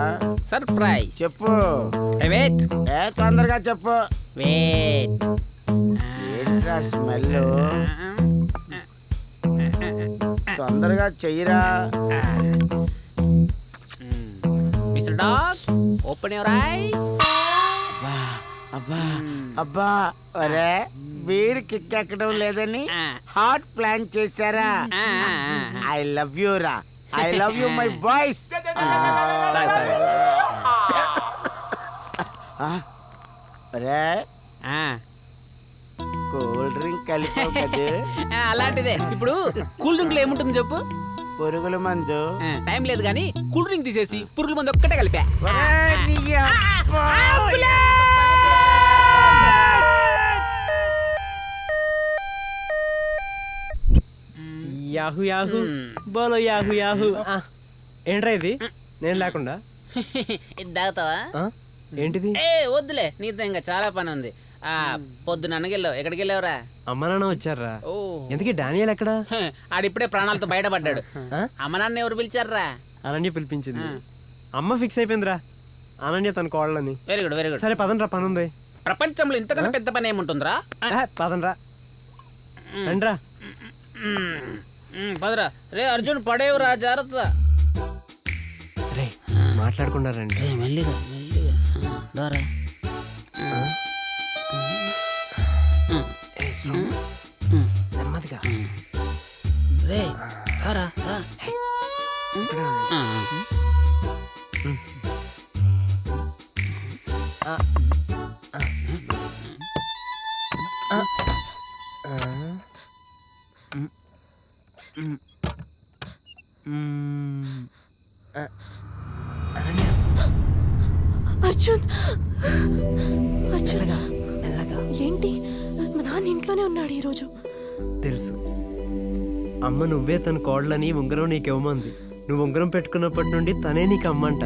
సర్ప్రైజ్. చెప్పు. వెయిట్. తొందరగా చెప్పు. వెయిట్. ఏంట్రా స్మెల్? తొందరగా చెయ్యరా. Mister dog, open your eyes. అబ్బా అబ్బా. ఒరే, వీరు కిక్కెక్కడం లేదని హాట్ ప్లాన్ చేశారా? ఐ లవ్ యూ రా. I love you my boys. ఒరే, కూల్ డ్రింక్ కలిపావు కదా? అలాంటిదే. ఇప్పుడు కూల్ డ్రింక్ లో ఏముంటుంది చెప్పు? పురుగుల మందు. టైం లేదు కానీ కూల్ డ్రింక్ తీసేసి పురుగుల మందు ఒక్కటే కలిపా. యాహూ యాహూ, బోలో యాహూ యాహూ. ఏంట్రా ఇది నేను లేకుండా? ఇది తాగుతావా? ఏంటిది? ఏ వద్దులే, నీతో ఇంకా చాలా పని ఉంది. పొద్దున అనగెళ్ళావు, ఎక్కడికి వెళ్ళావురా? అమ్మ నాన్న వచ్చారా? ఓ, ఎందుకే డానియల్ ఎక్కడా? ఆడిప్పుడే ప్రాణాలతో బయటపడ్డాడు. అమ్మ నాన్న ఎవరు పిలిచారా? అనన్య పిలిపించింది. అమ్మ ఫిక్స్ అయిపోయిందిరా, అనన్య తన కోళ్ళని. Very good, very good. సరే పదండ్రా, పని ఉంది. ప్రపంచంలో ఇంతకన్నా పెద్ద పని ఏముంటుందిరా? పదండ్రా, రండ్రా. పదరా. రే అర్జున్, పడేవురా, జాగ్రత్త. రే మాట్లాడకుండా రండి. మెల్లిగా మెల్లిగా దారా. నెమ్మదిగా. రే రా. అర్జున్, అర్జున్ ఏంటి? మా నాన్న ఇంట్లోనే ఉన్నాడు ఈరోజు. తెలుసు, అమ్మ నువ్వే తన కోళ్ళని ఉంగరం నీకు ఇవ్వమంది. నువ్వు ఉంగరం పెట్టుకున్నప్పటి నుండి తనే నీకు అమ్మంట.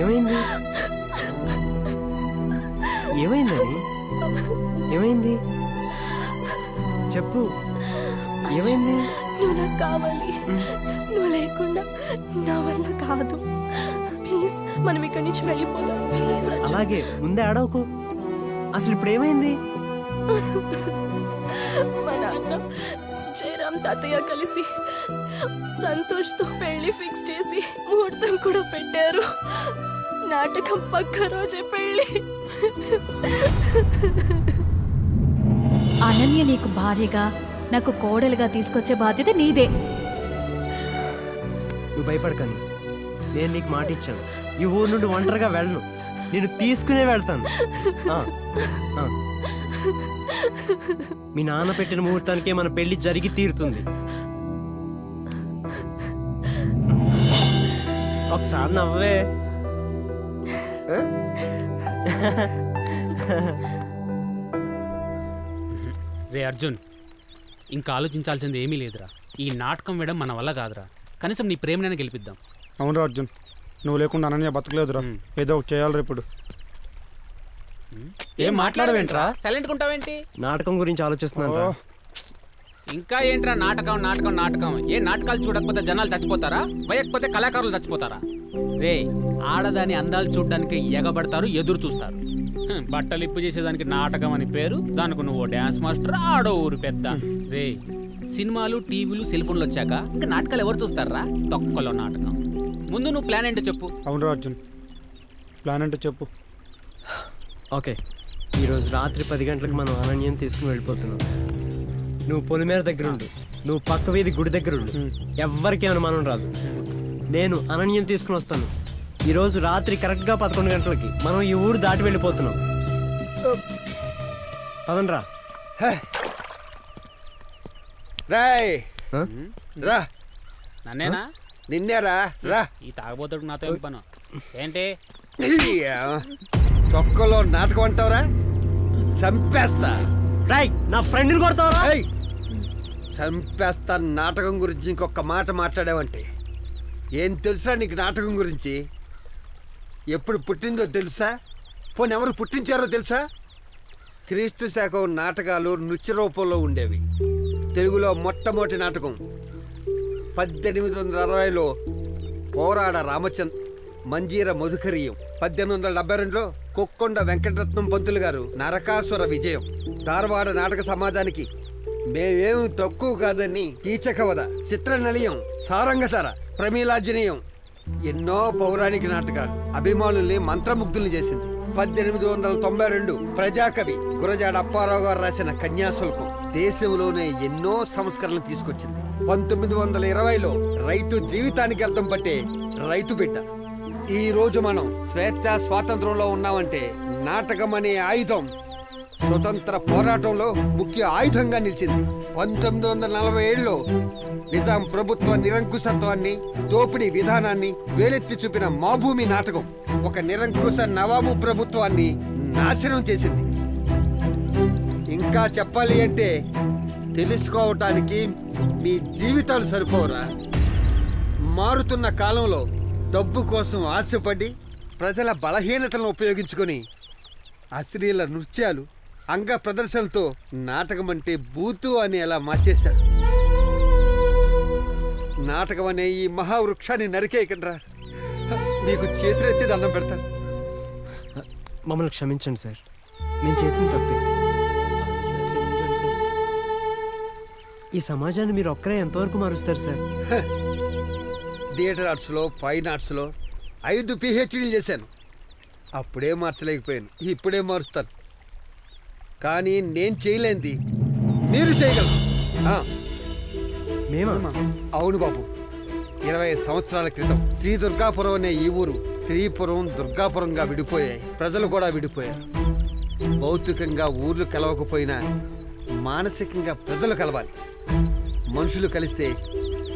ఏమైంది? ఏమైందని? ఏమైంది చెప్పు, ఏమైంది? నువ్వు నాకు కావాలి. నువ్వు లేకుండా నా వల్ల కాదు. ప్లీజ్ మనం ఇక్కడి నుంచి వెళ్ళిపోదాం. ప్లీజ్. అలాగే, ముందే ఆడవకు. అసలు ఇప్పుడు ఏమైంది? మా నాన్న జయరామ్ తాతయ్య కలిసి సంతోష్తో పెళ్లి ఫిక్స్ చేసి ముహూర్తం కూడా పెట్టారు. నాటకం పక్క రోజే పెళ్లి. అనన్య నీకు భార్యగా, నాకు కోడలుగా తీసుకొచ్చే బాధ్యత నీదే. నువ్వు భయపడకని, నేను నీకు మాట ఇచ్చాను. ఈ ఊరు నుండి ఒంటరిగా వెళ్ళను, నేను తీసుకునే వెళ్తాను. మీ నాన్న పెట్టిన ముహూర్తానికే మన పెళ్లి జరిగి తీరుతుంది. ఒకసారి నవ్వే. రే అర్జున్, ఇంకా ఆలోచించాల్సింది ఏమీ లేదురా. ఈ నాటకం వేయడం మన వల్ల కాదురా. కనీసం నీ ప్రేమనైనా గెలిపిద్దాం. అవును అర్జున్, నువ్వు లేకుండా అనన్య బతకలేదురా. ఏదో ఒకటి చేయాలి ఇప్పుడు. ఏం మాట్లాడవేంట్రా? సైలెంట్గా ఉంటావేంటి? నాటకం గురించి ఆలోచిస్తున్నాను. ఇంకా ఏంట్రా నాటకం నాటకం నాటకం? ఏ నాటకాలు చూడకపోతే జనాలు చచ్చిపోతారా? వేయకపోతే కళాకారులు చచ్చిపోతారా? రే, ఆడదాని అందాలు చూడడానికి ఎగబడతారు, ఎదురు చూస్తారు. బట్టలు ఇప్పు చేసేదానికి నాటకం అని పేరు, దానికి నువ్వు డ్యాన్స్ మాస్టర్, ఆడో ఊరు పెద్ద. రే, సినిమాలు, టీవీలు, సెల్ ఫోన్లు వచ్చాక ఇంకా నాటకాలు ఎవరు చూస్తారా? తొక్కలో నాటకం. ముందు నువ్వు ప్లాన్ ఏంటో చెప్పు. అవును అర్జున్, ప్లాన్ అంటే చెప్పు. ఓకే, ఈరోజు రాత్రి 10 గంటలకు మనం అనన్యం తీసుకుని వెళ్ళిపోతున్నాం. నువ్వు పొలిమేర దగ్గర ఉండు, నువ్వు పక్క వీధి గుడి దగ్గర ఉండు. ఎవ్వరికి అనుమానం రాదు. నేను అనన్యం తీసుకుని వస్తాను. ఈరోజు రాత్రి కరెక్ట్గా 11 గంటలకి మనం ఈ ఊరు దాటి వెళ్ళిపోతున్నాం. పదండ్రా. రాయ్ రా. నన్నేనా? నిన్నేరా రా. ఈ తాగబోతుడు నాతో ఏం పను? ఏంటి తొక్కలో నాటకం అంటావురా? చంపేస్తా. రాయ్, నా ఫ్రెండ్ని కొడతావరా? చంపేస్తా. నాటకం గురించి ఇంకొక మాట మాట్లాడావంటే ఏం తెలుసా నీకు? నాటకం గురించి ఎప్పుడు పుట్టిందో తెలుసా? పోనీ ఎవరు పుట్టించారో తెలుసా? క్రీస్తు శకం నాటకాలు నృత్య రూపంలో ఉండేవి. తెలుగులో మొట్టమొదటి నాటకం 1860లో పోరాడ రామచంద్ర, మంజీర మధుకరీయం. 1872లో కొక్కొండ వెంకటరత్నం పంతులు గారు నరకాసుర విజయం. ధారవాడ నాటక సమాజానికి మేమేమి తక్కువ కాదని కీచకవద, చిత్రనళీయం, సారంగధర, ప్రమీలార్జనీయం, ఎన్నో పౌరాణిక నాటకాలు అభిమానుల్ని మంత్రముగ్ధుల్ని చేసింది. 1892 ప్రజాకవి గురజాడ అప్పారావు గారు రాసిన కన్యాశుల్కం దేశంలోనే ఎన్నో సంస్కరణలు తీసుకొచ్చింది. 1920లో రైతు జీవితానికి అర్థం పట్టే రైతు బిడ్డ. ఈ రోజు మనం స్వేచ్ఛ స్వాతంత్రంలో ఉన్నామంటే నాటకం అనే ఆయుధం స్వతంత్ర పోరాటంలో ముఖ్య ఆయుధంగా నిలిచింది. 1947లో నిజాం ప్రభుత్వ నిరంకుశత్వాన్ని, దోపిడీ విధానాన్ని వేలెత్తి చూపిన మాభూమి నాటకం ఒక నిరంకుశ నవాబు ప్రభుత్వాన్ని నాశనం చేసింది. ఇంకా చెప్పాలి అంటే తెలుసుకోవటానికి మీ జీవితాలు సరిపోరా. మారుతున్న కాలంలో డబ్బు కోసం ఆశపడి ప్రజల బలహీనతలను ఉపయోగించుకొని అశ్లీల నృత్యాలు అంగ ప్రదర్శనలతో నాటకం అంటే బూతు అని అలా మార్చేశారు. నాటకం అనే ఈ మహావృక్షాన్ని నరికేయకండ్రా. మీకు చేతులెత్తి దండం పెడతాను. మమ్మల్ని క్షమించండి సార్, మేము చేసిన తప్పే. ఈ సమాజాన్ని మీరు ఒక్కరే ఎంతవరకు మారుస్తారు సార్? థియేటర్ ఆర్ట్స్లో, ఫైన్ ఆర్ట్స్లో 5 PhDలు చేశాను. అప్పుడే మార్చలేకపోయాను, ఇప్పుడే మారుస్తాను. కానీ నేను చేయలేంది మీరు చేయగలరు. మేమా? అవును బాబు. 20 సంవత్సరాల క్రితం శ్రీ దుర్గాపురం అనే ఈ ఊరు శ్రీపురం, దుర్గాపురంగా విడిపోయాయి. ప్రజలు కూడా విడిపోయారు. భౌతికంగా ఊర్లు కలవకపోయినా మానసికంగా ప్రజలు కలవాలి. మనుషులు కలిస్తే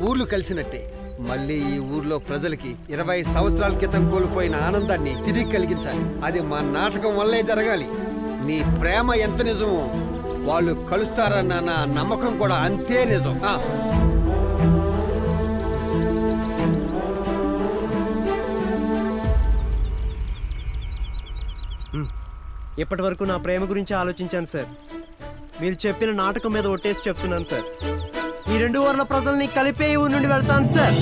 ఊర్లు కలిసినట్టే. మళ్ళీ ఈ ఊర్లో ప్రజలకి 20 సంవత్సరాల క్రితం కోల్పోయిన ఆనందాన్ని తిరిగి కలిగించాలి. అది మా నాటకం వల్లే జరగాలి. నీ ప్రేమ ఎంత నిజమో వాళ్ళు కలుస్తారన్న నా నమ్మకం కూడా అంతే నిజం. ఇప్పటి వరకు నా ప్రేమ గురించి ఆలోచించాను సార్. మీరు చెప్పిన నాటకం మీద ఒట్టేసి చెప్తున్నాను సార్. ఈ 2 ఊర్ల ప్రజల్ని కలిపే ఊరు నుండి వెళ్తాను సార్.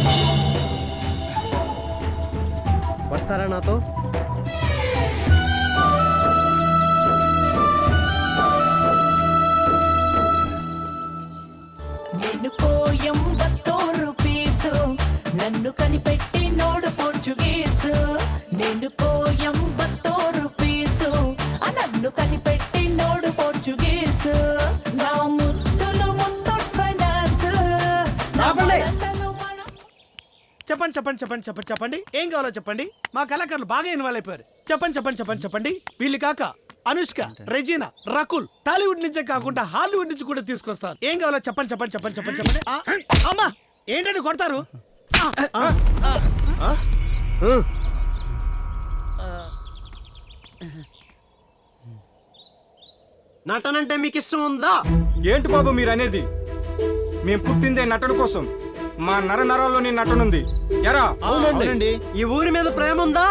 వస్తారా నాతో? నేను కోయంబత్తూరు పీసు, నన్ను కనిపెట్టి నోడు పోర్చుగీసు. నేను కోయంబత్తూరు పీసు, నన్ను కనిపెట్టి నోడు పోర్చుగీసు. నా ముద్దులు ముద్దు ఫైనాన్స్. చెప్పండి చెప్పండి చెప్పండి చెప్పండి చెప్పండి ఏం కావాలో చెప్పండి. మా కళాకారులు బాగా ఇన్వాల్వ్ అయిపోయారు. చెప్పండి చెప్పండి చెప్పండి చెప్పండి. వీళ్ళు కాక అనుష్క, రెజీనా, రకుల్ టాలీవుడ్ నుంచే కాకుండా హాలీవుడ్ నుంచి కూడా తీసుకొస్తారు. ఏం కావాలో చెప్పండి చెప్పండి చెప్పండి చెప్పండి చెప్పండి. అమ్మా ఏంటండి కొడతారు? నటనంటే మీకు ఇష్టం ఉందా? ఏంటి బాబు మీరు అనేది? మేము పుట్టిందే నటన కోసం. మా నరాల్లోని నటనుంది. ఎరా? అవునండి. ఈ ఊరి మీద ప్రేమ ఉందా?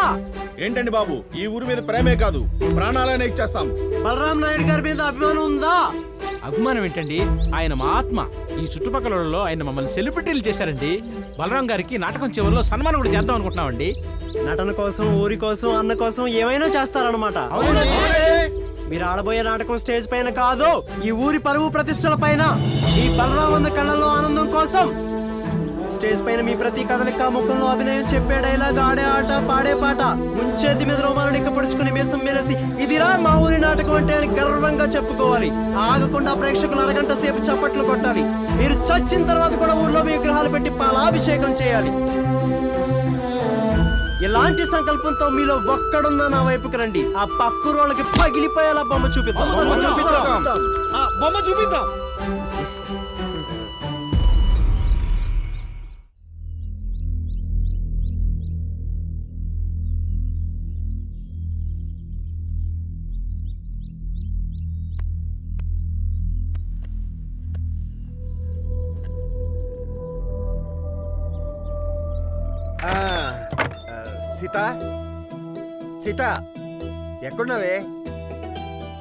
ఏంటండి బాబు, ఈ ఊరి మీద ప్రేమే కాదు ప్రాణాలనే ఇచ్చేస్తాం. బలరాం నాయుడు గారి మీద అభిమానం ఉందా? అభిమానం ఏంటండి, ఆయన మా ఆత్మ. ఈ చుట్టుపక్కల ఆయన మమ్మల్ని సెలబ్రిటీలు చేశారండి. బలరాం గారికి నాటకం చివరిలో సన్మానం కూడా చేద్దాం అనుకుంటున్నామండి. నటన కోసం, ఊరి కోసం, అన్న కోసం ఏమైనా చేస్తారన్నమాట. మీరు ఆడబోయే నాటకం స్టేజ్ పైన కాదు, ఈ ఊరి పరువు ప్రతిష్టల పైన. ఈ బలరాం అన్న కళ్ళల్లో ఆనందం కోసం స్టేజ్ పైన మీ ప్రతి కదలిక, ముఖంలో అభినయం, చెప్పే డైలాగ్, ఆడే ఆట, పాడే పాట, ముంచేతి మీద రోమాలను ఎక్కపడుచుకుని మీసం మేలేసి ఇదిరా మా ఊరి నాటకం అంటే అని గర్వంగా చెప్పుకోవాలి. ఆగకుండా ప్రేక్షకులు అరగంట సేపు చప్పట్లు కొట్టాలి. మీరు చచ్చిన తర్వాత కూడా ఊర్లో విగ్రహాలు పెట్టి పాలాభిషేకం చేయాలి. ఇలాంటి సంకల్పంతో మీలో ఒక్కడున్నా నా వైపుకి రండి. ఆ పక్కూరోళ్ళకి పగిలిపోయేలా బొమ్మ చూపిద్దాం. బొమ్మ చూపిద్దాం. సీత, సీత ఎక్కడున్నావే?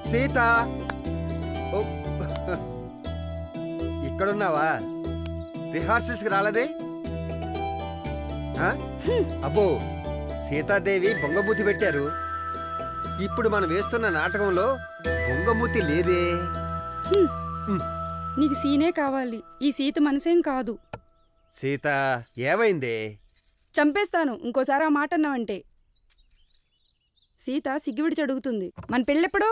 సీత, ఇక్కడున్నావా? రిహార్సల్స్కి రాలేదే? అబ్బో, సీతాదేవి బొంగమూతి పెట్టారు. ఇప్పుడు మనం వేస్తున్న నాటకంలో బొంగమూతి లేదే. నీకు సీనే కావాలి, ఈ సీత మనసేం కాదు. సీత ఏమైందే? చంపేస్తాను ఇంకోసారి ఆ మాట అన్నావంటే. సీత సిగ్గువిడిచి అడుగుతుంది, మన పెళ్ళెప్పుడో?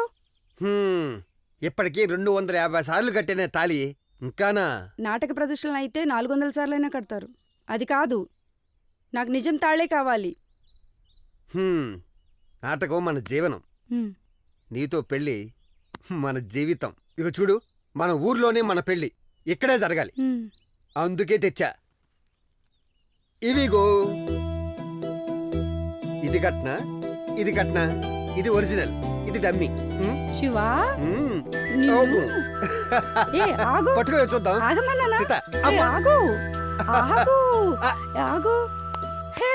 ఇప్పటికీ 250 సార్లు కట్టిన తాళి ఇంకానా? నాటక ప్రదర్శనలు అయితే 400 సార్లైనా కడతారు. అది కాదు, నాకు నిజం తాళే కావాలి. నాటకం మన జీవనం, నీతో పెళ్ళి మన జీవితం. ఇక చూడు, మన ఊర్లోనే మన పెళ్ళి ఇక్కడే జరగాలి. అందుకే తెచ్చా. ఇవిగో, ఇది కట్నా, ఇది కట్నా, ఇది ఒరిజినల్, ఇది డమ్మీ. శివా, ఏ ఆగు, పట్టుకో చూద్దాం. ఆగమన్నానా? సీత, ఏ, అమ్మా. ఆగు ఆగు ఆగు. హే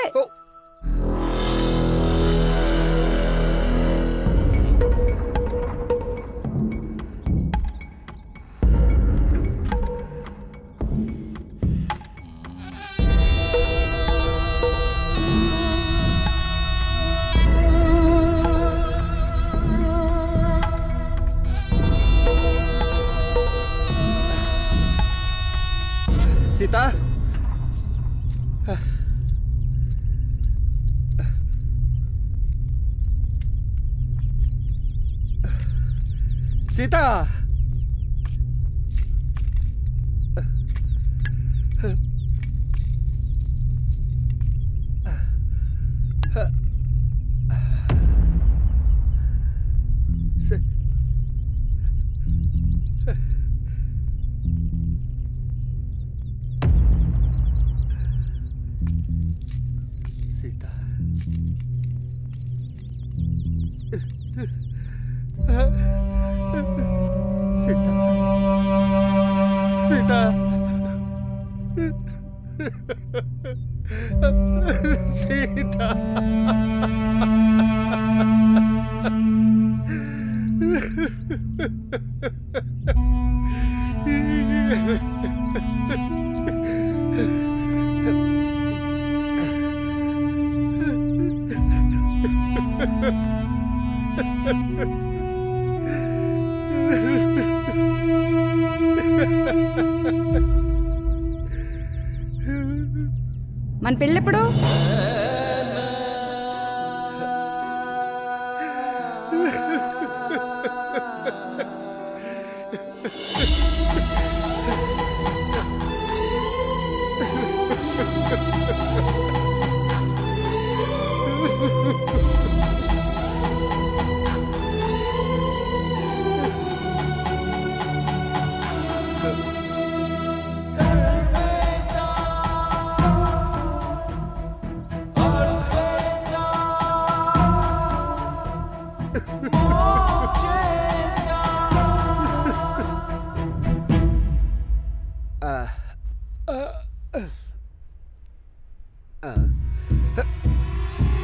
సీత సీత సీత సీత సీత సీత మన పెళ్ళెప్పుడు?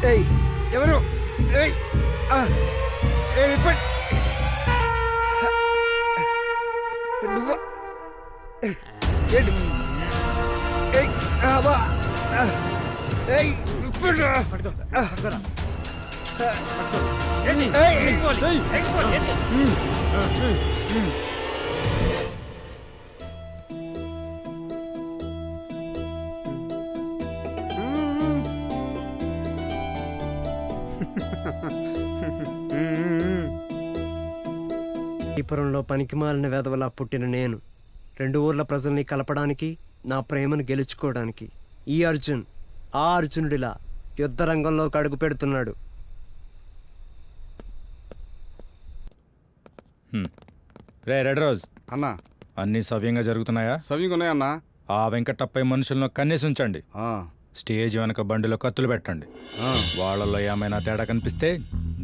ఏయ్ ఎవరు ఏయ్ ఏయ్ ఇప్పటి నువ్వు ఏంటి ఏయ్ అబ్బా ఏయ్ ఇప్పుడు ఈ పురంలో పనికిమాలిన వెధవలా పుట్టిన నేను 2 ఊర్ల ప్రజల్ని కలపడానికి, నా ప్రేమను గెలుచుకోవడానికి ఈ అర్జున్ ఆ అర్జునుడిలా యుద్ధ రంగంలోకి అడుగు పెడుతున్నాడు. రే రెడ్ రోజ్ అన్నా అన్నీ సవ్యంగా జరుగుతున్నాయా? సవ్యంగా ఉన్నాయన్నా. ఆ వెంకటప్పై మనుషులను కన్నేసి ఉంచండి. స్టేజ్ వెనక బండిలో కత్తులు పెట్టండి. వాళ్ళలో ఏమైనా తేడా కనిపిస్తే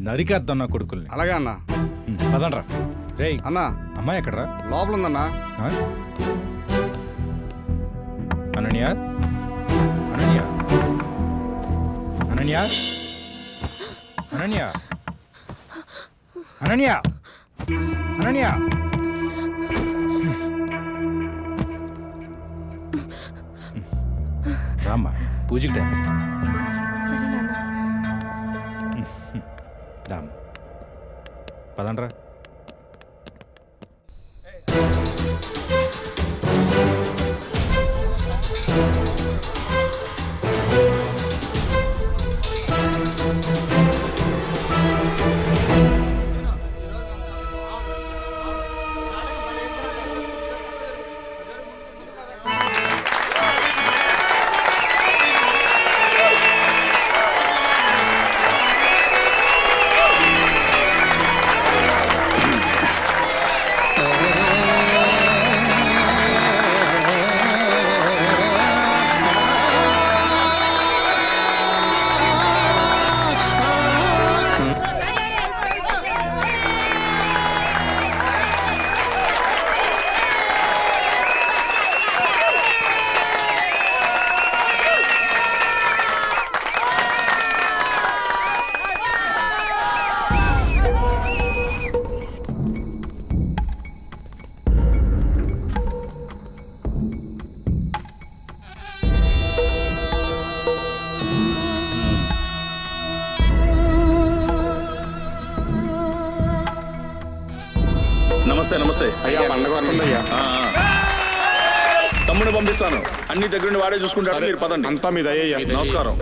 నరికేద్దాం నా కొడుకుల్ని. అలాగే అన్నా. పదండ్రా. రే అన్నా అమ్మాయి ఎక్కడరా? లోపల ఉందన్నా. అనన్య అనన్య అనన్య అనన్య అనన్య అనన్య రామ్మా పూజకి టైం. సరే నాన్న. దామ్ పదండ్రా. నమస్తే నమస్తే. అయ్యా పండగ వస్తుందయ్యా. తమ్ముడిని పంపిస్తాను, అన్ని దగ్గరుండి వాడే చూసుకుంటాడు. మీరు పదండి. అంతా మీద అయ్యా. నమస్కారం.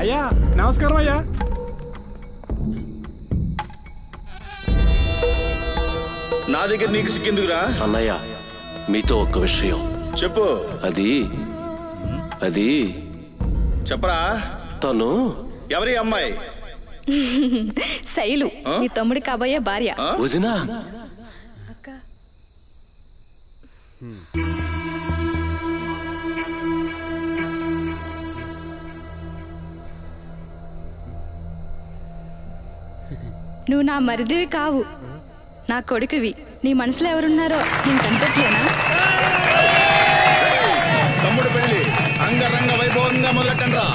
అయ్యా నమస్కారం అయ్యా. నా దగ్గర నీకు సిక్కిందుకురా? అన్నయ్య మీతో ఒక్క విషయం చెప్పు. అది చెప్పరా. తను ఎవరి అమ్మాయి? శైలు, మీ తమ్ముడి కాబోయే భార్య. వదినా? నువ్వు నా మరిదివి కావు, నా కొడుకువి. నీ మనసులో ఎవరున్నారో నేను కనిపెట్టలేనా? తమ్ముడు పెళ్లి అంగరంగ వైభవంగా మొదలెట్టండి రా.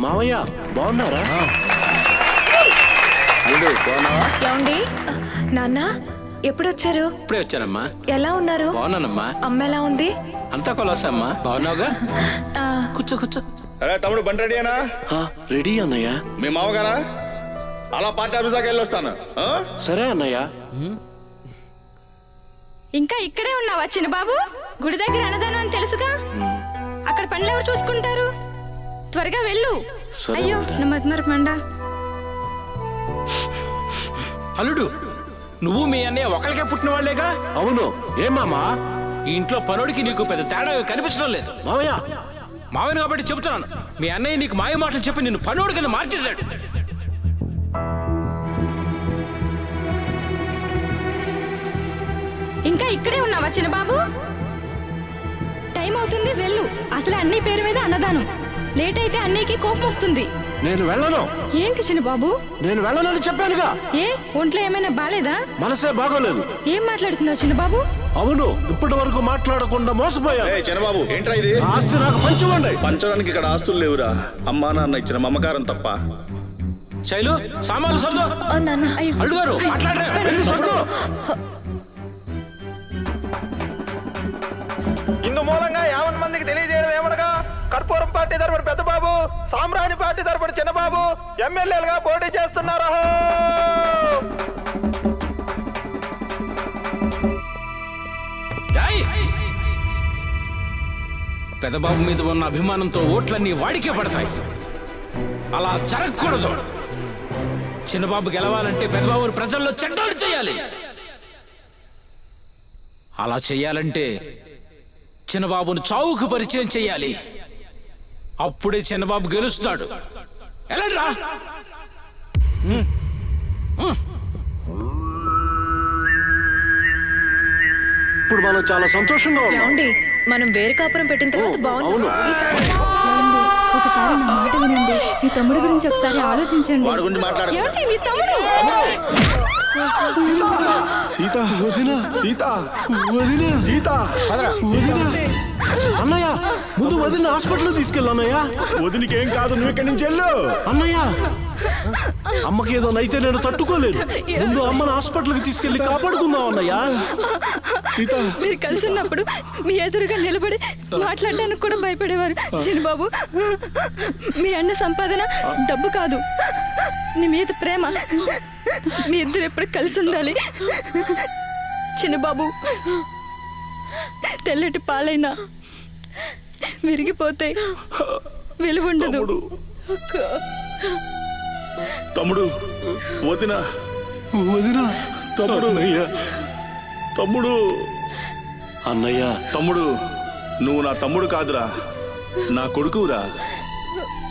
మావయ్య బాగున్నారా? ఏమండి నాన్న, ఎప్పుడొచ్చారు? ఇప్పుడే వచ్చానమ్మా. ఎలా ఉన్నారు? బాగున్నానమ్మా. అమ్మ ఎలా ఉంది? అంతా కొలాసమ్మా. బాగున్నావుగా? కూర్చో కూర్చో. అరే తమ్ముడు, బండి రెడీనా? రెడీ అన్నయ్య. మీ మామగారా? అలా పార్టీ ఆఫీస్ దాకా వెళ్ళొస్తాను. సరే అన్నయ్య. ఇంకా ఇక్కడే ఉన్నావా చిన్నబాబు? గుడి దగ్గర అన్నదానం అని తెలుసుగా, అక్కడ పనులు ఎవరు చూసుకుంటారు? త్వరగా వెళ్ళు. అయ్యో నా మతిమరపు మండ. అల్లుడు, నువ్వు మీ అన్నయ్య ఒకరికే పుట్టిన వాళ్ళేగా? అవును. ఏమామా? ఈ ఇంట్లో పనుడికి నీకు పెద్ద తేడా కనిపించడం లేదు. మావయ్య మావయ్య కాబట్టి చెబుతున్నాను, మీ అన్నయ్య నీకు మాయ మాటలు చెప్పి నిన్ను పనుడి కింద మార్చేశాడు. ఇంకా ఇక్కడే ఉన్నావా చిన్నబాబు? టైం అవుతుంది, వెళ్ళు. అసలు అన్నయ్య పేరు మీద అన్నదానం. లేట్ అయితే అన్నయ్యకి కోపం వస్తుంది. నేను వెళ్ళను. ఏంటి చిన్నబాబు? నేను వెళ్ళనని చెప్పానుగా. ఏ ఒంట్లో ఏమైనా బాలేదా? మనసే బాగోలేదు. ఏం మాట్లాడుతున్నావు చిన్నబాబు? అవును, ఇప్పటి వరకు మాట్లాడకుండా మోసపోయా. చిన్నబాబు, ఏంట్రా ఇది? ఆస్తి నాకు పంచమండి. పంచడానికి ఇక్కడ ఆస్తులు లేవురా. అమ్మా నాన్న ఇచ్చిన మమకారం తప్ప. శైలు, సామాన్లు సర్దు. అల్లుడు గారు మాట్లాడరా? సర్దు. ఇందు మూలంగా 50 మందికి తెలియజేయడం ఏమనగా, కర్పూరం పార్టీ తరపున పెద్దబాబు, సామ్రాణి పార్టీ తరపున చిన్నబాబు ఎమ్మెల్యేలుగా పోటీ చేస్తున్నారు. పెద్దబాబు మీద ఉన్న అభిమానంతో ఓట్లన్నీ వాడికే పడతాయి. అలా జరగకూడదు. చిన్నబాబు గెలవాలంటే పెద్దబాబుని ప్రజల్లో చెడ్డోడు చేయాలి. అలా చెయ్యాలంటే చిన్నబాబును చావుకు పరిచయం చెయ్యాలి. అప్పుడే చిన్నబాబు గెలుస్తాడు. ఎలాంటిరా? ఇప్పుడు మనం చాలా సంతోషంగా ఉన్నాం. మనం వేరే కాపురం పెట్టిన తర్వాత అవును. ఒకసారి నా మాట వినండి. మీ తమ్ముడు గురించి ఒకసారి ఆలోచించండి. ఏమండి మీ తమ్ముడు? సీత, వదినా, సీత, వదినా, సీత, వదినా. అన్నయ్య, ముందు వదిన హాస్పిటల్ తీసుకెళ్ళన్నయ్య. వదినికి ఏం కాదు, నువ్వు ఇక్కడి నుంచి వెళ్ళు. అన్నయ్య, అమ్మకి ఏదో అయితే నేను తట్టుకోలేను. ముందు అమ్మను హాస్పిటల్కి తీసుకెళ్లి కాపాడుకుందాం అన్నయ్య. సీత, మీరు కలిసి ఉన్నప్పుడు మీ ఎదురుగా నిలబడి మాట్లాడడానికి కూడా భయపడేవారు. చిన్నబాబు, మీ అన్న సంపాదన డబ్బు కాదు, నీ మీద ప్రేమ. మీ ఇద్దరు ఎప్పుడు కలిసి ఉండాలి. చిన్నబాబు, తెల్లటి పాలైనా విరిగిపోతే విలువుండదు. తమ్ముడు, వదిన, వదిన, తమ్ముడు, తమ్ముడు, అన్నయ్య. తమ్ముడు, నువ్వు నా తమ్ముడు కాదురా, నా కొడుకురా.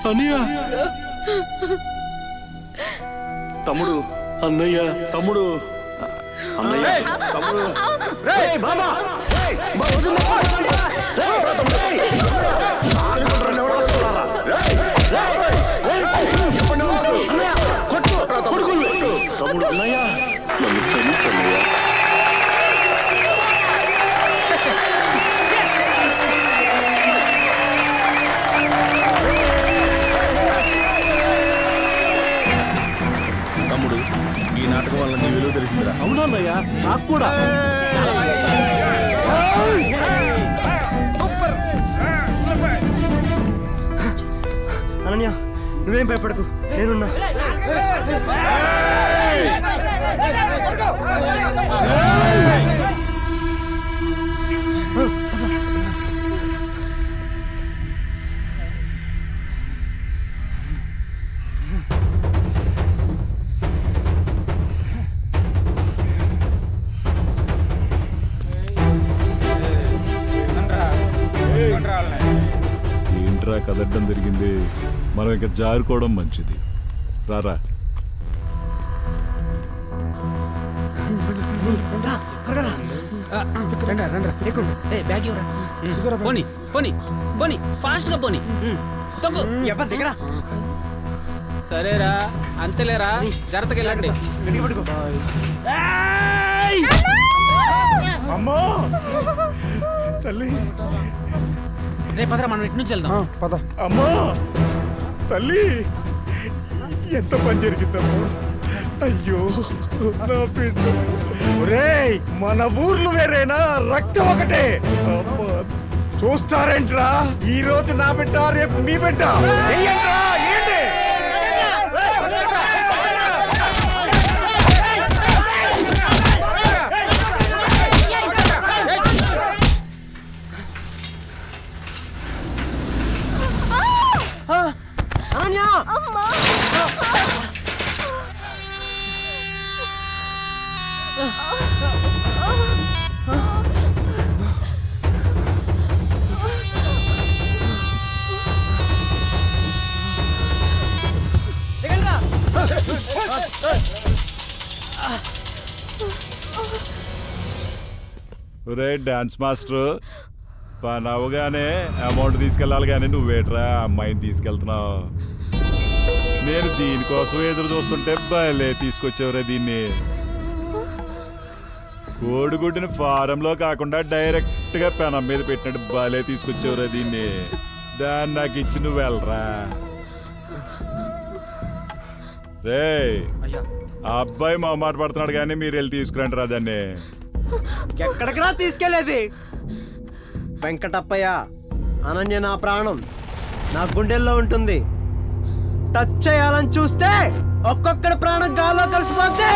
అన్నయ్య, తమ్ముడు, అన్నయ్య, తమ్ముడు, అన్నయ్య, తమ్ముడు. తమ్ముడు, అన్నయ్య, నన్ను క్షమించన్నయ్య. తమ్ముడు, ఈ నాటకం వల్ల నీ విలువ తెలుస్తుందిరా. అవునన్నయ్య, నాకు కూడా. అనన్య, నువ్వేం భయపడకు, నేనున్నా. ఏంట్రా కదడ్డం జరిగింది, మనం ఇక జారుకోవడం మంచిది. రారా. పోనీ పోనీ పోనీ ఫాస్ట్ గా పోనీ తగ్గు దగ్గర. సరేరా అంతేలేరా జాగ్రత్తగా అమ్మా తల్లి, రే పదరా మనం ఇటు నుంచి వెళ్దాం. పద. అమ్మా తల్లి, ఎంత పని జరిగిందమ్మా. అయ్యో నా బిడ్డ. ఒరేయ్, మన ఊర్లు వేరేనా, రక్తం ఒకటే. అమ్మా, చూస్తారేంట్రా, ఈ రోజు నా బిడ్డ, రేపు మీ బిడ్డ. ఏంట్రా, ఏంటి? అనన్య! ఒరే డాన్స్ మాస్టర్, పని అవగానే అమౌంట్ తీసుకెళ్ళాలి కానీ నువ్వేట్రా అమ్మాయిని తీసుకెళ్తున్నావు. నేను దీనికోసం ఎదురు చూస్తుంటే భలే తీసుకొచ్చేవరే దీన్ని. కోడిగుడ్డుని ఫారంలో కాకుండా డైరెక్ట్ గా పెనం మీద పెట్టినట్టు భలే తీసుకొచ్చేవరే దీన్ని. దాన్ని నాకు ఇచ్చి నువ్వు వెళ్ళరా. రే, ఆ అబ్బాయి మా మాట పడుతున్నాడు కానీ మీరు వెళ్ళి తీసుకురండి రా దాన్ని. ఎక్కడికి రా తీసుకెళ్లేది? వెంకటప్పయ్య, అనన్య నా ప్రాణం, నా గుండెల్లో ఉంటుంది. టచ్ చేయాలని చూస్తే ఒక్కొక్కడి ప్రాణం గాల్లో కలిసిపోద్ది.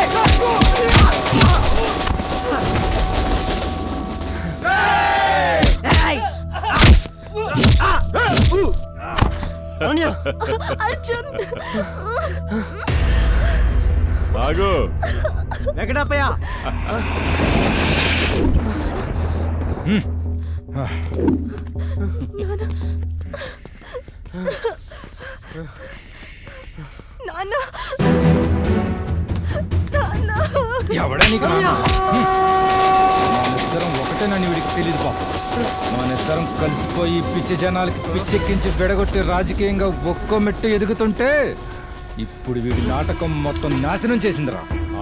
అర్జున్! ఆగు వెంకటప్పయ్య, నాన్న! ఎవడా నీకు నాన్న? మనిద్దరం ఒకటేనని వీడికి తెలియదు పాపం. మనిద్దరం కలిసిపోయి పిచ్చి జనాలకి పిచ్చెక్కించి విడగొట్టి రాజకీయంగా ఒక్కో మెట్టు ఎదుగుతుంటే ఇప్పుడు వీడి నాటకం మొత్తం నాశనం చేసిందిరా.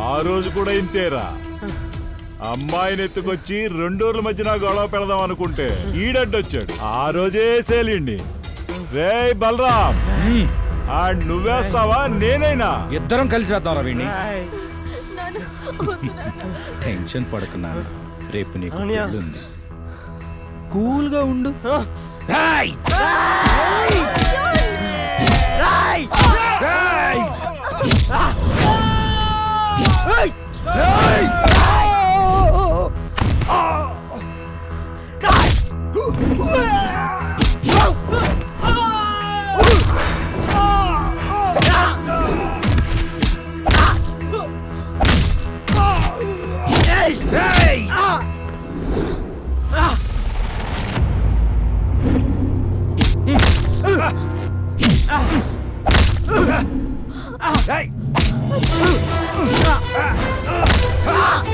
ఆ రోజు కూడా ఇంతేరా. అమ్మాయిని ఎత్తుకొచ్చి రెండూర్ల మధ్యన గొడవ పెడదాం అనుకుంటే ఈడడ్డొచ్చాడు. ఆ రోజే సేలిండి. రే బలరాం, నువ్వేస్తావా నేనైనా? ఇద్దరం కలిసి వేద్దాంరా వీడిని. టెన్షన్ పడకున్నా, రేపు నీకు పెళ్ళుంది. కూల్గా ఉండు.